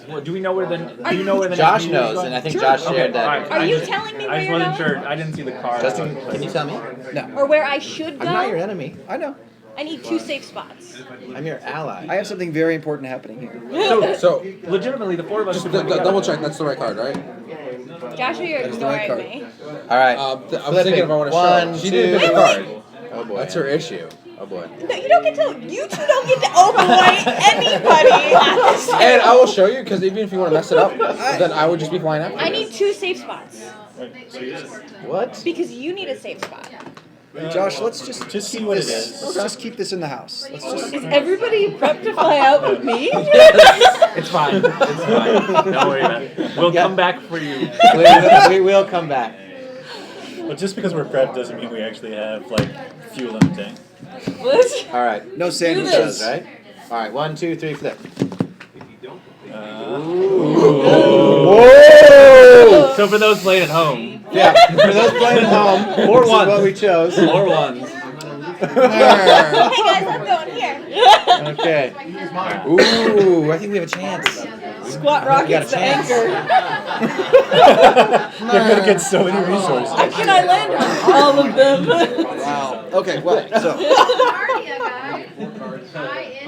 What, do we know where the? Do you know where the?
Josh
next meeting is
knows,
going?
and I think Josh shared that.
Alright,
Are
I
you
just-
telling me
I
where
just
you're
wasn't
going?
sure. I didn't see the card.
Justin, can you tell me?
No,
Or where I should go?
I'm not your enemy.
I know.
I need 2 safe spots.
I'm your ally.
I have something very important happening here.
So,
Legitimately, the 4 of us.
just
could work
double
together.
check. That's the right card, right?
Joshua, you're
the right
ignoring
card.
me.
All right.
I'm
Flipping.
thinking if I want to show.
1,
She
2.
didn't pick a card.
Oh boy.
That's her issue.
Oh boy.
No, you don't get to. You two don't get to overwrite anybody at this time.
And I will show you because even if you want to mess it up, then I would just be flying after
I
you.
need 2 safe spots
Wait, seriously?
What?
because you need a safe spot.
Josh, let's just
see
keep
what it
this.
is.
Let's just keep this in the house. Let's just.
Is everybody prepped to fly out with me?
It's fine. It's fine. Don't worry about it. We'll come back for you.
We will come back.
Well, just because we're prepped doesn't mean we actually have, like, fuel in the tank.
What?
All right.
No
It
sandwiches.
does, right? All right. 1, 2, 3, flip.
Whoa!
So for those playing at home,
Yeah. For those playing at home,
Or
this is
one.
what we chose.
or ones.
Hey guys, I'm going here.
Okay. Ooh, I think we have a chance.
Squat
We got a
rockets to
chance.
anchor.
They're gonna get so many resources.
Can I land on all of them?
Wow. Okay. Well, so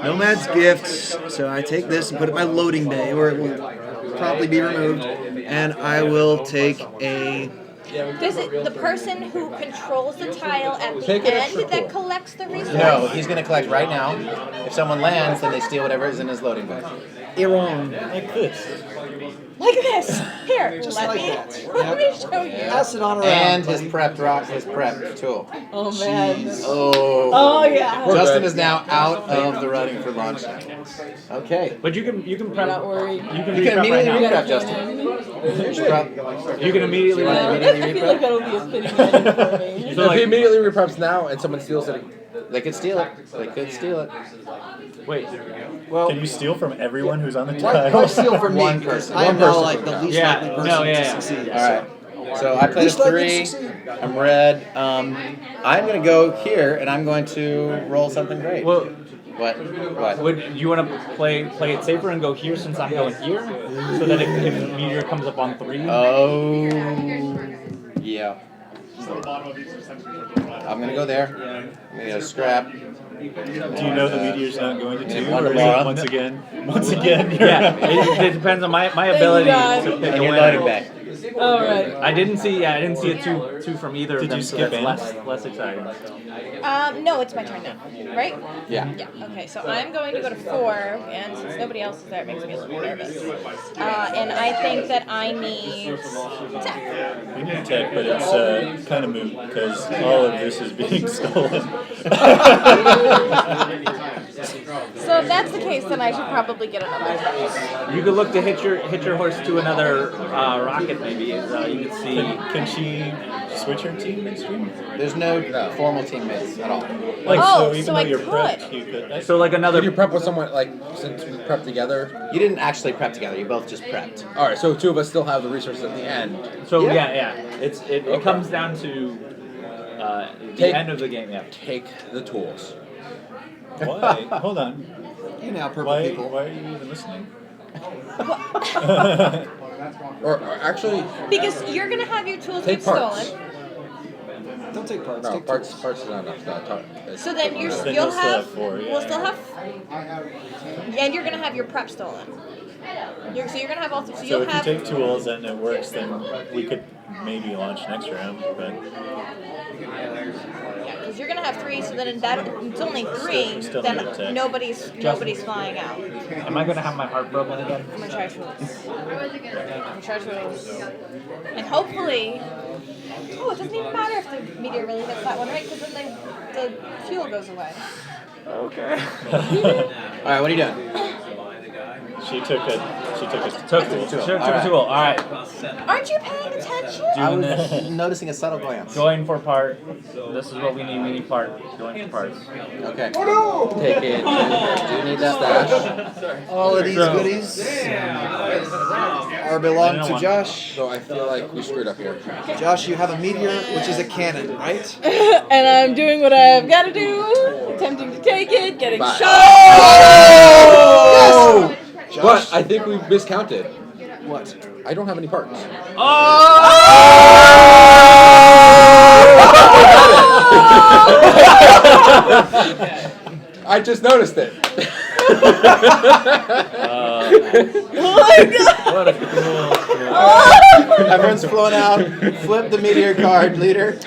Nomad's gifts. So I take this and put it in my loading bay, where it will probably be removed, and I will take a.
Does it the person who controls the tile at the
Take an
end
extra
that
pool.
collects the resource?
No, he's going to collect right now. If someone lands, then they steal whatever is in his loading bay.
Iran.
Like this.
Like this. Here,
Just
let
like
me
that.
let me show you.
Pass it on around.
And his
buddy.
prepped rock, his prepped tool.
Oh man.
Oh.
Oh yeah.
Justin
good.
is now out of the running for launch. Okay.
But you can prep.
Not worried.
You can
You can
reprep right
immediately
now.
reprep, Justin.
You can immediately.
Yeah.
I feel like that'll be a spinning minute for me.
So
if
like,
he immediately repreps now and someone steals it,
They could steal it. They could steal it.
wait.
Well,
Can you steal from everyone who's on the
Why
tile?
steal from me?
One
Because
person.
I am
One
now
person.
like the least
Yeah,
likely person
no, yeah,
to
yeah.
succeed.
all right. So I played a
Least likely to
3.
succeed.
I'm red. I'm going to go here, and I'm going to roll something great.
Well,
What? What?
would you want to play it safer and go here since I'm going here, so that if meteor comes up on 3?
Oh. Yeah. I'm gonna go there. I'm gonna get a scrap.
Do you know the meteor's not going to
and
2,
one
or is
tomorrow.
it once again? You're
Yeah,
out?
it depends on my ability
God.
to pick
And
a
your loading
winner.
bay.
All right.
I didn't see a two from either of
Did
them,
you
so
skip
that's
in?
less exciting.
No, it's my turn now, right?
Yeah.
Yeah. Okay, so I'm going to go to 4, and since nobody else is there, it makes me a little nervous. And I think that I need tech.
You need tech, but it's kind of moot because all of this is being stolen.
So if that's the case, then I should probably get another tech.
You could look to hit your horse to another rocket, maybe. You could see.
Can she switch her team midstream?
There's no formal teammates at all.
Like,
Oh,
so even
so
though
I
you're
could.
prepped, you could.
So like another.
Did you prep with someone, like, since we prepped together?
You didn't actually prep together. You both just prepped.
Alright, so 2 of us still have the resources at the end.
So
Yeah.
yeah. It comes down to the
Take-
end of the game. Yeah.
Take the tools.
Why? Hold on.
You now, purple
Why
people.
are you even listening?
Or actually,
Because you're gonna have your tools
take
get
parts.
stolen.
Don't take parts.
No,
take
parts
tools.
is not enough.
So then
Then
you'll
you'll still have 4, yeah.
We'll still have. And you're gonna have your prep stolen.
So you're gonna have all. So
So
you'll
if you
have.
take tools and it works, then we could maybe launch next round. But
Because you're gonna have 3, so then in that it's only 3.
Still
Then
need to attack.
nobody's flying out.
Am I gonna have my heart broken again?
I'm gonna charge rules. I'm charge rules. And hopefully. Oh, it doesn't even matter if the meteor really hits that one, right? Because then the fuel goes away.
Okay.
All right, what are you doing?
she took a
Took
tool.
a tool. All right.
Aren't you paying attention?
I
Doing
was
this.
noticing a subtle glance.
Going for part. This is what we need. We need part. Going for parts.
Okay.
Take it.
Do you need that stash?
All of these
So-
goodies are belong to Josh.
So I feel like we screwed up here.
Josh, you have a meteor, which is a cannon, right?
And I'm doing what I've got to do. Attempting to take it, getting
Bye.
shot.
Oh!
But I think we miscounted.
What?
I don't have any parts. I just noticed it.
Oh my god!
What a cool.
Everyone's flown out. Flip the meteor card, leader.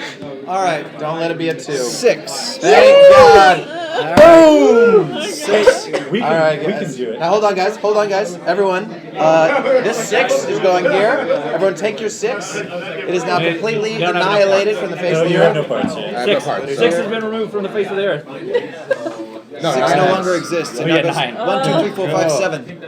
All right.
Don't let it be a 2.
6.
Thank God.
Boom! 6.
We can,
All right,
we
guys.
can do it.
Now hold on, guys. Hold on, guys. Everyone. This 6 is going here. Everyone, take your 6. It is now completely
No, no, no.
annihilated from the face
No,
of the
you have no
earth.
parts yet.
I have no
Six.
parts.
6 has been removed from the face of the earth.
No,
6
nine
no
has.
longer exists. It
We
now
had
goes
9.
1, 2, 3, 4, 5, 7.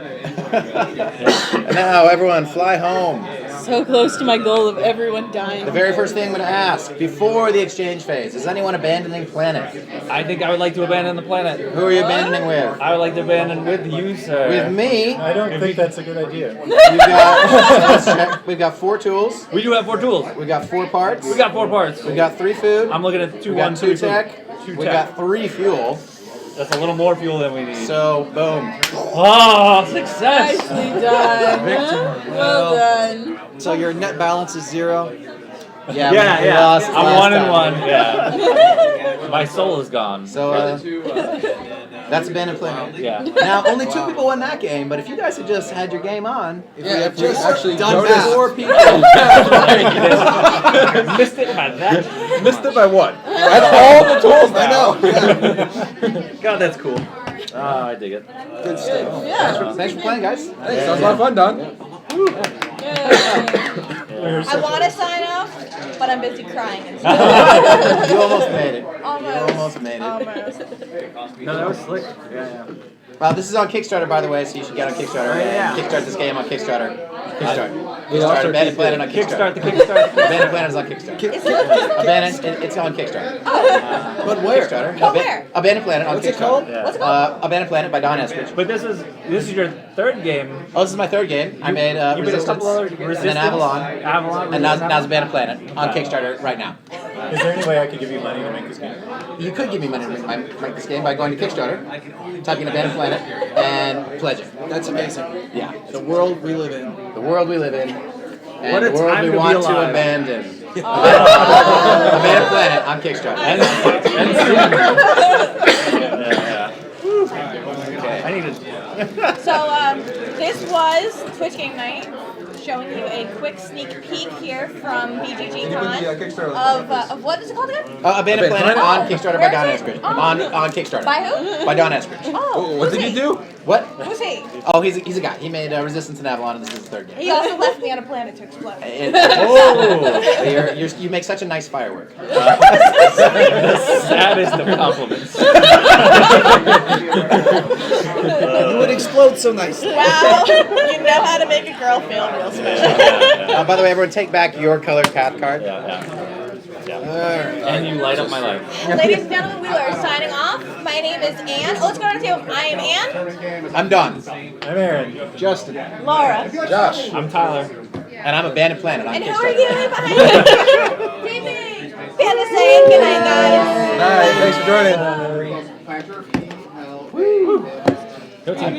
And now, everyone, fly home.
So close to my goal of everyone dying.
The very first thing I'm going to ask before the exchange phase is anyone abandoning planet?
I think I would like to abandon the planet.
Who are you abandoning with?
I would like to abandon with you, sir.
With me.
I don't think that's a good idea.
Let's check. We've got 4 tools.
We do have 4 tools.
We've got 4 parts.
We got 4 parts.
We got 3 food.
I'm looking at 2,
We got
1,
2
3
tech.
Two
We
tech.
got 3 fuel.
That's a little more fuel than we need.
So, boom.
Oh, success!
Nicely done. Well done.
So your net balance is 0.
Yeah,
Yeah,
we
yeah.
lost
I'm
last
1 and
time.
1. Yeah. My soul is gone.
So, that's abandoned planet.
Yeah.
Now, only 2 people won that game, but if you guys had just had your game on,
Yeah, if just actually
done
noticed.
math.
4 people.
Missed it by that.
Missed it by what? I have all the tools now.
I know.
God, that's cool. Oh, I dig it.
Good stuff.
Yeah.
Thanks for playing, guys.
Hey, sounds a lot of fun, Don.
I want to sign off, but I'm busy crying instead.
You almost made it.
Almost.
You almost made it.
Almost.
No, that was slick. Yeah,
This is on Kickstarter, by the way, so you should get on Kickstarter.
yeah.
Kickstart this game on Kickstarter. Kickstart.
We also
Kickstarter. Abandoned Planet on
Kickstart the
Kickstarter.
Kickstarter.
Abandoned Planet is on Kickstarter. Abandoned, it's on Kickstarter.
But where?
Kickstarter.
But where?
Abandoned Planet on
What's
Kickstarter.
it called?
Yeah.
What's it called?
Abandoned Planet by Don Eskridge.
But this is your 3rd game.
Oh, this is my 3rd game. I made
You made a
Resistance,
couple other
and
Resistance,
then Avalon,
Avalon,
and now
Resistance.
Abandoned Planet on Kickstarter right now.
Is there any way I could give you money to make this game?
You could give me money to make this game by going to Kickstarter, typing Abandoned Planet, and pledging.
That's amazing.
Yeah.
The world we live in.
The world we live in, and
What a
the world
time
we
to be
want to
alive.
abandon. Abandoned Planet on Kickstarter.
I need to.
So, this was Twitch Game Night, showing you a quick sneak peek here from BGG Con of what is it called again?
Abandoned Planet on Kickstarter by Don
Where is it?
Eskridge. On Kickstarter.
By who?
By Don Eskridge.
Oh,
What did you do?
What?
Who's he?
Oh, he's a guy. He made Resistance and Avalon, and this is his 3rd game.
He also left me on a planet to explode.
You make such a nice firework.
The saddest of compliments.
You would explode so nicely.
Wow, you know how to make a girl feel real special.
By the way, everyone, take back your colored path card.
And you light up my life.
Ladies and gentlemen, we are signing off. My name is Anne. Oh, let's go on to I am Anne.
I'm Don.
I'm Aaron.
Justin.
Laura.
Josh.
I'm Tyler.
And I'm Abandoned Planet on
And who are
Kickstarter.
you behind me? David. We had to say good night, guys.
Nice. Thanks for joining.
Planter, feed, help.
Go team.